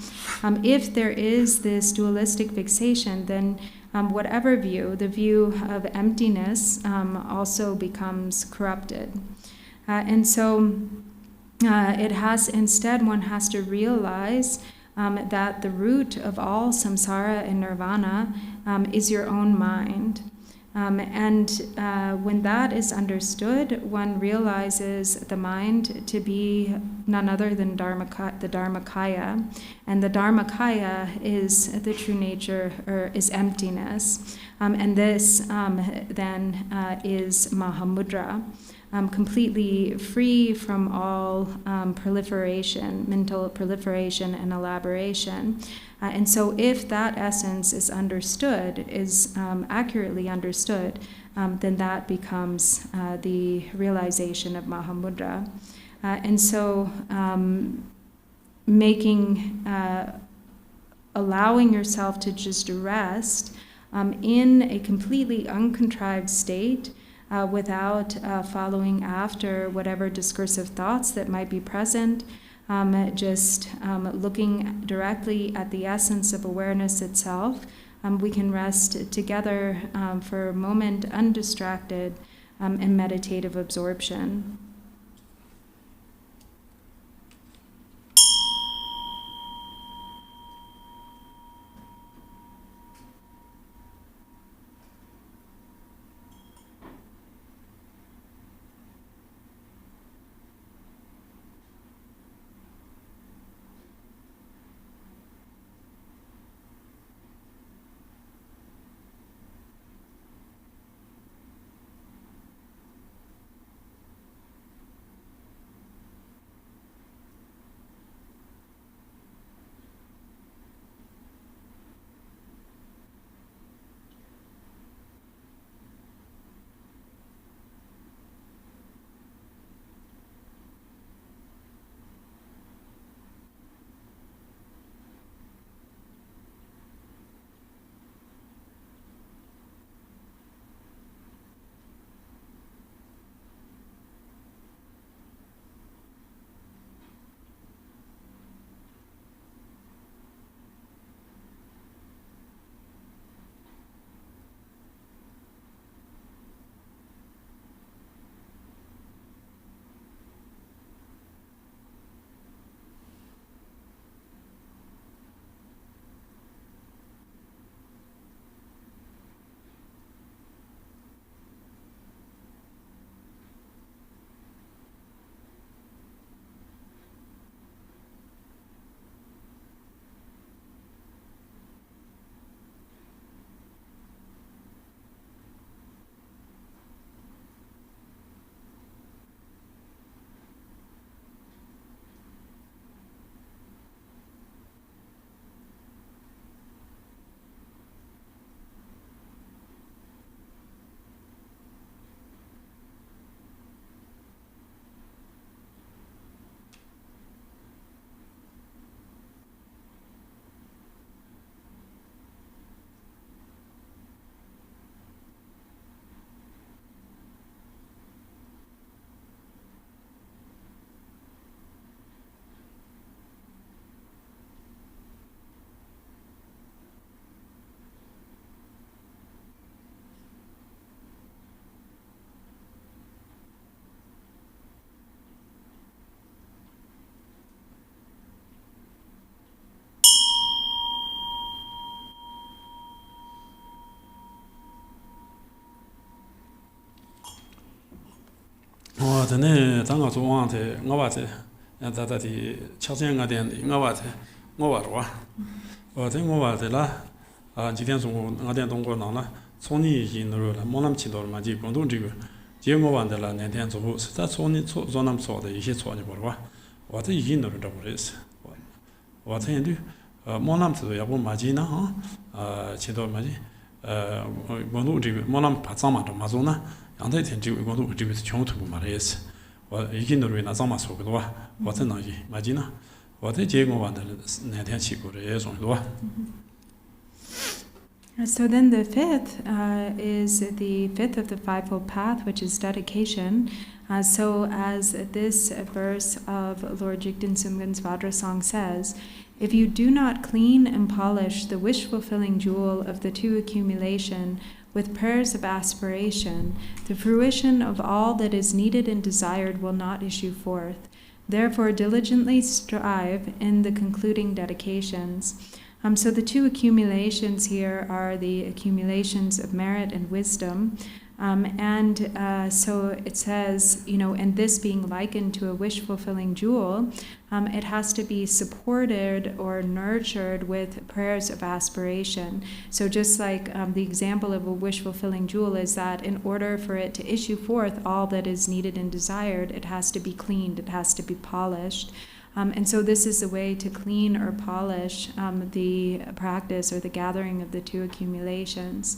If there is this dualistic fixation, then whatever view, the view of emptiness, also becomes corrupted. And so one has to realize that the root of all samsara and nirvana is your own mind. And when that is understood, one realizes the mind to be none other than the Dharmakaya. And the Dharmakaya is the true nature, or is emptiness. And this then is Mahamudra, completely free from all proliferation, mental proliferation and elaboration. And so if that essence is understood, is accurately understood, then that becomes the realization of Mahamudra. And so allowing yourself to just rest in a completely uncontrived state, without following after whatever discursive thoughts that might be present, just looking directly at the essence of awareness itself, we can rest together for a moment undistracted in meditative absorption. then Tanga to want Novate and that the Chelsea again, Novate, Nova. Or then over the La, Jitan, Nadan Dongo Nana, Sony in the road, Monam Chidor, Magic, Gondunji, Jimo Vandela, Nantan to Hoots. That's only Zonam saw the Hitswani Borwa. What is in the double is? What can do? Monam to the Yabu Magina, Chidor Magi, Gondunji, Monam Patsama to Mazona, and they tend to go to with Chong to Mares. Or in the Rina Zama Sogua, what an Magina. What did you want to So then the fifth is the fifth of the fivefold path, which is dedication. So as this verse of Lord Jigten Sumgön's Vajra song says, if you do not clean and polish the wish-fulfilling jewel of the two accumulation with prayers of aspiration, the fruition of all that is needed and desired will not issue forth. Therefore, diligently strive in the concluding dedications. So the two accumulations here are the accumulations of merit and wisdom. So it says, and this being likened to a wish-fulfilling jewel, it has to be supported or nurtured with prayers of aspiration. So just like the example of a wish-fulfilling jewel is that in order for it to issue forth all that is needed and desired, it has to be cleaned, it has to be polished. And so this is a way to clean or polish the practice or the gathering of the two accumulations.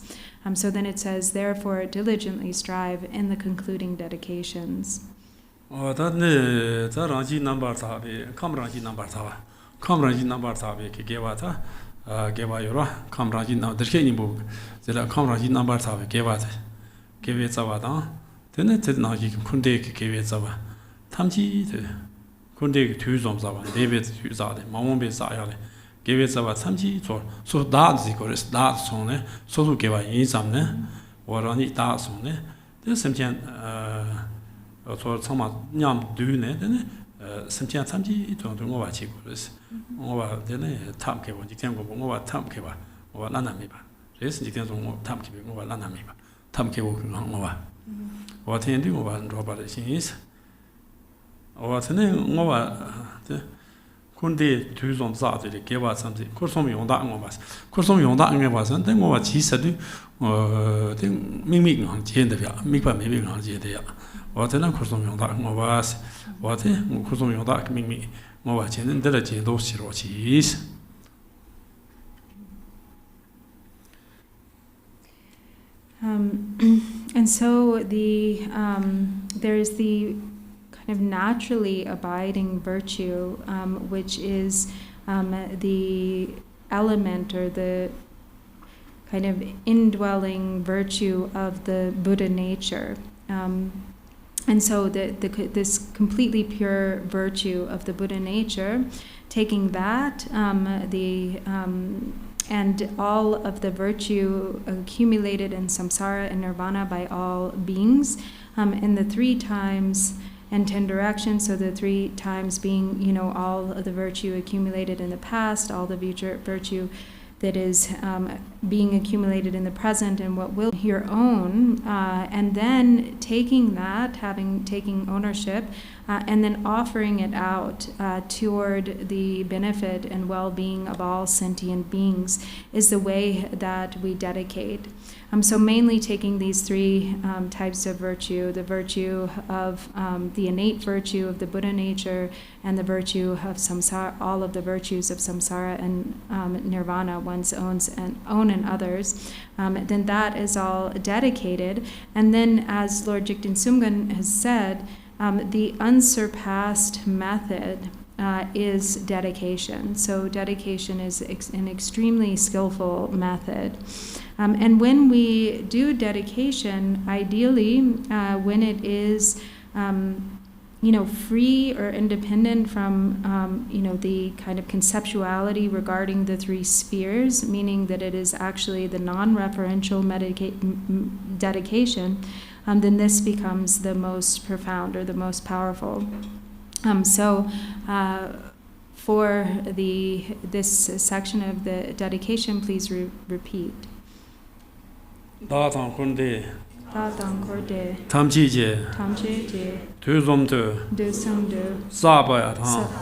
So then it says, therefore, diligently strive in the concluding dedications. Rangi number Kamrangi number Kamrangi number Gevata, Geva Yura, Kamrangi now, the Kenny book, the Kamrangi number Gevata, Gevetsavada, then it did Nagi Kunde Gevetsava, Tamji. Kunde two zoms of David Huzade, Mambe Sayale, gave it about Samji, so that's the chorus, that's on so to give in some, or on it that's on it. There's some some Yam doing it, then some Samji to over chicos, over then Tam Keva, you can go over Tam Keva, or Lanamiba. This is the Tam Keva, over Lanamiba, Tam Keva over. What he do over and Robert is. Or the Kunde two zones out to give us something. Kursom Yonda was. Kursom Yonda was, and then what she said, Mimik on Jendavia, Mipa maybe on Jedia. What then Kursom Yonda was, what Kursom Yonda Mimi, Moachin, and Delaji, those Shirochis. And so there's the kind of naturally abiding virtue, which is the element or the kind of indwelling virtue of the Buddha nature. And so this completely pure virtue of the Buddha nature, taking that, and all of the virtue accumulated in samsara and nirvana by all beings, in the 3 times and 10 directions, so the 3 times being, all of the virtue accumulated in the past, all the virtue that is being accumulated in the present, and what will be your own, and then taking that, taking ownership, and then offering it out toward the benefit and well-being of all sentient beings is the way that we dedicate. So mainly taking these 3 types of virtue, the virtue of the innate virtue of the Buddha nature, and the virtue of samsara, all of the virtues of samsara and nirvana, one's own and others, then that is all dedicated. And then, as Lord Jigten Sumgön has said, the unsurpassed method is dedication. So dedication is an extremely skillful method. And when we do dedication, ideally, when it is, free or independent from, the kind of conceptuality regarding the 3 spheres, meaning that it is actually the non-referential dedication, then this becomes the most profound or the most powerful. For this section of the dedication, please repeat. Datan Kunde, Tatang Korde, Tamchije, Tamche, Tuzomto, Dusungdu, Sabaya,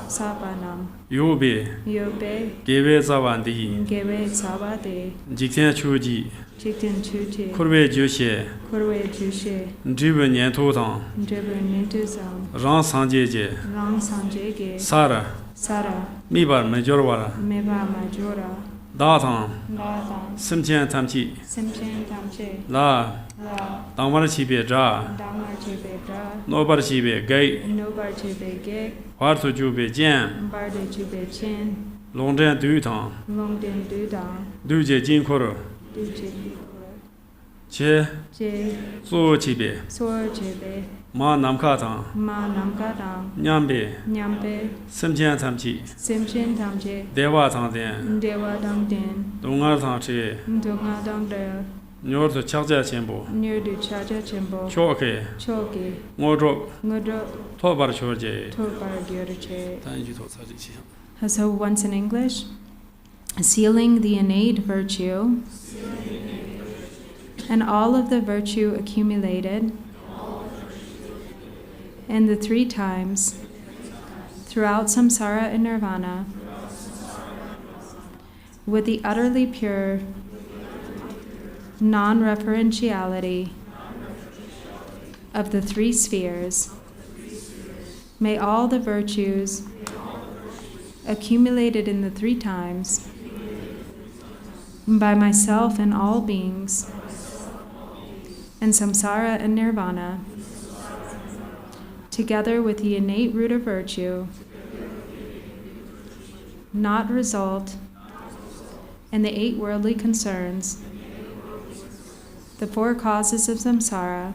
Sabanam, Yobe, Yobe, Gebe Zavandi, Gewe Sabade, Jikten Chuji, Chitin Chuti, Kurwe Jushe, Kurwe Jushe, Driven Yentotang, Dribu Nintuzam, Ran Sanjeje, Rang Sanjege, Sara, Sara, Mibar Majorwara, Meba Majora, Datang, Ladang, Simchen Tamchi, Simchen Tamche, La, La, Dangmar Chibe Ja, Damar Chebe Bra, Nobar Chibe Gai, Nobar Chebe Gek, Hartu Jube Jen, Barde Chebe Chin, Longzhen Dutang, Longden Dudang, Duje Jinkoro, Duche, Che, Je, Zo Chibe, Sor Chebe, Ma Namkatang, Ma Namkadang, Nyambe, Nyampe, Simchen Tamchi, Simchen Tamche, Dewa Tangden, Dewa Dang Din, Dongar Tangche, Ndonga Dang Del, Nyorto Chakja Chenbo, Near du Chaja Chimbo, Choke, Choki, Ngodrop, Ngudro, Tobar Chorje. Tobar Gyurche. Thank you, Totsaji. So once in English, sealing the innate virtue and all of the virtue accumulated in the 3 times throughout samsara and nirvana with the utterly pure non-referentiality of the 3 spheres. May all the virtues accumulated in the 3 times by myself and all beings in samsara and nirvana, together with the innate root of virtue, not result in the 8 worldly concerns, the 4 causes of samsara,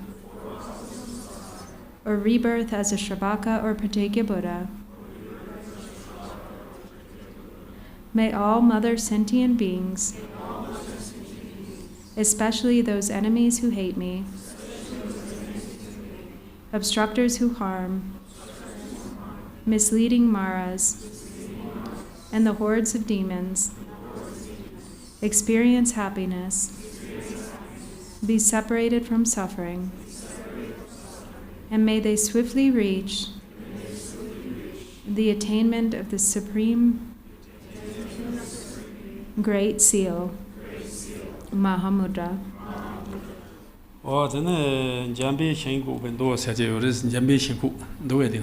or rebirth as a Shravaka or Pratyeka Buddha. May all mother sentient beings, especially those enemies who hate me, obstructors who harm, misleading Maras, and the hordes of demons, experience happiness, be separated from suffering, and may they swiftly reach the attainment of the supreme Great Seal, Mahamudra. Oh, then Jambi Shenku when those had your Jambi Shinku, do it.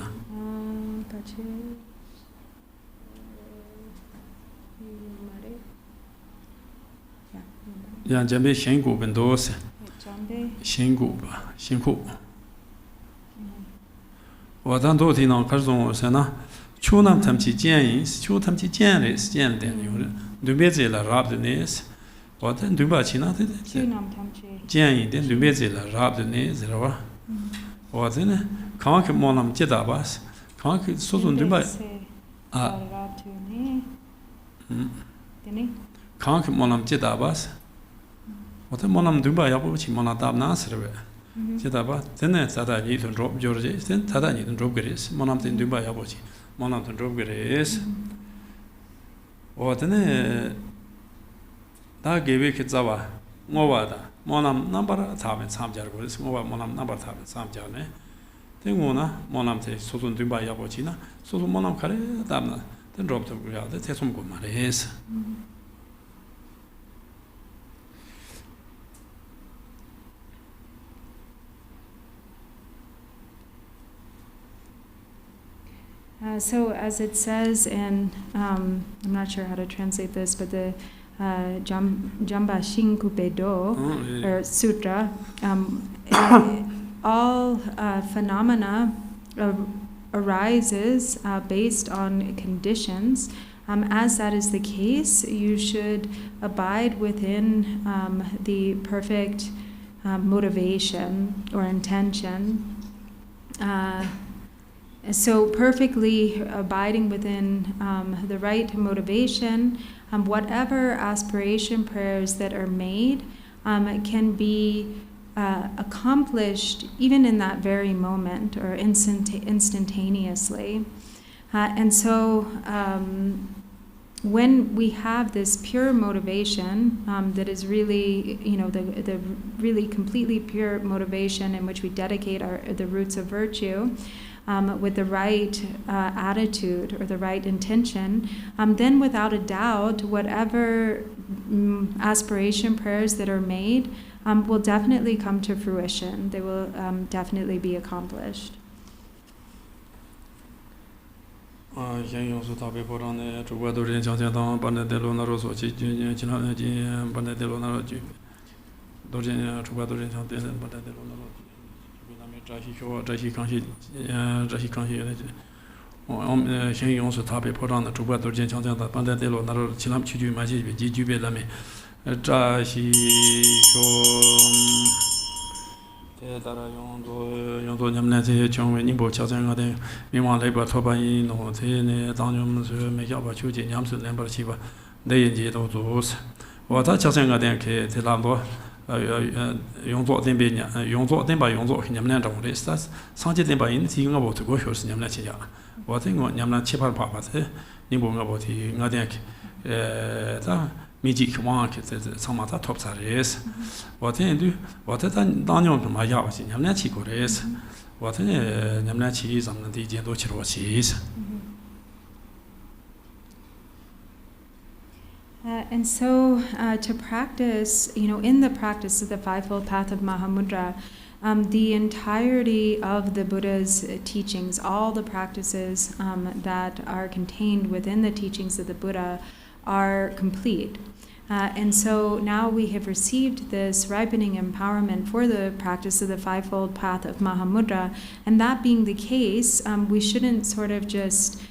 Yeah, Jambi Shenku when those Shinku. What I'm doing on Karzon Sana, Chunam Tamchi Jains, Chu Tamchi Janis, Jan, Dubezilla Rabdenes, what then Dubachina did? Jan, then Dubezilla Rabdenes, or then Conk Monam Jedabas, Conk Sutun Dubai. Conk Monam Jedabas. What a Monam Dubai, which Monadab Nasser. Jedaba, then Tada need to drop George, then Tada need to drop Grace, Monam in Dubai Abuchi, Monam to drop Grace. Or then that gave it Zawa, Movada, Monam number tab and some jargos, Monam number tab and some jarne. Then Monam takes Sutun Dubai Abuchina, so Monam Kare, Damna, then drop the ground, the Tesum Gumares. So as it says in, I'm not sure how to translate this, but the Jamba Shinkupe-do, or Sutra, all phenomena arises based on conditions. As that is the case, you should abide within the perfect motivation or intention. So perfectly abiding within the right motivation, whatever aspiration prayers that are made can be accomplished even in that very moment or instantaneously. And so when we have this pure motivation that is really, the really completely pure motivation in which we dedicate the roots of virtue with the right attitude or the right intention, then without a doubt, whatever aspiration prayers that are made will definitely come to fruition. They will definitely be accomplished. Tara Yondo Nyamnati Chong Nimbo Gyaltsen Ade Mimwa Labor Tobai no Tene Danyum Mekaba Chuji Nyamsu Lember Chiba Deji Dozos. Wata Gyaltsen Ade Ke Telando Yongzo Dembe Yongzo Demba Yongzo Nyamnan Dong Restas Sanji Demba in Ti Ngabo to go Shors Nyamna Chia. Wata Nyamna Chipal Papa Nimbo Ngabo Ti Ngadek Miji Kwan Samata Top Sares. What do what Daniel Maya was in Yamnachi Gores? What Yamnachi is on the Gendochis. And so to practice, in the practice of the fivefold path of Mahamudra, the entirety of the Buddha's teachings, all the practices that are contained within the teachings of the Buddha are complete. And so now we have received this ripening empowerment for the practice of the fivefold path of Mahamudra, and that being the case, we shouldn't sort of just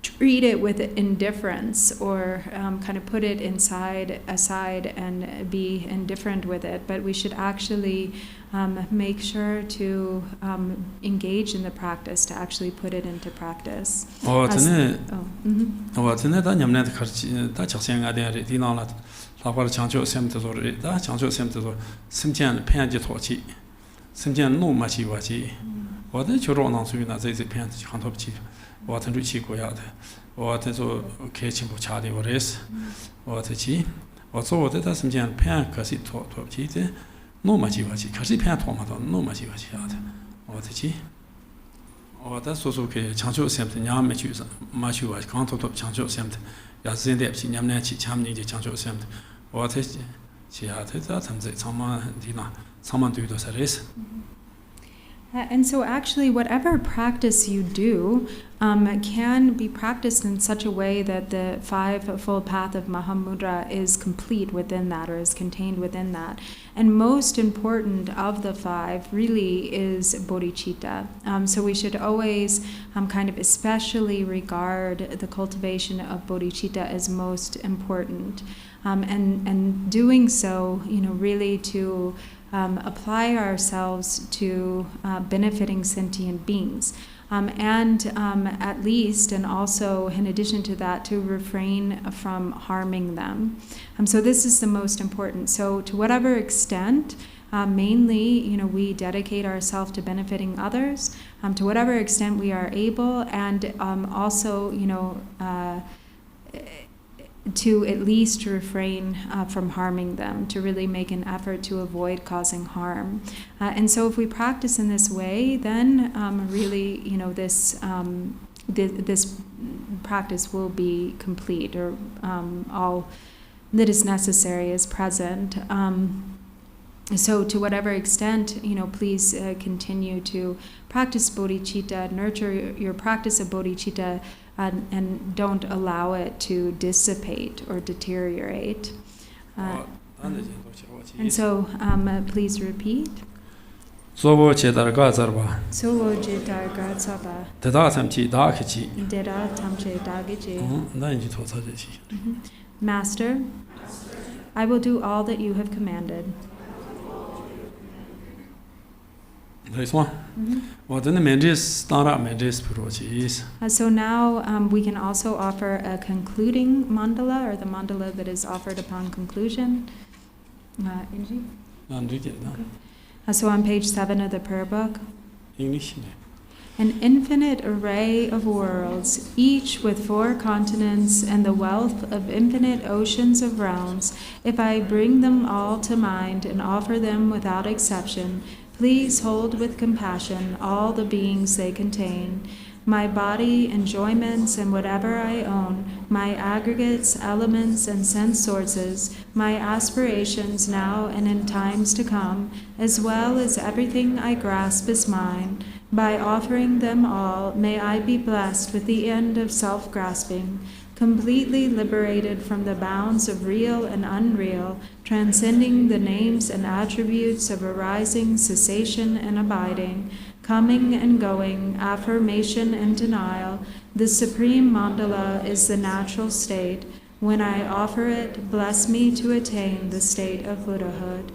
treat it with indifference or kind of put it aside and be indifferent with it, but we should actually make sure to engage in the practice, to actually put it into practice. No machivachi, Kasipan Tomato, no machivachi. Or that's also Chancho Semt, Yam Machu, Kanto Chancho Semt, Yazin Depsi, Yamnachi, Chamni, Chancho Semt, or she had that and someone do the service. And so actually whatever practice you do can be practiced in such a way that the fivefold path of Mahamudra is complete within that or is contained within that. And most important of the five really is bodhicitta. So we should always kind of especially regard the cultivation of bodhicitta as most important. And doing so, really to apply ourselves to benefiting sentient beings. And at least, and also in addition to that, to refrain from harming them. So this is the most important. So to whatever extent, mainly, we dedicate ourselves to benefiting others, to whatever extent we are able, and also, to at least refrain from harming them, to really make an effort to avoid causing harm. And so if we practice in this way, then really, this practice will be complete, or all that is necessary is present. So to whatever extent, please continue to practice bodhicitta, nurture your practice of bodhicitta, and don't allow it to dissipate or deteriorate. And so please repeat. Sobo Chetar Gazarba. Sobo Chetar Gazarba. Deda Tamchi Dakichi. Deda Tamche Dagichi. Master, I will do all that you have commanded. So now we can also offer a concluding mandala, or the mandala that is offered upon conclusion. So on page 7 of the prayer book. an infinite array of worlds, each with 4 continents and the wealth of infinite oceans of realms, if I bring them all to mind and offer them without exception, please hold with compassion all the beings they contain. My body, enjoyments, and whatever I own, my aggregates, elements, and sense sources, my aspirations now and in times to come, as well as everything I grasp as mine, by offering them all, may I be blessed with the end of self-grasping, completely liberated from the bounds of real and unreal, transcending the names and attributes of arising, cessation, and abiding, coming and going, affirmation and denial. The supreme mandala is the natural state. When I offer it, bless me to attain the state of Buddhahood.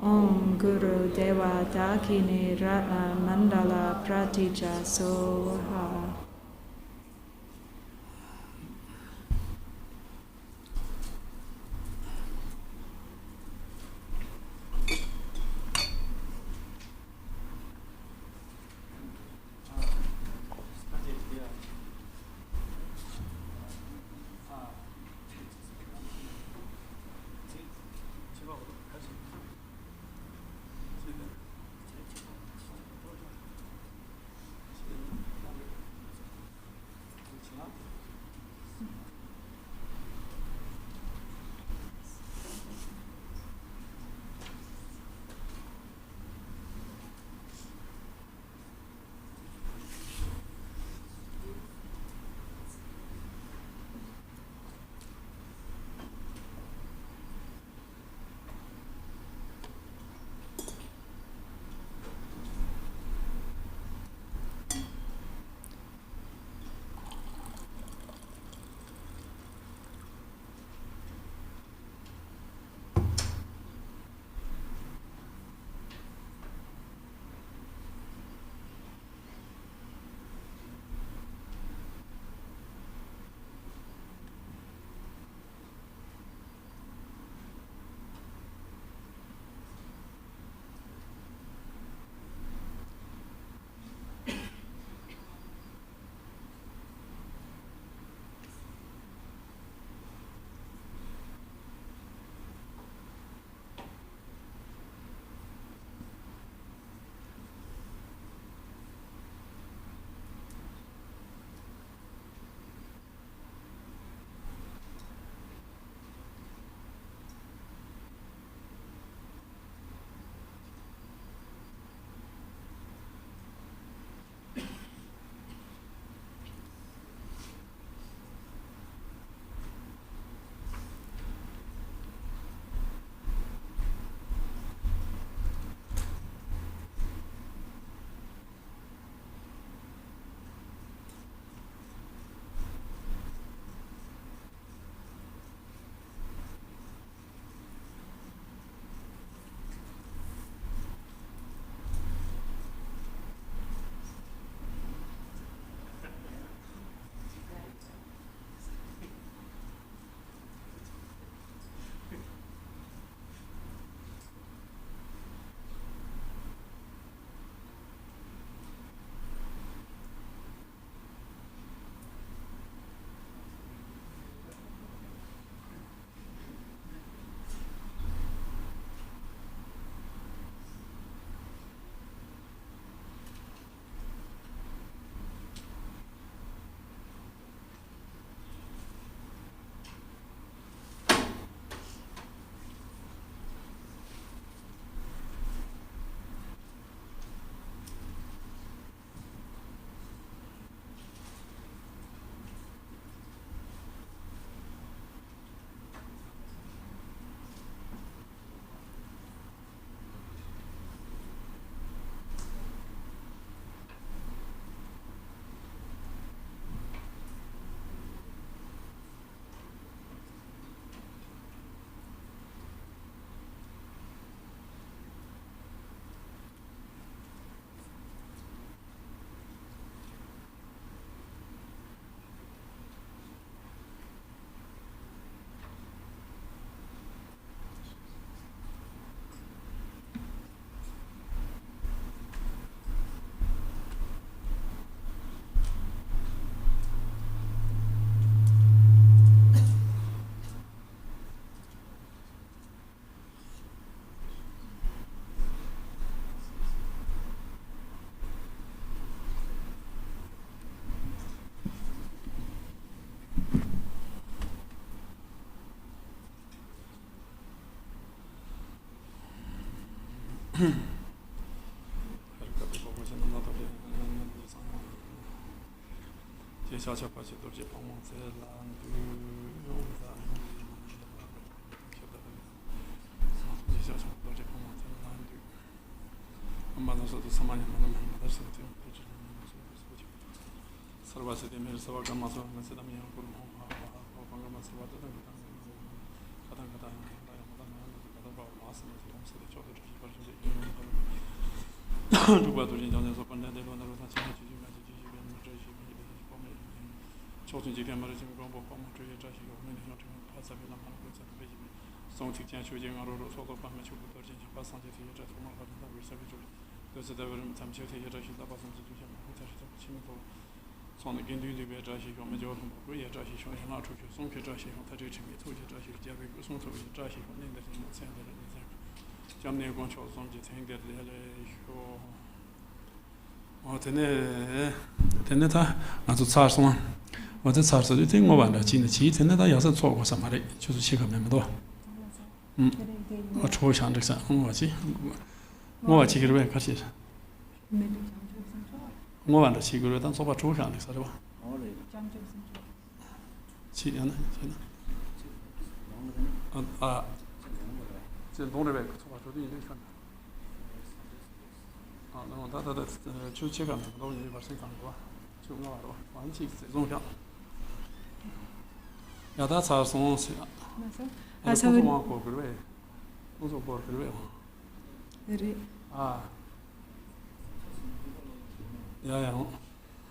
Om Guru Deva Dakini Ratna Mandala Pratija Soha.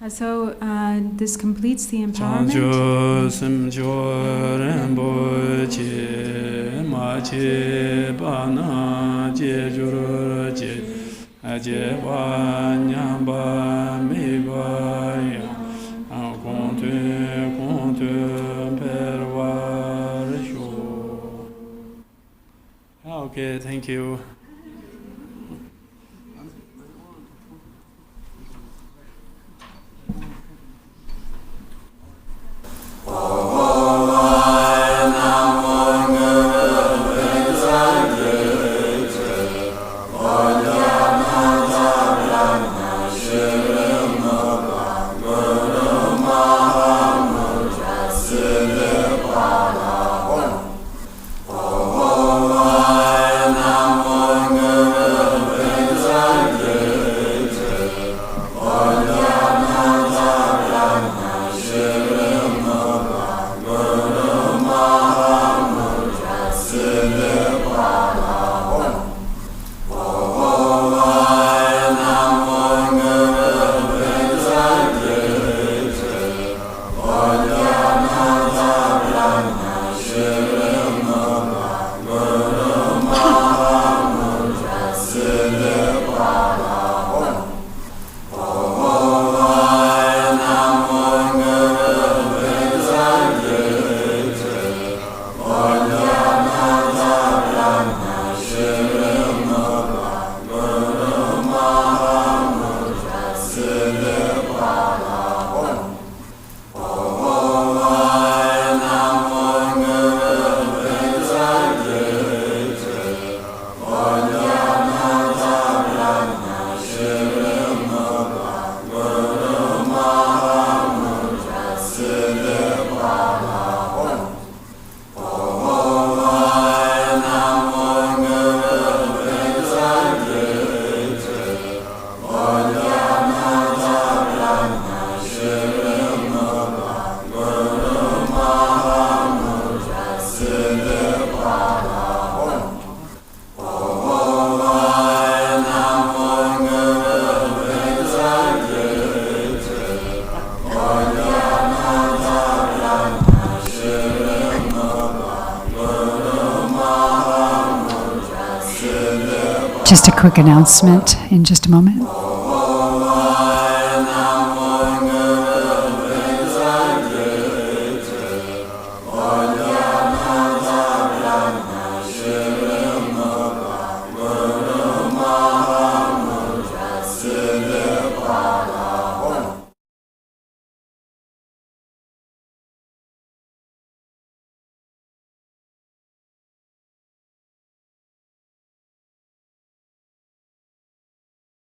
So this completes the empowerment. Okay, thank you. Just a quick announcement in just a moment.